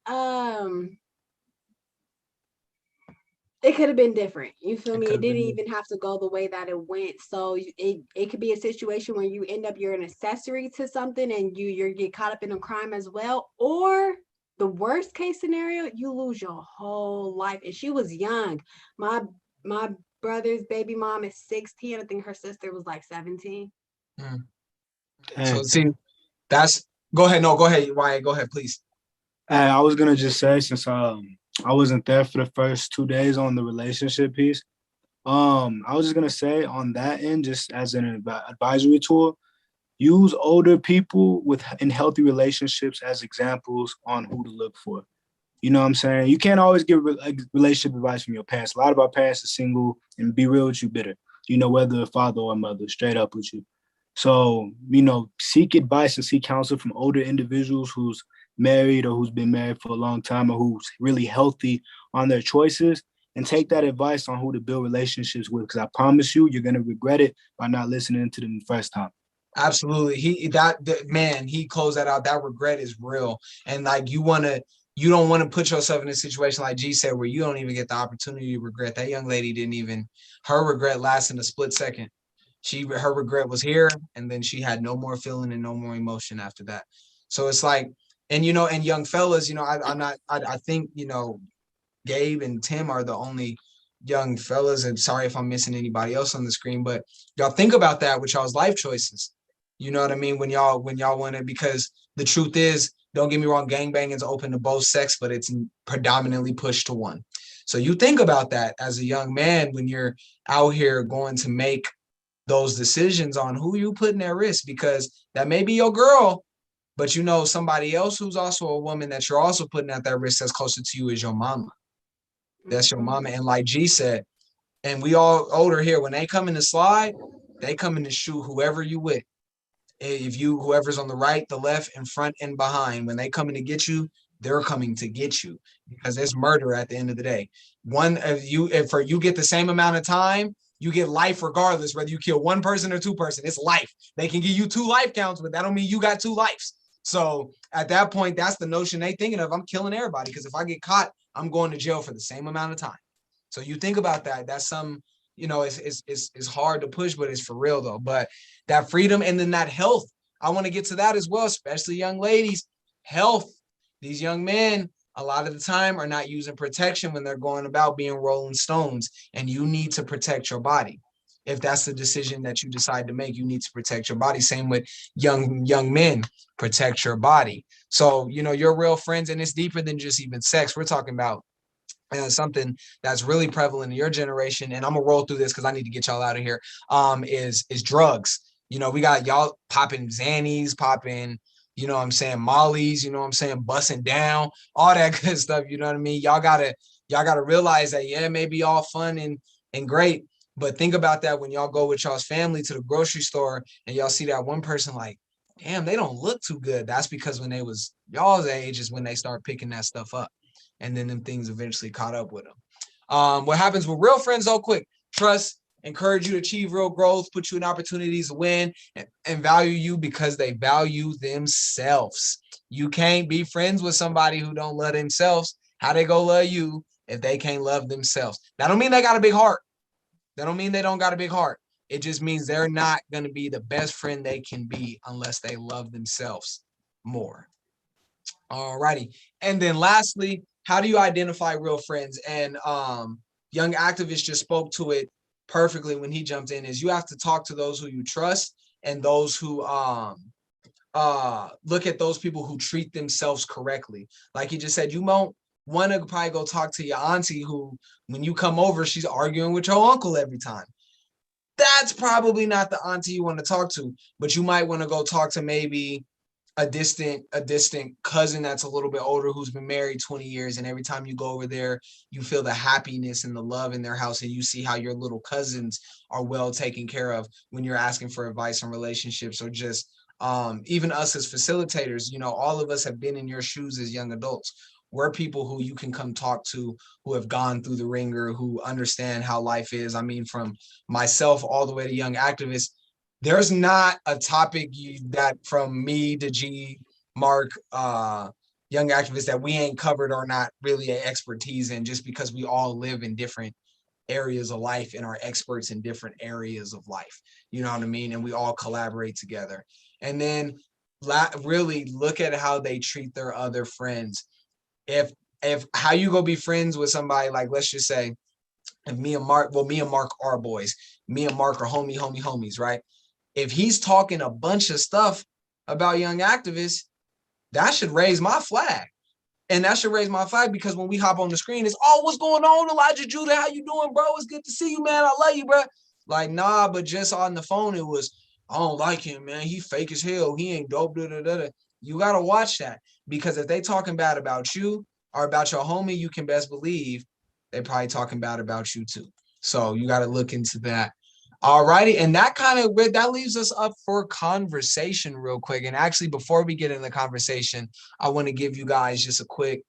different. You feel me? It didn't even have to go the way that it went. So it could be a situation where you end up, you're an accessory to something, and you get caught up in a crime as well. Or the worst case scenario, you lose your whole life. And she was young. My brother's baby mom is 16. I think her sister was like 17. So see, go ahead. No, go ahead, Wyatt. Go ahead, please. I was gonna just say, since I wasn't there for the first 2 days on the relationship piece, I was just gonna say on that end, just as an advisory tool, use older people in healthy relationships as examples on who to look for. You know what I'm saying? You can't always give relationship advice from your parents. A lot of our parents are single, and be real with you, bitter. Whether a father or a mother, straight up with you. So, seek advice and seek counsel from older individuals who's married or who's been married for a long time or who's really healthy on their choices, and take that advice on who to build relationships with. Because I promise you, you're going to regret it by not listening to them the first time. Absolutely. He closed that out. That regret is real. And like, you don't want to put yourself in a situation like G said, where you don't even get the opportunity to regret. That young lady her regret lasted a split second. Her regret was here, and then she had no more feeling and no more emotion after that. So it's like, and young fellas, I think, Gabe and Tim are the only young fellas, and sorry if I'm missing anybody else on the screen, but y'all think about that with y'all's life choices. You know what I mean? When y'all want to, because the truth is, don't get me wrong, gangbanging is open to both sex, but it's predominantly pushed to one. So you think about that as a young man when you're out here going to make those decisions on who you putting at risk, because that may be your girl, but somebody else who's also a woman that you're also putting at that risk that's closer to you is your mama. That's your mama. And like G said, and we all older here, when they come in the slide, They coming to shoot whoever you with. If you, whoever's on the right, the left, in front, and behind, when they coming to get you, they're coming to get you because it's murder at the end of the day. One of you, if for you get the same amount of time, you get life regardless, whether you kill one person or two person, it's life. They can give you 2 life counts, but that don't mean you got 2 lives. So at that point, that's the notion they thinking of. I'm killing everybody because if I get caught, I'm going to jail for the same amount of time. So you think about that. That's some, you know, it's hard to push, but it's for real though. But that freedom and then that health, I want to get to that as well, especially young ladies. Health. These young men, a lot of the time, are not using protection when they're going about being Rolling Stones, and you need to protect your body. If that's the decision that you decide to make, you need to protect your body. Same with young men, protect your body. So, you know, your real friends, and it's deeper than just even sex. We're talking about something that's really prevalent in your generation, and I'm gonna roll through this because I need to get y'all out of here. Is drugs. You know, we got y'all popping Xannies, popping, you know what I'm saying, Mollies, you know what I'm saying, busting down, all that good stuff. You know what I mean? Y'all gotta realize that, yeah, it may be all fun and great, but think about that when y'all go with y'all's family to the grocery store and y'all see that one person like, damn, they don't look too good. That's because when they was y'all's age is when they start picking that stuff up. And then them things eventually caught up with them. What happens with real friends, though, quick, trust, encourage you to achieve real growth, put you in opportunities to win, and value you because they value themselves. You can't be friends with somebody who don't love themselves. How they go love you if they can't love themselves? That don't mean they got a big heart. That don't mean they don't got a big heart. It just means they're not going to be the best friend they can be unless they love themselves more. All righty. And then lastly, how do you identify real friends? And young activist just spoke to it perfectly when he jumped in, is you have to talk to those who you trust and those who look at those people who treat themselves correctly. Like he just said, you won't want to probably go talk to your auntie who, when you come over, she's arguing with your uncle every time. That's probably not the auntie you want to talk to, but you might want to go talk to maybe a distant cousin that's a little bit older who's been married 20 years, and every time you go over there you feel the happiness and the love in their house, and you see how your little cousins are well taken care of when you're asking for advice on relationships, or just even us as facilitators. You know, all of us have been in your shoes as young adults. We're people who you can come talk to, who have gone through the ringer, who understand how life is. I mean, from myself all the way to young activists, there's not a topic that from me to G, Mark, young activists that we ain't covered or not really an expertise in, just because we all live in different areas of life and are experts in different areas of life. You know what I mean? And we all collaborate together. And then really look at how they treat their other friends. If how you go be friends with somebody, like, let's just say, if me and Mark are boys. Me and Mark are homies, right? If he's talking a bunch of stuff about young activists, that should raise my flag. And that should raise my flag, because when we hop on the screen, it's, oh, what's going on, Elijah Judah? How you doing, bro? It's good to see you, man. I love you, bro. Like, nah, but just on the phone, it was, I don't like him, man. He fake as hell. He ain't dope. You got to watch that, because if they talking bad about you or about your homie, you can best believe they probably talking bad about you too. So you got to look into that. All righty. And that leaves us up for conversation real quick. And actually, before we get into the conversation, I want to give you guys just a quick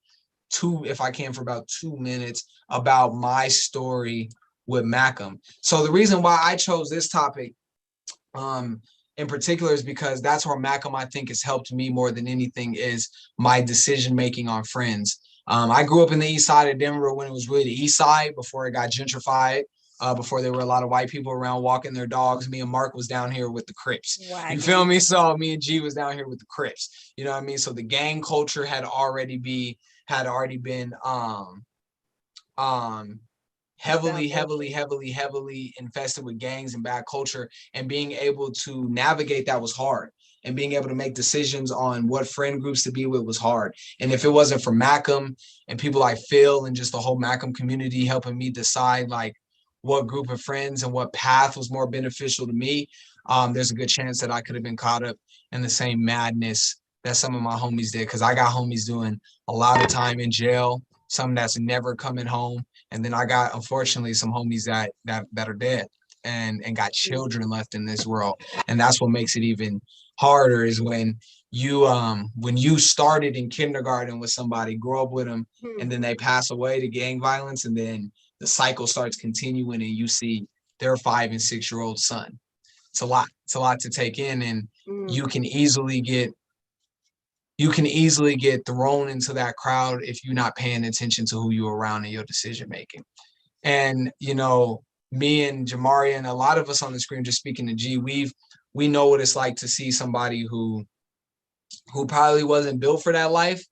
if I can, for about 2 minutes about my story with MACM. So the reason why I chose this topic in particular is because that's where MACM, I think, has helped me more than anything, is my decision-making on friends. I grew up in the east side of Denver when it was really the east side before it got gentrified. Before there were a lot of white people around walking their dogs. Me and Mark was down here with the Crips. You feel me? So me and G was down here with the Crips. You know what I mean? So the gang culture had already been heavily infested with gangs and bad culture, and being able to navigate that was hard, and being able to make decisions on what friend groups to be with was hard. And if it wasn't for MACM and people like Phil and just the whole MACM community helping me decide like what group of friends and what path was more beneficial to me, there's a good chance that I could have been caught up in the same madness that some of my homies did, because I got homies doing a lot of time in jail, some that's never coming home, and then I got, unfortunately, some homies that are dead. and got children left in this world. And that's what makes it even harder is when you started in kindergarten with somebody, grow up with them, and then they pass away to gang violence, and then the cycle starts continuing, and you see their 5 and 6-year-old son. It's a lot. It's a lot to take in, and you can easily get thrown into that crowd if you're not paying attention to who you're around in your decision making. And me and Jamari and a lot of us on the screen, just speaking to G, we know what it's like to see somebody who probably wasn't built for that life.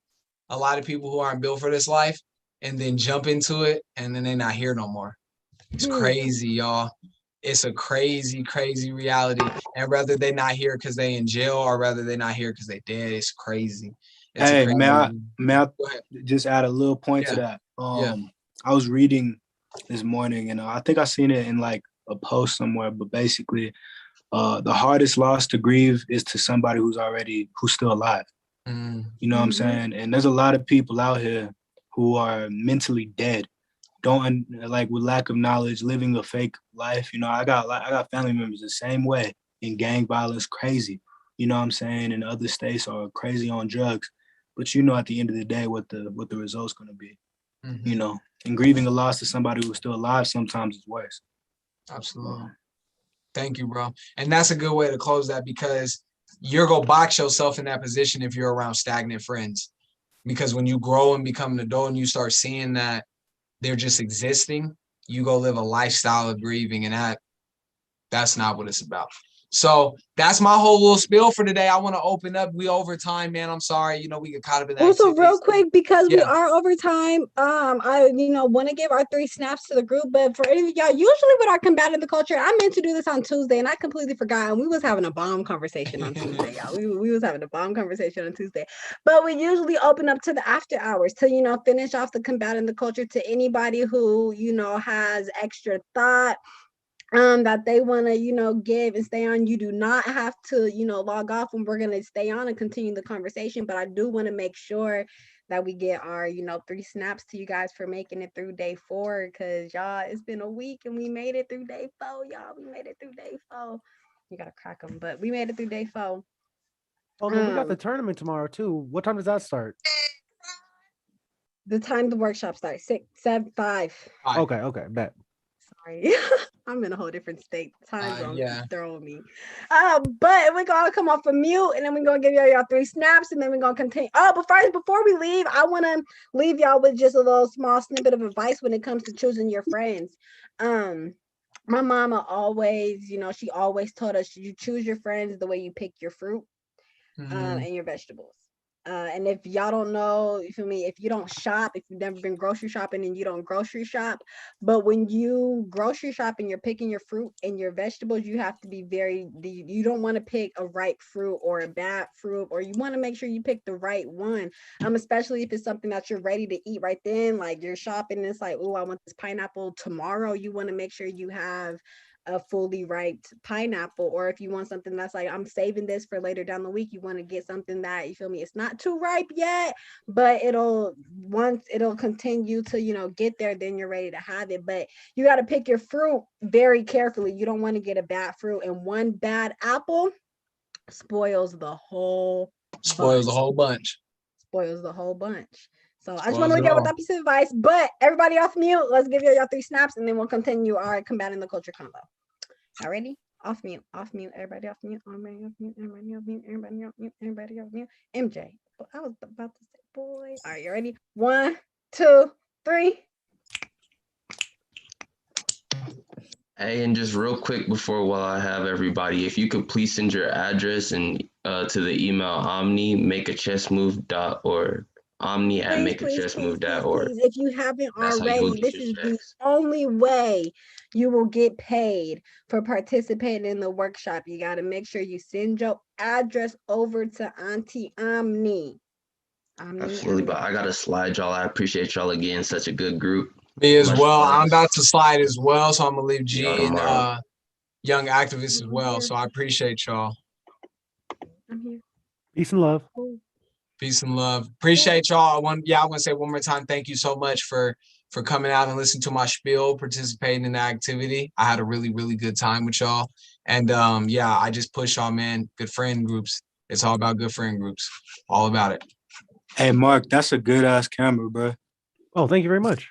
A lot of people who aren't built for this life, and then jump into it, and then they're not here no more. It's crazy, y'all. It's a crazy, crazy reality. And whether they're not here because they in jail or whether they're not here because they dead, it's crazy. It's Hey, crazy. may I just add a little point to that? I was reading this morning, and I think I seen it in like a post somewhere, but basically, the hardest loss to grieve is to somebody who's still alive. You know what I'm saying? And there's a lot of people out here who are mentally dead, with lack of knowledge, living a fake life. I got family members the same way in gang violence, crazy. You know what I'm saying? And other states are crazy on drugs. But at the end of the day, what the result's gonna be. And grieving a loss to somebody who's still alive sometimes is worse. Absolutely. Thank you, bro. And that's a good way to close that, because you're going to box yourself in that position if you're around stagnant friends. Because when you grow and become an adult and you start seeing that they're just existing, you go live a lifestyle of grieving, and that's not what it's about. So that's my whole little spiel for today. I want to open up. We over time, man. I'm sorry. We get caught up in that. Also, real quick, because we are over time, I want to give our 3 snaps to the group. But for any of y'all, usually with our combating the culture, I meant to do this on Tuesday, and I completely forgot. And we was having a bomb conversation on Tuesday, y'all. We was having a bomb conversation on Tuesday. But we usually open up to the after hours to finish off the combating the culture to anybody who has extra thought that they want to give and stay on. You do not have to log off, and we're going to stay on and continue the conversation, but I do want to make sure that we get our 3 snaps to you guys for making it through day 4, because y'all, it's been a week and we made it through day 4. Y'all, we made it through day 4. You gotta crack them, but we made it through day 4. Oh, then we got the tournament tomorrow too. What time does that start? The time the workshop starts 6, 7, 5. Okay, bet. Sorry. I'm in a whole different state. Time zone throwing me. But we're gonna come off of mute, and then we're gonna give y'all 3 snaps, and then we're gonna continue. But first, before we leave, I want to leave y'all with just a little small snippet of advice when it comes to choosing your friends. My mama always, she always told us you choose your friends the way you pick your fruit and your vegetables. And if y'all don't know, you feel me? If you don't shop, if you've never been grocery shopping and you don't grocery shop, but when you grocery shop and you're picking your fruit and your vegetables, you have to be you don't want to pick a ripe fruit or a bad fruit, or you want to make sure you pick the right one. Especially if it's something that you're ready to eat right then, like you're shopping and it's like, oh, I want this pineapple tomorrow. You want to make sure you have a fully ripe pineapple. Or if you want something that's like, I'm saving this for later down the week, you want to get something that, you feel me, it's not too ripe yet, but once it'll continue to get there, then you're ready to have it. But you got to pick your fruit very carefully. You don't want to get a bad fruit, and one bad apple spoils the whole bunch. Spoils the whole bunch. So I just want to leave y'all with that piece of advice. But everybody off mute. Let's give y'all 3 snaps, and then we'll continue our combating the culture combo. All ready? Off mute. Everybody off mute. Everybody off mute. Everybody off mute. Everybody off mute. Everybody off mute. MJ. I was about to say, boy. All right, you ready? 1, 2, 3. Hey, and just real quick while I have everybody, if you could please send your address and to the email omni@makechessmove.org. omni@makechessmove.org. If you haven't already, this is the only way you will get paid for participating in the workshop. You got to make sure you send your address over to Auntie Omni. Absolutely, but I gotta slide, y'all. I appreciate y'all again. Such a good group. Me as well. I'm about to slide as well, so I'm gonna leave G and Young Activists as well. So I appreciate y'all. I'm here. Peace and love. Peace and love. Appreciate y'all. I want to say one more time, thank you so much for for coming out and listening to my spiel, participating in the activity. I had a really, really good time with y'all. And yeah, I just push y'all, man. Good friend groups. It's all about good friend groups. All about it. Hey, Mark, that's a good ass camera, bro. Oh, thank you very much.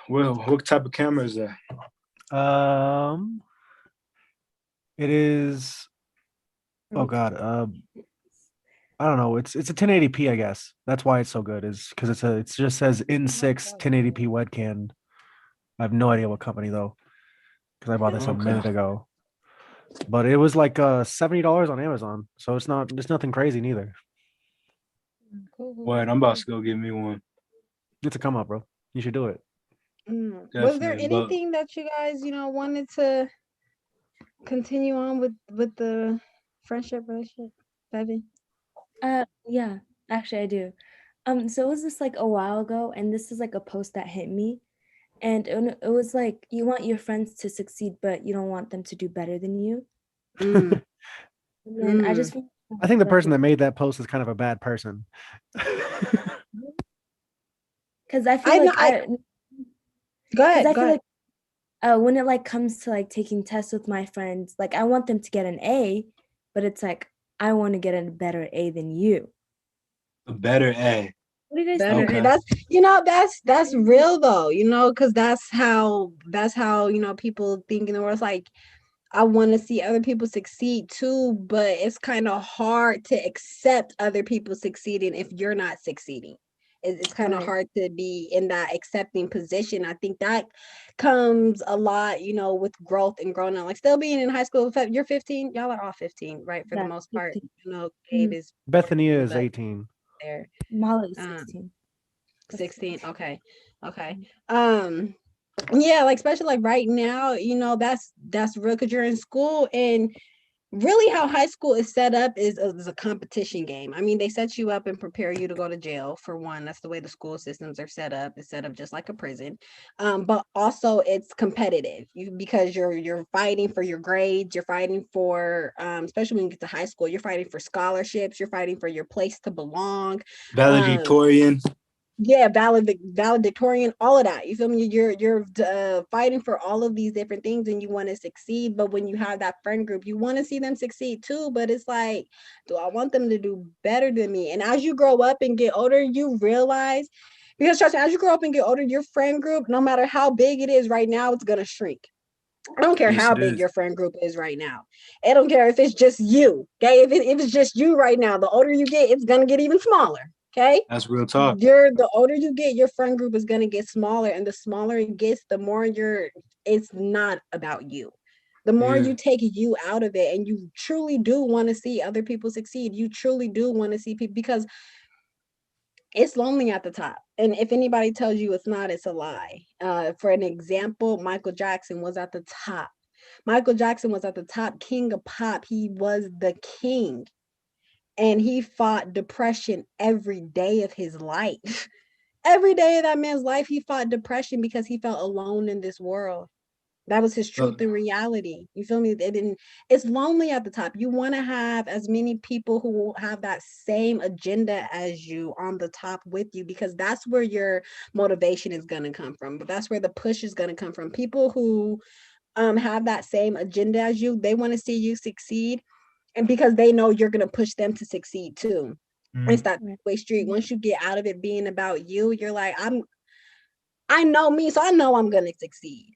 Well, what type of camera is that? It is. Oh God. I don't know. It's a 1080p, I guess. That's why it's so good. Is because it just says in6 1080p webcam. I have no idea what company though, because I bought this a minute ago. But it was like $70 on Amazon, so it's nothing crazy neither. Wait, I'm about to go get me one. It's a come up, bro. You should do it. Was there anything that you guys, wanted to continue on with the friendship relationship, Bevin? Yeah, actually I do. So it was just like a while ago, and this is like a post that hit me, and it was like, you want your friends to succeed, but you don't want them to do better than you. And then I think the person that made that post is kind of a bad person. Because I feel go ahead. I feel like when it like comes to like taking tests with my friends, like I want them to get an A, but it's like I want to get a better A than you. A better A. What do you guys Better. think? That's real though, because that's how people think in the world. It's like, I want to see other people succeed too, but it's kind of hard to accept other people succeeding if you're not succeeding. It's kind of hard to be in that accepting position. I think that comes a lot, with growth and growing up. Like still being in high school, you're 15. Y'all are all 15, right? For the most part, Gabe is. Bethany is 18. There. Molly is 16. 16. Okay. Yeah, like especially like right now, that's real because you're in school, and really how high school is set up is a competition game. I mean, they set you up and prepare you to go to jail for one. That's the way the school systems are set up. It's set up just like a prison. But also it's competitive because you're fighting for your grades, you're fighting for especially when you get to high school, you're fighting for scholarships, you're fighting for your place to belong. Valedictorian. Yeah, valedictorian, all of that. You feel me? You're fighting for all of these different things, and you want to succeed. But when you have that friend group, you want to see them succeed too. But it's like, do I want them to do better than me? And as you grow up and get older, you realize, because trust me, as you grow up and get older, your friend group, no matter how big it is right now, it's gonna shrink. I don't care how big your friend group is right now. I don't care if it's just you. Okay, if it's just you right now, the older you get, it's gonna get even smaller. Okay, that's real talk. The older you get, your friend group is gonna get smaller, and the smaller it gets, the more it's not about you. The more you take you out of it, and you truly do want to see other people succeed. You truly do want to see people, because it's lonely at the top. And if anybody tells you it's not, it's a lie. For an example, Michael Jackson was at the top. Michael Jackson was at the top, king of pop. He was the king. And he fought depression every day of his life. Every day of that man's life, he fought depression because he felt alone in this world. That was his truth and reality. You feel me? It's lonely at the top. You want to have as many people who have that same agenda as you on the top with you, because that's where your motivation is going to come from. But that's where the push is going to come from. People who have that same agenda as you, they want to see you succeed. And because they know you're going to push them to succeed too. It's that two-way street. Once you get out of it being about you, you're like, I know me, so I know I'm going to succeed.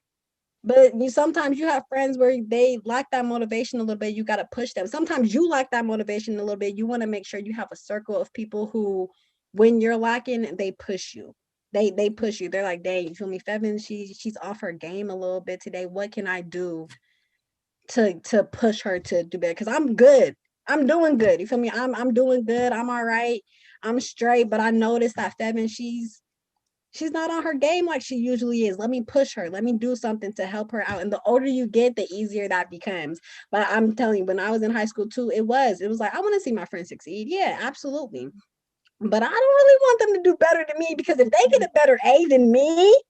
But sometimes you have friends where they lack that motivation a little bit. You got to push them. Sometimes you lack that motivation a little bit. You want to make sure you have a circle of people who, when you're lacking, they push you. They push you. They're like, dang, you feel me? Fevin, she's off her game a little bit today. What can I do to push her to do better? Because I'm good. I'm doing good. You feel me? I'm doing good. I'm all right. I'm straight. But I noticed that Fevin, she's not on her game like she usually is. Let me push her. Let me do something to help her out. And the older you get, the easier that becomes. But I'm telling you, when I was in high school too, it was like, I want to see my friends succeed. Yeah, absolutely. But I don't really want them to do better than me, because if they get a better A than me,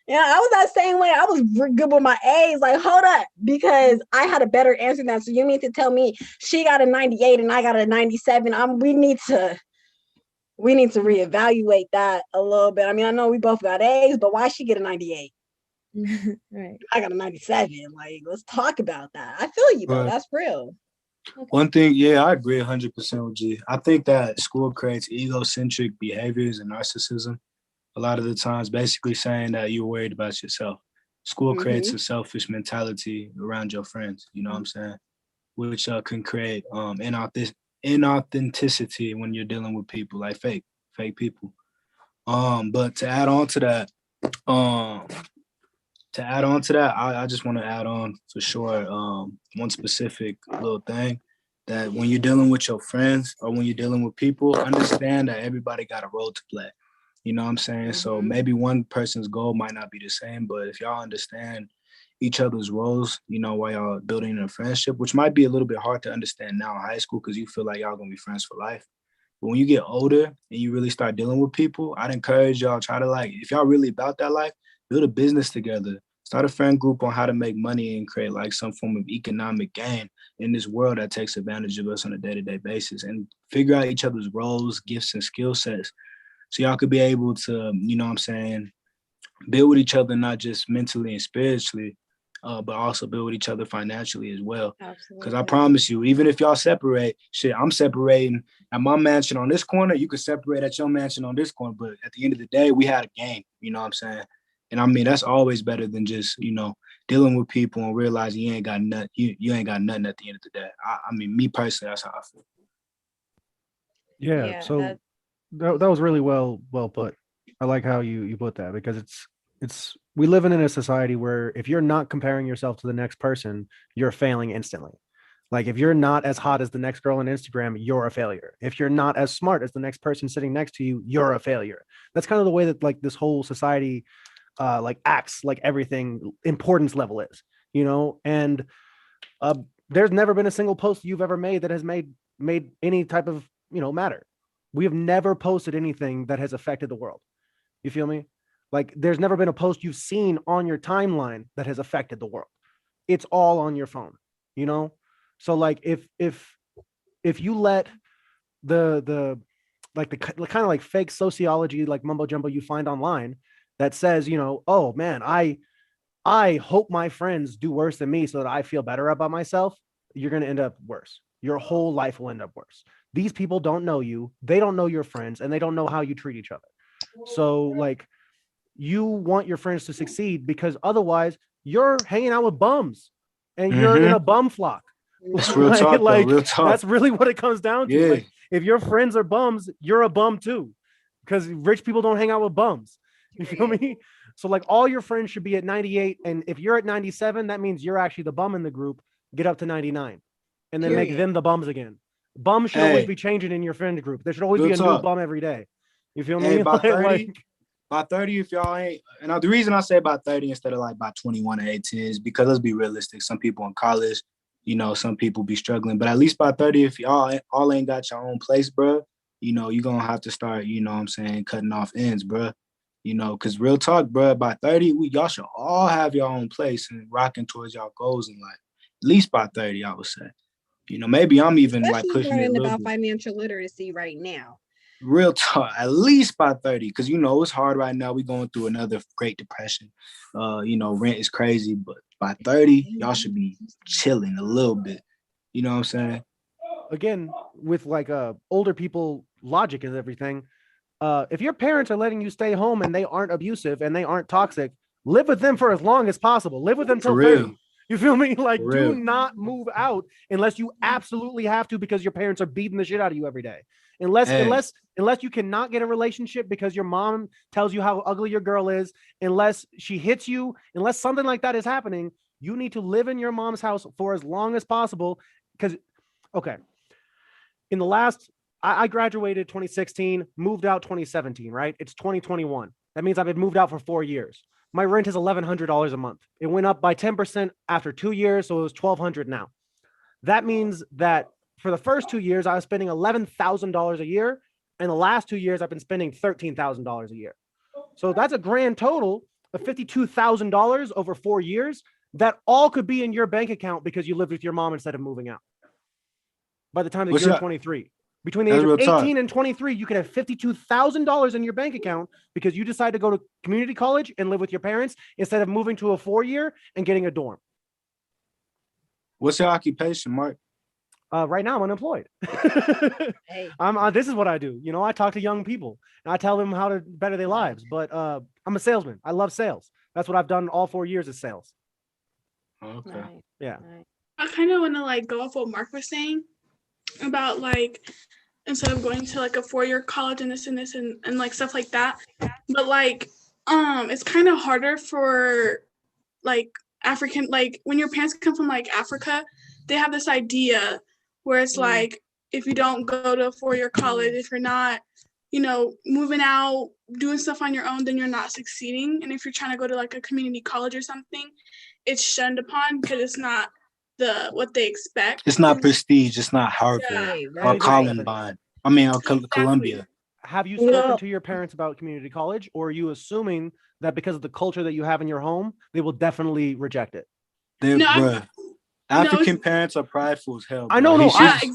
I was that same way. I was good with my A's. Like, hold up, because I had a better answer than that. So you need to tell me she got a 98 and I got a 97. We need to we need to reevaluate that a little bit. I mean, I know we both got A's, but why she get a 98? Right. I got a 97. Like, let's talk about that. I feel you though. Right. That's real. One thing, yeah, I agree 100% with G. I think that school creates egocentric behaviors and narcissism. A lot of the times, basically saying that you're worried about yourself. School creates a selfish mentality around your friends. You know what I'm saying? Which can create inauthenticity when you're dealing with people like fake people. But to add on to that, I just want to add on for sure one specific little thing that when you're dealing with your friends or when you're dealing with people, understand that everybody got a role to play. You know what I'm saying? So maybe one person's goal might not be the same, but if y'all understand each other's roles, you know, while y'all building a friendship, which might be a little bit hard to understand now in high school because you feel like y'all gonna be friends for life. But when you get older and you really start dealing with people, I'd encourage y'all try to if y'all really about that life, build a business together. Start a friend group on how to make money and create like some form of economic gain in this world that takes advantage of us on a day-to-day basis and figure out each other's roles, gifts, and skill sets. So y'all could be able to, you know what I'm saying, build with each other, not just mentally and spiritually, but also build with each other financially as well. Because I promise you, even if y'all separate, I'm separating at my mansion on this corner, you could separate at your mansion on this corner. But at the end of the day, we had a game, you know what I'm saying? And I mean, that's always better than just, you know, dealing with people and realizing you ain't got nothing, you ain't got nothing at the end of the day. I mean, me personally, that's how I feel. Yeah, so that was really well put. I like how you put that because it's we live in a society where if you're not comparing yourself to the next person, you're failing instantly. Like if you're not as hot as the next girl on Instagram, you're a failure. If you're not as smart as the next person sitting next to you, you're a failure. That's kind of the way that like this whole society like acts, like everything importance level is, you know. And there's never been a single post you've ever made that has made any type of, you know, matter. We have never posted anything that has affected the world. You feel me? Like there's never been a post you've seen on your timeline that has affected the world. It's all on your phone, you know? So like if you let the kind of like fake sociology, like mumbo jumbo you find online that says, you know, oh man, I hope my friends do worse than me so that I feel better about myself, you're going to end up worse. Your whole life will end up worse. These people don't know you. They don't know your friends and they don't know how you treat each other. So like you want your friends to succeed because otherwise you're hanging out with bums and you're in a bum flock. That's real talk, like, real talk. That's really what it comes down to. Yeah. Like if your friends are bums, you're a bum too because rich people don't hang out with bums. You feel me? So like all your friends should be at 98. And if you're at 97, that means you're actually the bum in the group. Get up to 99 and then make them the bums again. Bums should always be changing in your friend group. There should always be a new bum every day. You feel me? By 30, by 30, if y'all ain't, and the reason I say by 30 instead of like by 21 or 18 is because let's be realistic. Some people in college, you know, some people be struggling, but at least by 30, if y'all all ain't got your own place, bro, you know, you're going to have to start, you know what I'm saying, cutting off ends, bro. You know, because real talk, bro, by 30, y'all should all have your own place and rocking towards y'all goals in life. At least by 30, I would say. You know, maybe I'm even like pushing it a little about bit. financial literacy right now. Real talk, at least by 30, because you know it's hard right now. We're going through another Great Depression. You know, rent is crazy, but by 30, y'all should be chilling a little bit. You know what I'm saying? Again, with like older people logic and everything, if your parents are letting you stay home and they aren't abusive and they aren't toxic, live with them for as long as possible. Live with them till 30. You feel me? Like, do not move out unless you absolutely have to because your parents are beating the shit out of you every day. Unless you cannot get a relationship because your mom tells you how ugly your girl is, unless she hits you, unless something like that is happening, you need to live in your mom's house for as long as possible. Because, okay, in the last, I graduated 2016, moved out 2017, right? It's 2021. That means I've been moved out for 4 years. My rent is $1,100 a month. It went up by 10% after 2 years, so it was $1,200 now. That means that for the first 2 years, I was spending $11,000 a year, and the last 2 years, I've been spending $13,000 a year. So that's a grand total of $52,000 over 4 years that all could be in your bank account because you lived with your mom instead of moving out by the time that you're 23. Between the age of 18 and 23, you could have $52,000 in your bank account because you decide to go to community college and live with your parents instead of moving to a 4-year and getting a dorm. What's your occupation, Mark? Right now, I'm unemployed. This is what I do. I talk to young people and I tell them how to better their lives. But I'm a salesman. I love sales. That's what I've done all 4 years is sales. Okay. Yeah. I kind of want to like go off what Mark was saying about like instead of going to like a 4-year college and this and like stuff like that. But like it's kind of harder for like African, like when your parents come from like Africa, they have this idea where it's like if you don't go to a 4-year college, if you're not, moving out, doing stuff on your own, then you're not succeeding. And if you're trying to go to like a community college or something, it's shunned upon because it's not what they expect. It's not prestige. It's not Harvard or Columbine. I mean, or Columbia. Have you spoken to your parents about community college, or are you assuming that because of the culture that you have in your home, they will definitely reject it? African parents are prideful as hell. Bro. I know, no, exactly.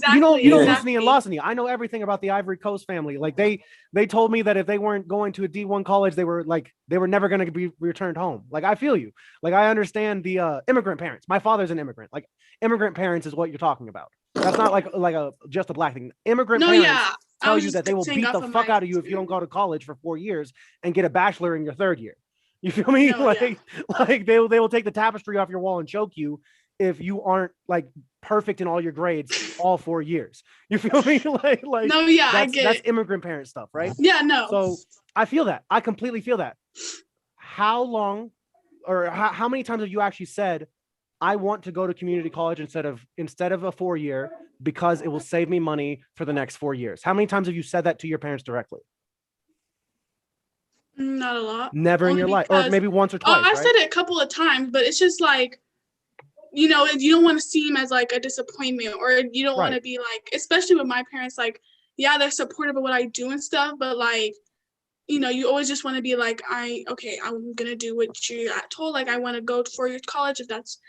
You don't listen to me and lost me. I know everything about the Ivory Coast family. Like they told me that if they weren't going to a D1 college, they were never going to be returned home. Like I feel you. Like I understand the immigrant parents. My father's an immigrant. Like immigrant parents is what you're talking about. That's not like just a black thing. Immigrant parents tell you that they will beat the fuck out of you if you don't go to college for 4 years and get a bachelor in your 3rd year. You feel me? Like they will take the tapestry off your wall and choke you if you aren't like perfect in all your grades all 4 years. You feel me? I get that's immigrant parent stuff, right? Yeah, no. So I feel that. I completely feel that. How long or how many times have you actually said, I want to go to community college instead of a 4-year because it will save me money for the next 4 years? How many times have you said that to your parents directly? Not a lot. Never in your life, or maybe once or twice. I said it a couple of times, but it's just like, you don't want to seem as like a disappointment, or you don't want to be like, especially with my parents, like, yeah, they're supportive of what I do and stuff, but like, you always just want to be like, I'm gonna do what you got told. Like, I want to go to 4-year college if that's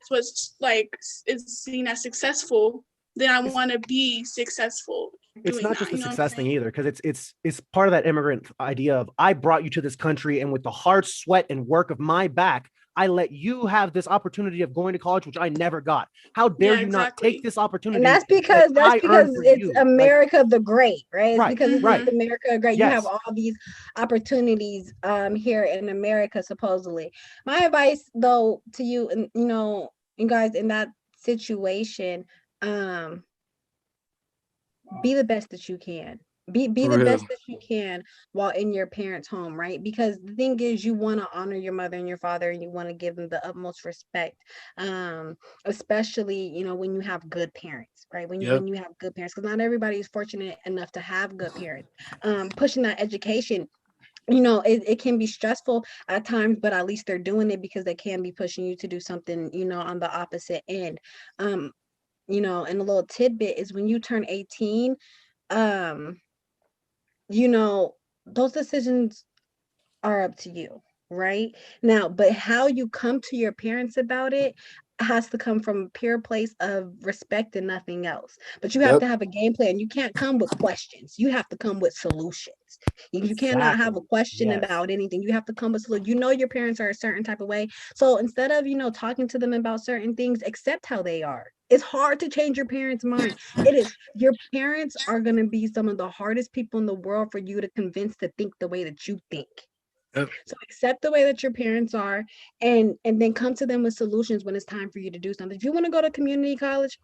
what's like is seen as successful. Then I want to be successful. It's not just a success thing either, because it's part of that immigrant idea of I brought you to this country, and with the hard sweat and work of my back, I let you have this opportunity of going to college, which I never got. How dare you not take this opportunity? And that's because it's America the Great, right? It's because it's America the Great. You have all these opportunities here in America, supposedly. My advice, though, to you, and you guys in that situation, be the best that you can. Be the best that you can while in your parents' home, right? Because the thing is, you want to honor your mother and your father, and you want to give them the utmost respect, especially when you have good parents, right? When you have good parents, because not everybody is fortunate enough to have good parents. Pushing that education, it can be stressful at times, but at least they're doing it because they can be pushing you to do something, on the opposite end. And a little tidbit is when you turn 18, those decisions are up to you right now, but how you come to your parents about it has to come from a pure place of respect and nothing else. But you have to have a game plan. You can't come with questions. You have to come with solutions. You cannot have a question about anything. You have to come with solutions. Your parents are a certain type of way. So instead of, talking to them about certain things, accept how they are. It's hard to change your parents' mind. It is. Your parents are going to be some of the hardest people in the world for you to convince to think the way that you think. So accept the way that your parents are, and then come to them with solutions when it's time for you to do something. If you want to go to community college,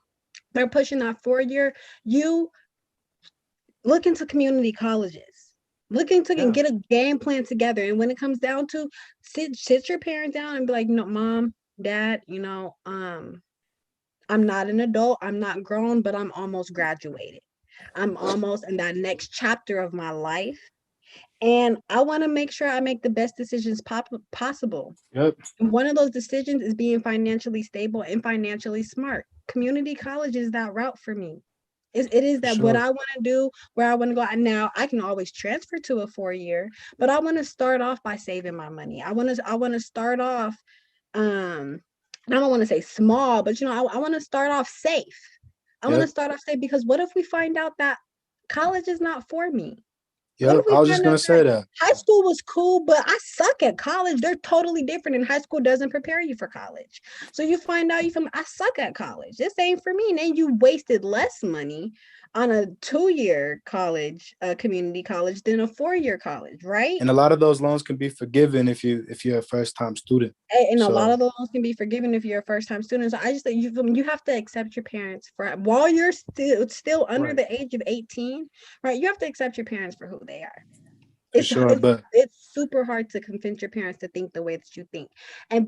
they're pushing that 4-year. You look into community colleges. Look into and get a game plan together. And when it comes down to sit your parents down and be like, Mom, Dad, I'm not an adult. I'm not grown, but I'm almost graduated. I'm almost in that next chapter of my life. And I want to make sure I make the best decisions possible. And one of those decisions is being financially stable and financially smart. Community college is that route for me. It is that what I want to do, where I want to go. Now I can always transfer to a 4-year, but I want to start off by saving my money. I want to start off. I don't want to say small, but I want to start off safe. I want to start off safe, because what if we find out that college is not for me. Yep, I was just gonna say that. High school was cool, but I suck at college. They're totally different, and high school doesn't prepare you for college. So you find out I suck at college. This ain't for me. And then you wasted less money on a 2-year college, community college, than a 4-year college, right? And a lot of those loans can be forgiven if you're a first-time student. And a lot of those loans can be forgiven if you're a first-time student. So I just think you have to accept your parents for while you're still under the age of 18, right? You have to accept your parents for who they are. It's super hard to convince your parents to think the way that you think.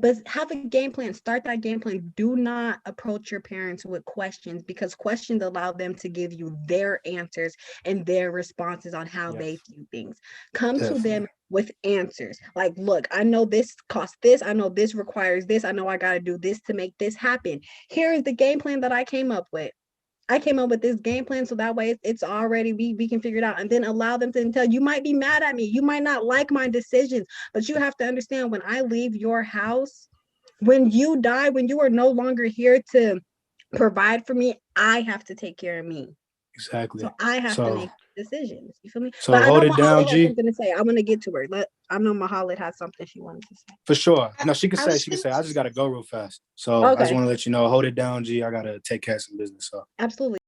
But have a game plan. Start that game plan. Do not approach your parents with questions, because questions allow them to give you their answers and their responses on how they view things. Come to them with answers. Like, look, I know this costs this. I know this requires this. I know I got to do this to make this happen. Here is the game plan that I came up with. I came up with this game plan, so that way it's already, we can figure it out, and then allow them to tell you might be mad at me. You might not like my decisions, but you have to understand, when I leave your house, when you die, when you are no longer here to provide for me, I have to take care of me. Exactly. So I have to make decisions. You feel me? So hold it down, G. Something to say. I'm gonna get to her. I know Mahalit has something she wanted to say. For sure. No, she can say. I just gotta go real fast. So I just want to let you know, hold it down, G. I gotta take care of some business. So absolutely.